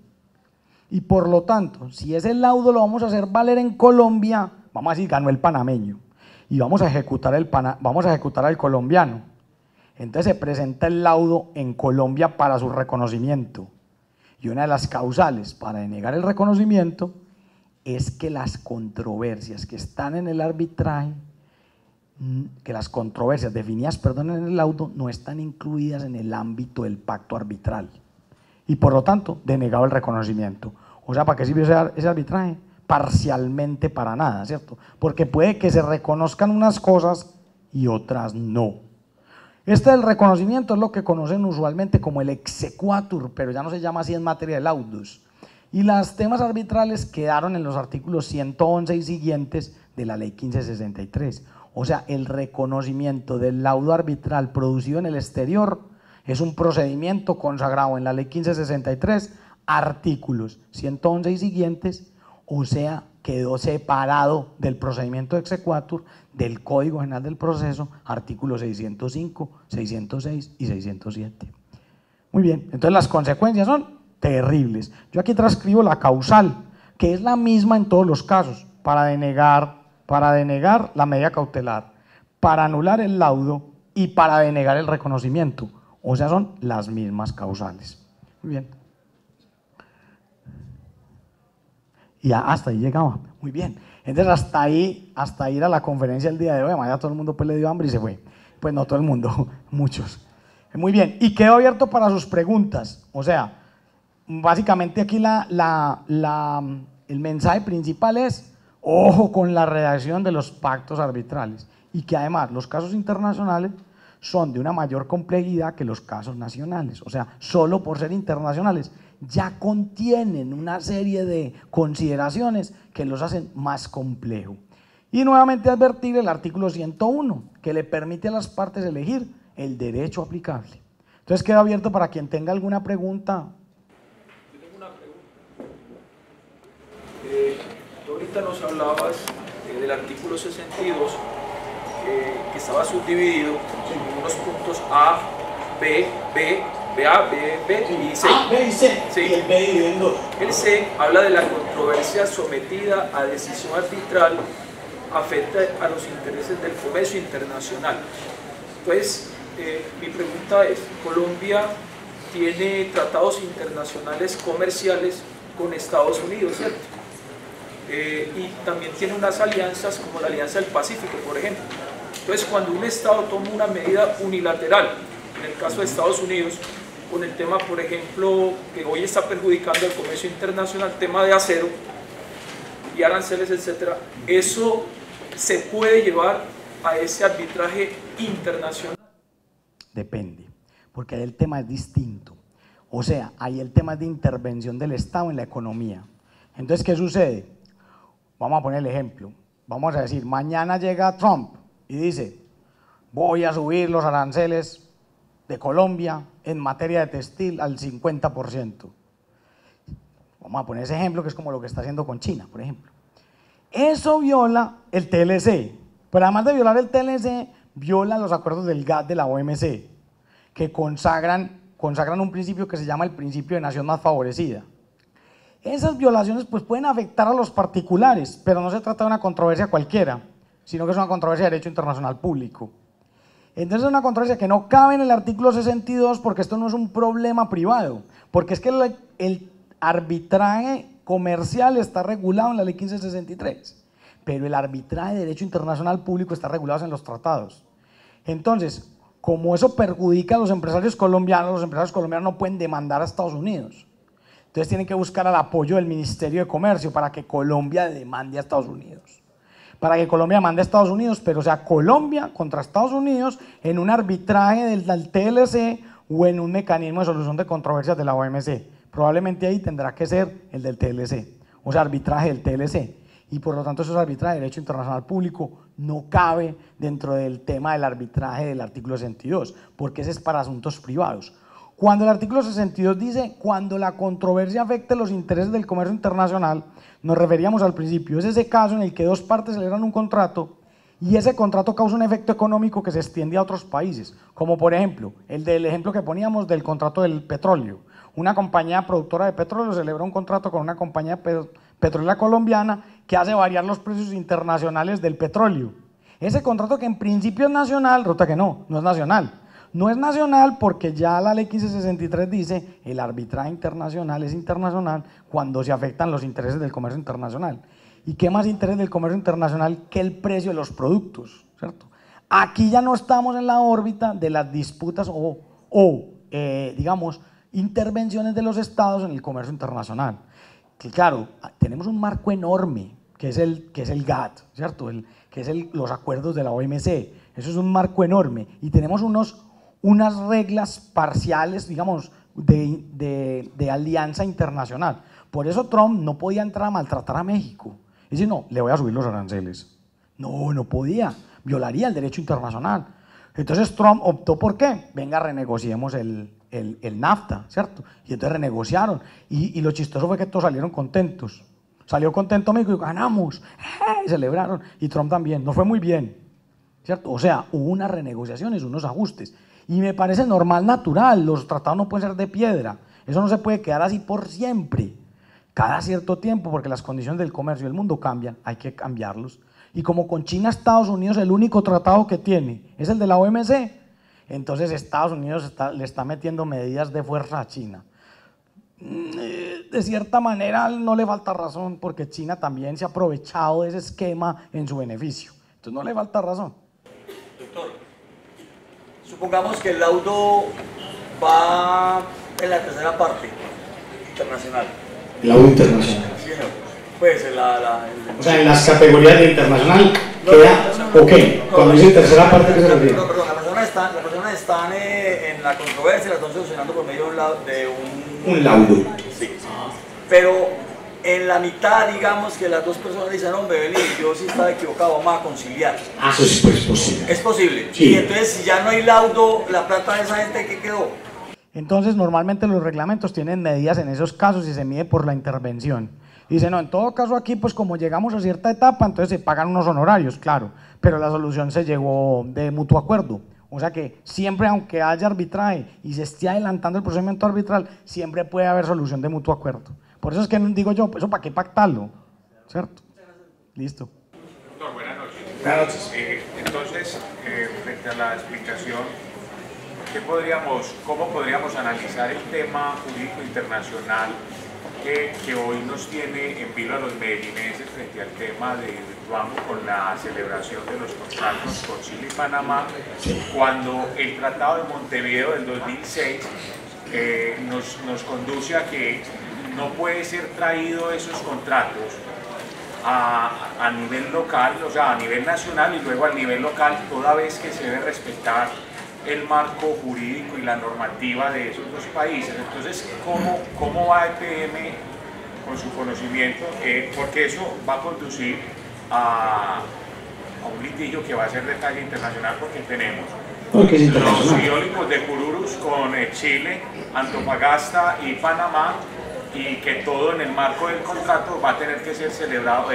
Y por lo tanto, si ese laudo lo vamos a hacer valer en Colombia, vamos a decir, ganó el panameño. Y vamos a ejecutar al colombiano. Entonces se presenta el laudo en Colombia para su reconocimiento. Y una de las causales para denegar el reconocimiento es que las controversias que están en el arbitraje, que las controversias definidas, en el laudo, no están incluidas en el ámbito del pacto arbitral. Y por lo tanto, denegado el reconocimiento. O sea, ¿para qué sirvió ese arbitraje? Parcialmente para nada, ¿cierto? Porque puede que se reconozcan unas cosas y otras no. Del reconocimiento es lo que conocen usualmente como el exequatur, pero ya no se llama así en materia de laudos. Y los temas arbitrales quedaron en los artículos 111 y siguientes de la ley 1563. O sea, el reconocimiento del laudo arbitral producido en el exterior es un procedimiento consagrado en la ley 1563, artículos 111 y siguientes, o sea, quedó separado del procedimiento de exequatur del Código General del Proceso, artículos 605, 606 y 607. Muy bien, entonces las consecuencias son terribles. Yo aquí transcribo la causal, que es la misma en todos los casos, para denegar la medida cautelar, para anular el laudo y para denegar el reconocimiento. O sea, son las mismas causales. Muy bien. Y hasta ahí llegaba, muy bien. Entonces hasta ir a la conferencia el día de hoy, además ya todo el mundo pues le dio hambre y se fue. Pues no todo el mundo, muchos. Muy bien, y quedo abierto para sus preguntas. O sea, básicamente aquí el mensaje principal es, ojo con la redacción de los pactos arbitrales, y que además los casos internacionales son de una mayor complejidad que los casos nacionales. O sea, solo por ser internacionales ya contienen una serie de consideraciones que los hacen más complejos. Y nuevamente advertir el artículo 101, que le permite a las partes elegir el derecho aplicable. Entonces queda abierto para quien tenga alguna pregunta. Yo tengo una pregunta. Tú ahorita nos hablabas del artículo 62, que estaba subdividido en unos puntos A, B, y C. A, B y C, sí. Y el B dividido en dos. El C habla de la controversia sometida a decisión arbitral, afecta a los intereses del comercio internacional. Entonces, mi pregunta es, Colombia tiene tratados internacionales comerciales con Estados Unidos, ¿cierto? Y también tiene unas alianzas como la Alianza del Pacífico, por ejemplo. Entonces, cuando un Estado toma una medida unilateral, en el caso de Estados Unidos, con el tema, por ejemplo, que hoy está perjudicando el comercio internacional, tema de acero y aranceles, etcétera, ¿eso se puede llevar a ese arbitraje internacional? Depende, porque ahí el tema es distinto. O sea, ahí el tema es de intervención del Estado en la economía. Entonces, ¿qué sucede? Vamos a poner el ejemplo. Vamos a decir, mañana llega Trump y dice, voy a subir los aranceles de Colombia en materia de textil al 50%. Vamos a poner ese ejemplo, que es como lo que está haciendo con China, por ejemplo. Eso viola el TLC, pero además de violar el TLC, viola los acuerdos del GATT de la OMC, que consagran un principio que se llama el principio de nación más favorecida. Esas violaciones pues pueden afectar a los particulares, pero no se trata de una controversia cualquiera, sino que es una controversia de derecho internacional público. Entonces es una controversia que no cabe en el artículo 62 porque esto no es un problema privado, porque es que el arbitraje comercial está regulado en la ley 1563, pero el arbitraje de derecho internacional público está regulado en los tratados. Entonces, como eso perjudica a los empresarios colombianos no pueden demandar a Estados Unidos. Entonces tienen que buscar el apoyo del Ministerio de Comercio para que Colombia demande a Estados Unidos. Para que Colombia mande a Estados Unidos, pero o sea, Colombia contra Estados Unidos en un arbitraje del TLC o en un mecanismo de solución de controversias de la OMC. Probablemente ahí tendrá que ser el del TLC, o sea, arbitraje del TLC. Y por lo tanto, eso es arbitraje de derecho internacional público, no cabe dentro del tema del arbitraje del artículo 62, porque ese es para asuntos privados. Cuando el artículo 62 dice, cuando la controversia afecte los intereses del comercio internacional, nos referíamos al principio, es ese caso en el que dos partes celebran un contrato y ese contrato causa un efecto económico que se extiende a otros países, como por ejemplo, el del ejemplo que poníamos del contrato del petróleo. Una compañía productora de petróleo celebra un contrato con una compañía petrolera colombiana que hace variar los precios internacionales del petróleo. Ese contrato que en principio es nacional, resulta que no es nacional. No es nacional porque ya la ley 1563 dice el arbitraje internacional es internacional cuando se afectan los intereses del comercio internacional. ¿Y qué más interés del comercio internacional que el precio de los productos? ¿Cierto? Aquí ya no estamos en la órbita de las disputas digamos, intervenciones de los estados en el comercio internacional. Que claro, tenemos un marco enorme que es el GATT, ¿cierto? Los acuerdos de la OMC. Eso es un marco enorme y tenemos unas reglas parciales, digamos, de alianza internacional. Por eso Trump no podía entrar a maltratar a México. Y dice, no, le voy a subir los aranceles. No podía, violaría el derecho internacional. Entonces Trump optó por qué? Venga, renegociemos el NAFTA, ¿cierto? Y entonces renegociaron. Y lo chistoso fue que todos salieron contentos. Salió contento México y ganamos, y celebraron. Y Trump también, no fue muy bien, ¿cierto? O sea, hubo unas renegociaciones, unos ajustes. Y me parece normal, natural, los tratados no pueden ser de piedra, eso no se puede quedar así por siempre, cada cierto tiempo, porque las condiciones del comercio del mundo cambian, hay que cambiarlos. Y como con China, Estados Unidos, el único tratado que tiene es el de la OMC, entonces Estados Unidos le está metiendo medidas de fuerza a China. de cierta manera no le falta razón, porque China también se ha aprovechado de ese esquema en su beneficio. Entonces no le falta razón. Doctor, supongamos que el laudo va en la tercera parte internacional. El laudo internacional. Sí, no. Pues o sea, en las categorías de internacional queda ok. Cuando dice tercera parte, ¿qué se refiere? No, perdón, las personas están en la controversia, la están solucionando por medio de un laudo. Sí. Pero en la mitad, digamos que las dos personas dicen, hombre, Belín, yo sí estaba equivocado, vamos a conciliar. Ah, eso sí, pues, es posible. Es posible. Sí. Y entonces, si ya no hay laudo, la plata de esa gente, ¿qué quedó? Entonces, normalmente los reglamentos tienen medidas en esos casos y se mide por la intervención. Y dice, no, en todo caso aquí, pues como llegamos a cierta etapa, entonces se pagan unos honorarios, claro, pero la solución se llegó de mutuo acuerdo. O sea que siempre, aunque haya arbitraje y se esté adelantando el procedimiento arbitral, siempre puede haber solución de mutuo acuerdo. Por eso es que digo yo, ¿eso para qué pactarlo? ¿Cierto? Listo. Doctor, buenas noches. Buenas noches. Entonces, frente a la explicación, ¿cómo podríamos analizar el tema jurídico internacional que hoy nos tiene en vilo a los medellineses frente al tema de Hidroituango con la celebración de los contratos con Chile y Panamá, cuando el Tratado de Montevideo del 2006 nos conduce a que no puede ser traído esos contratos a nivel local, o sea, a nivel nacional y luego a nivel local, toda vez que se debe respetar el marco jurídico y la normativa de esos dos países? Entonces, ¿cómo va EPM con su conocimiento? Porque eso va a conducir a un litigio que va a ser de talla internacional, porque tenemos los eólicos de Cururus con Chile, Antofagasta y Panamá, y que todo en el marco del contrato va a tener que ser celebrado,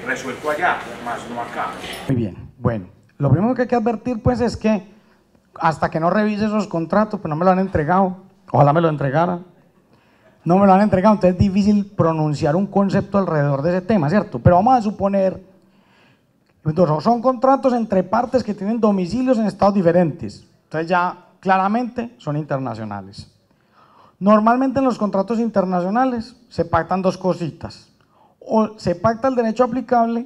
resuelto allá, más no acá. Muy bien, bueno, lo primero que hay que advertir pues es que hasta que no revise esos contratos, pues no me lo han entregado, ojalá me lo entregaran, no me lo han entregado, entonces es difícil pronunciar un concepto alrededor de ese tema, ¿cierto? Pero vamos a suponer, entonces, son contratos entre partes que tienen domicilios en estados diferentes, entonces ya claramente son internacionales. Normalmente en los contratos internacionales se pactan dos cositas, o se pacta el derecho aplicable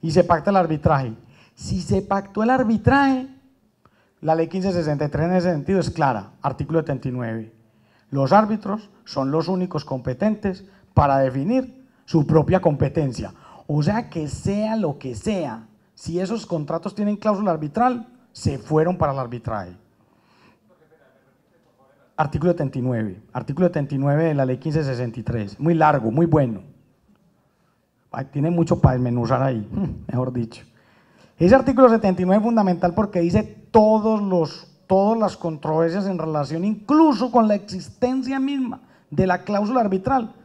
y se pacta el arbitraje. Si se pactó el arbitraje, la ley 1563 en ese sentido es clara, artículo 79. Los árbitros son los únicos competentes para definir su propia competencia. O sea que sea lo que sea, si esos contratos tienen cláusula arbitral, se fueron para el arbitraje. Artículo 79 de la ley 1563, muy largo, muy bueno. Tiene mucho para desmenuzar ahí, mejor dicho. Ese artículo 79 es fundamental porque dice todas las controversias en relación incluso con la existencia misma de la cláusula arbitral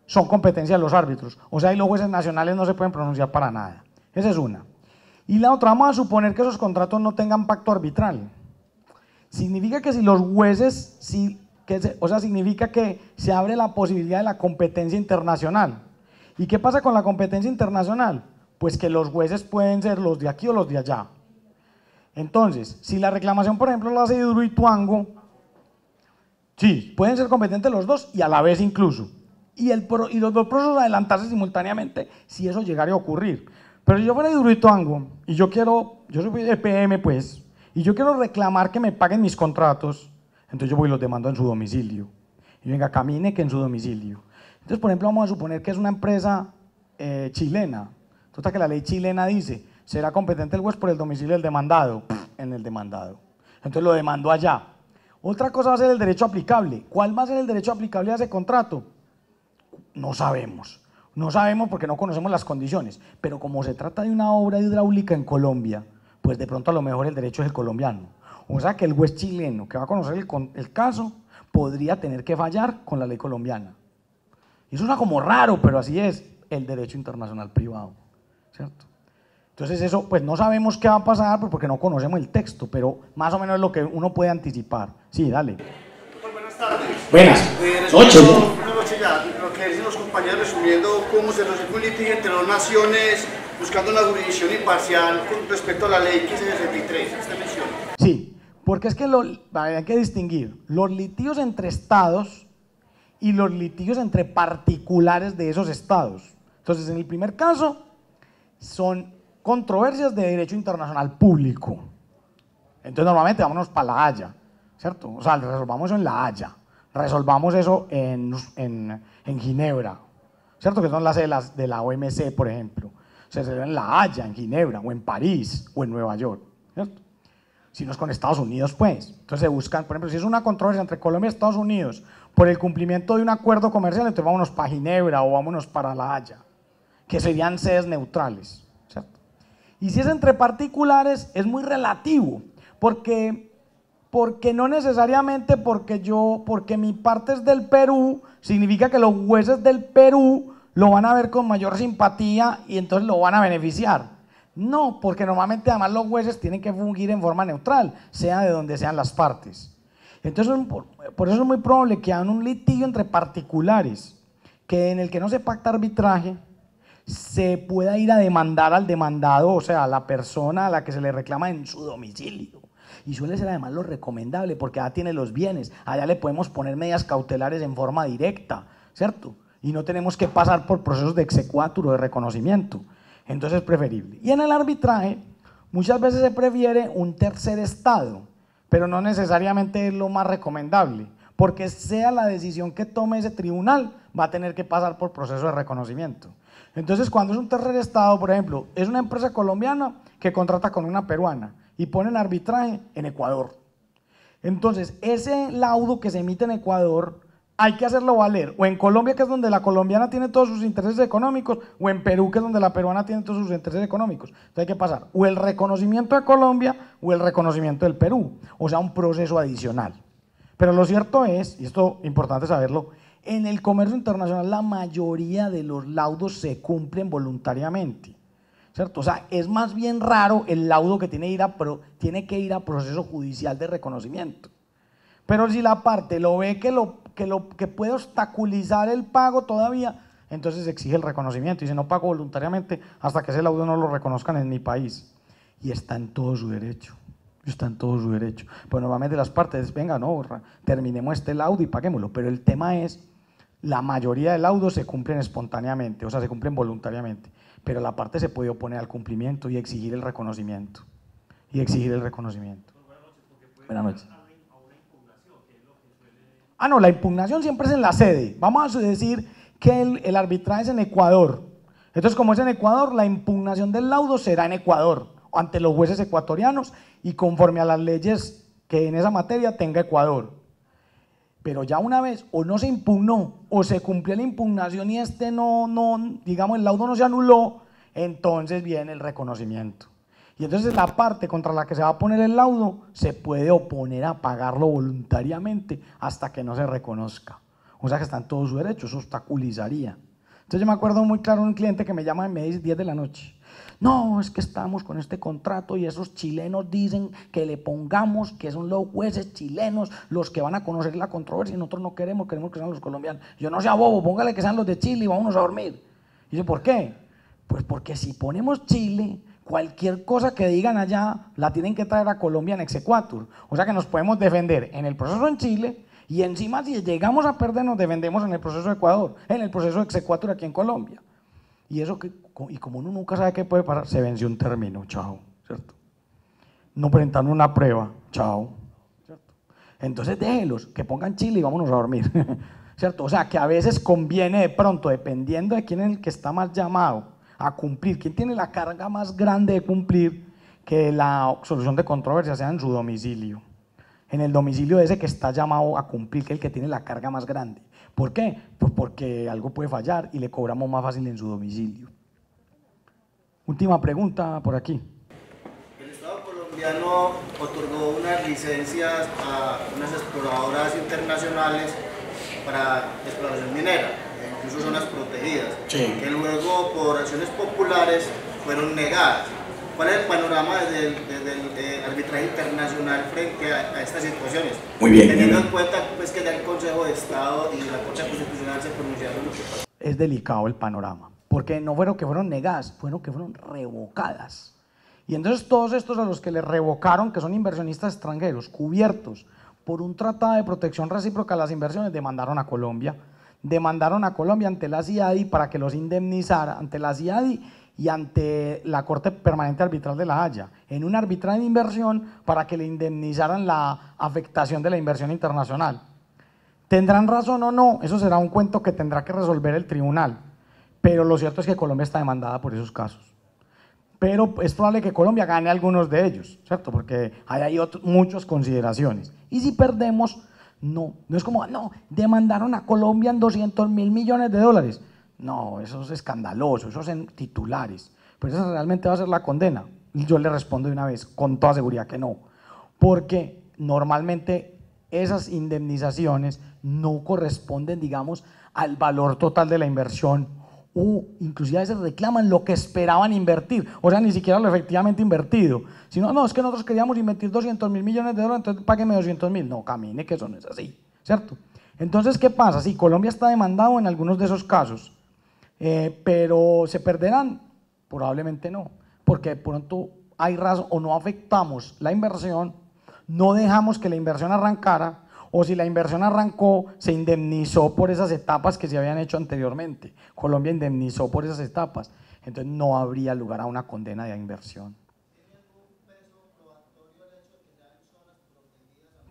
son competencia de los árbitros. O sea, y los jueces nacionales no se pueden pronunciar para nada. Esa es una. Y la otra, vamos a suponer que esos contratos no tengan pacto arbitral. Significa que si los jueces, significa que se abre la posibilidad de la competencia internacional. ¿Y qué pasa con la competencia internacional? Pues que los jueces pueden ser los de aquí o los de allá. Entonces, si la reclamación, por ejemplo, la hace Hidroituango, sí, pueden ser competentes los dos y a la vez incluso. Y los dos procesos adelantarse simultáneamente si eso llegara a ocurrir. Pero si yo fuera Hidroituango y yo soy EPM pues, y yo quiero reclamar que me paguen mis contratos, entonces yo voy y los demando en su domicilio. Y venga, camine que en su domicilio. Entonces, por ejemplo, vamos a suponer que es una empresa chilena. Total que la ley chilena dice, será competente el juez por el domicilio del demandado, en el demandado. Entonces lo demandó allá. Otra cosa va a ser el derecho aplicable. ¿Cuál va a ser el derecho aplicable a ese contrato? No sabemos. No sabemos porque no conocemos las condiciones. Pero como se trata de una obra hidráulica en Colombia, pues de pronto a lo mejor el derecho es el colombiano. O sea que el juez chileno que va a conocer el caso podría tener que fallar con la ley colombiana. Y eso suena como raro, pero así es el derecho internacional privado, ¿cierto? Entonces eso, pues no sabemos qué va a pasar porque no conocemos el texto, pero más o menos es lo que uno puede anticipar. Sí, dale. Doctor, buenas tardes. Buenas noches. Buenas noches ya. Lo que dicen los compañeros resumiendo cómo se resuelve un litigio entre dos naciones buscando una jurisdicción imparcial con respecto a la ley 1563, usted menciona. Sí, porque es que hay que distinguir los litigios entre estados y los litigios entre particulares de esos estados. Entonces, en el primer caso, son controversias de derecho internacional público. Entonces, normalmente vámonos para La Haya, ¿cierto? O sea, resolvamos eso en La Haya, resolvamos eso en Ginebra, ¿cierto? Que son las sedes de la OMC, por ejemplo. Se resuelve en La Haya, en Ginebra, o en París, o en Nueva York, ¿cierto? Si no es con Estados Unidos, pues. Entonces se buscan, por ejemplo, si es una controversia entre Colombia y Estados Unidos por el cumplimiento de un acuerdo comercial, entonces vámonos para Ginebra o vámonos para La Haya, que serían sedes neutrales, ¿cierto? Y si es entre particulares, es muy relativo, porque no necesariamente porque mi parte es del Perú, significa que los jueces del Perú lo van a ver con mayor simpatía y entonces lo van a beneficiar. No, porque normalmente además los jueces tienen que fungir en forma neutral, sea de donde sean las partes. Entonces, por eso es muy probable que haya un litigio entre particulares, que en el que no se pacta arbitraje, se pueda ir a demandar al demandado, o sea, a la persona a la que se le reclama en su domicilio. Y suele ser además lo recomendable, porque allá tiene los bienes, allá le podemos poner medidas cautelares en forma directa, ¿cierto? Y no tenemos que pasar por procesos de exequatur o de reconocimiento. Entonces es preferible. Y en el arbitraje, muchas veces se prefiere un tercer estado, pero no necesariamente es lo más recomendable, porque sea la decisión que tome ese tribunal, va a tener que pasar por proceso de reconocimiento. Entonces, cuando es un tercer estado, por ejemplo, es una empresa colombiana que contrata con una peruana y pone en arbitraje en Ecuador. Entonces, ese laudo que se emite en Ecuador hay que hacerlo valer, o en Colombia, que es donde la colombiana tiene todos sus intereses económicos, o en Perú, que es donde la peruana tiene todos sus intereses económicos. Entonces hay que pasar o el reconocimiento de Colombia o el reconocimiento del Perú, o sea, un proceso adicional. Pero lo cierto es, y esto es importante saberlo, en el comercio internacional la mayoría de los laudos se cumplen voluntariamente, ¿cierto? O sea, es más bien raro el laudo que tiene que ir a proceso judicial de reconocimiento. Pero si la parte lo ve que puede obstaculizar el pago todavía, entonces exige el reconocimiento y dice no pago voluntariamente hasta que ese laudo no lo reconozcan en mi país. Y está en todo su derecho, Pues normalmente las partes, venga, no, terminemos este laudo y paguémoslo, pero el tema es, la mayoría de laudos se cumplen espontáneamente, o sea, se cumplen voluntariamente, pero la parte se puede oponer al cumplimiento y exigir el reconocimiento. Buenas noches. No, la impugnación siempre es en la sede. Vamos a decir que el arbitraje es en Ecuador. Entonces, como es en Ecuador, la impugnación del laudo será en Ecuador, ante los jueces ecuatorianos y conforme a las leyes que en esa materia tenga Ecuador. Pero ya una vez o no se impugnó o se cumplió la impugnación y digamos, el laudo no se anuló, entonces viene el reconocimiento. Y entonces la parte contra la que se va a poner el laudo se puede oponer a pagarlo voluntariamente hasta que no se reconozca. O sea que está en todo su derecho, eso obstaculizaría. Entonces yo me acuerdo muy claro de un cliente que me llama y me dice 10 de la noche. No, es que estamos con este contrato y esos chilenos dicen que le pongamos que son los jueces chilenos los que van a conocer la controversia y nosotros no queremos que sean los colombianos. Yo no sea bobo, póngale que sean los de Chile y vámonos a dormir. Y dice, ¿por qué? Pues porque si ponemos Chile, cualquier cosa que digan allá la tienen que traer a Colombia en exequatur. O sea que nos podemos defender en el proceso en Chile y encima si llegamos a perder nos defendemos en el proceso de Ecuador, en el proceso de exequatur aquí en Colombia. Y como uno nunca sabe qué puede pasar, se venció un término, chao, ¿cierto? No presentaron una prueba, chao, ¿cierto? Entonces déjelos, que pongan Chile y vámonos a dormir, ¿cierto? O sea que a veces conviene de pronto, dependiendo de quién es el que está más llamado a cumplir, quién tiene la carga más grande de cumplir, que la solución de controversia sea en su domicilio, en el domicilio de ese que está llamado a cumplir, que es el que tiene la carga más grande. ¿Por qué? Pues porque algo puede fallar y le cobramos más fácil en su domicilio. Última pregunta por aquí. El Estado colombiano otorgó unas licencias a unas exploradoras internacionales para exploración minera, incluso zonas protegidas, que luego por acciones populares fueron negadas. ¿Cuál es el panorama desde el arbitraje internacional frente a estas situaciones? Muy bien. Teniendo en cuenta pues, que ya el Consejo de Estado y la Corte Constitucional se pronunciaron lo que pasó. Es delicado el panorama, porque no fueron que fueron negadas, fueron que fueron revocadas. Y entonces todos estos a los que les revocaron, que son inversionistas extranjeros, cubiertos por un tratado de protección recíproca a las inversiones, demandaron a Colombia. Demandaron a Colombia ante la CIADI para que los indemnizara, ante la CIADI y ante la Corte Permanente Arbitral de La Haya, en un arbitraje de inversión para que le indemnizaran la afectación de la inversión internacional. ¿Tendrán razón o no? Eso será un cuento que tendrá que resolver el tribunal, pero lo cierto es que Colombia está demandada por esos casos. Pero es probable que Colombia gane algunos de ellos, ¿cierto? Porque hay muchas consideraciones. Y si perdemos, no es como, no, demandaron a Colombia en 200.000 millones de dólares. No, eso es escandaloso, eso es en titulares. Pero esa realmente va a ser la condena. Y yo le respondo de una vez, con toda seguridad que no. Porque normalmente esas indemnizaciones no corresponden, digamos, al valor total de la inversión, o inclusive a veces reclaman lo que esperaban invertir, o sea, ni siquiera lo efectivamente invertido, sino, no, es que nosotros queríamos invertir 200.000 millones de dólares, entonces págueme 200.000, no, camine, que eso no es así, ¿cierto? Entonces, ¿qué pasa? Sí, Colombia está demandado en algunos de esos casos, pero ¿se perderán? Probablemente no, porque de pronto hay razón, o no afectamos la inversión, no dejamos que la inversión arrancara, o si la inversión arrancó, se indemnizó por esas etapas que se habían hecho anteriormente. Colombia indemnizó por esas etapas, entonces no habría lugar a una condena de inversión.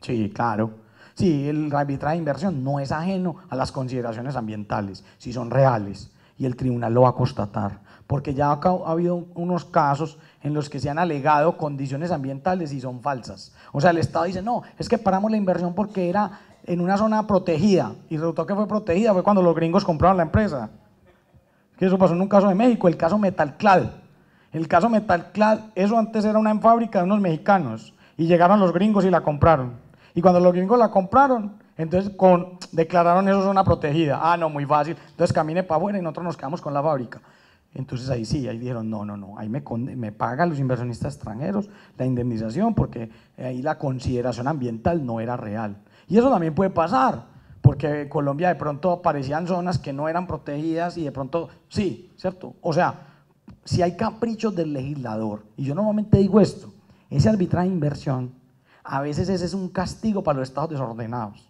Sí, claro. Sí, el arbitraje de inversión no es ajeno a las consideraciones ambientales, si son reales, y el tribunal lo va a constatar, porque ya ha habido unos casos en los que se han alegado condiciones ambientales y son falsas. O sea, el Estado dice, no, es que paramos la inversión porque era en una zona protegida, y resultó que fue protegida, fue cuando los gringos compraron la empresa. Que eso pasó en un caso de México, el caso Metalclad. El caso Metalclad, eso antes era una fábrica de unos mexicanos, y llegaron los gringos y la compraron. Y cuando los gringos la compraron, entonces declararon eso zona protegida. Ah, no, muy fácil, entonces camine para afuera y nosotros nos quedamos con la fábrica. Entonces ahí sí, ahí dijeron, no, ahí me pagan los inversionistas extranjeros la indemnización porque ahí la consideración ambiental no era real. Y eso también puede pasar, porque en Colombia de pronto aparecían zonas que no eran protegidas y de pronto sí, ¿cierto? O sea, si hay caprichos del legislador, y yo normalmente digo esto, ese arbitraje de inversión, a veces ese es un castigo para los estados desordenados.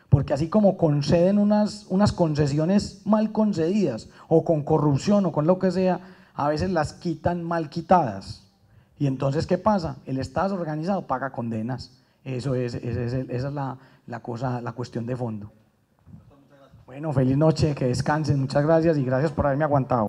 Porque así como conceden unas concesiones mal concedidas, o con corrupción, o con lo que sea, a veces las quitan mal quitadas. Y entonces, ¿qué pasa? El Estado desorganizado paga condenas. Esa es la cuestión de fondo. Bueno, feliz noche, que descansen, muchas gracias y gracias por haberme aguantado.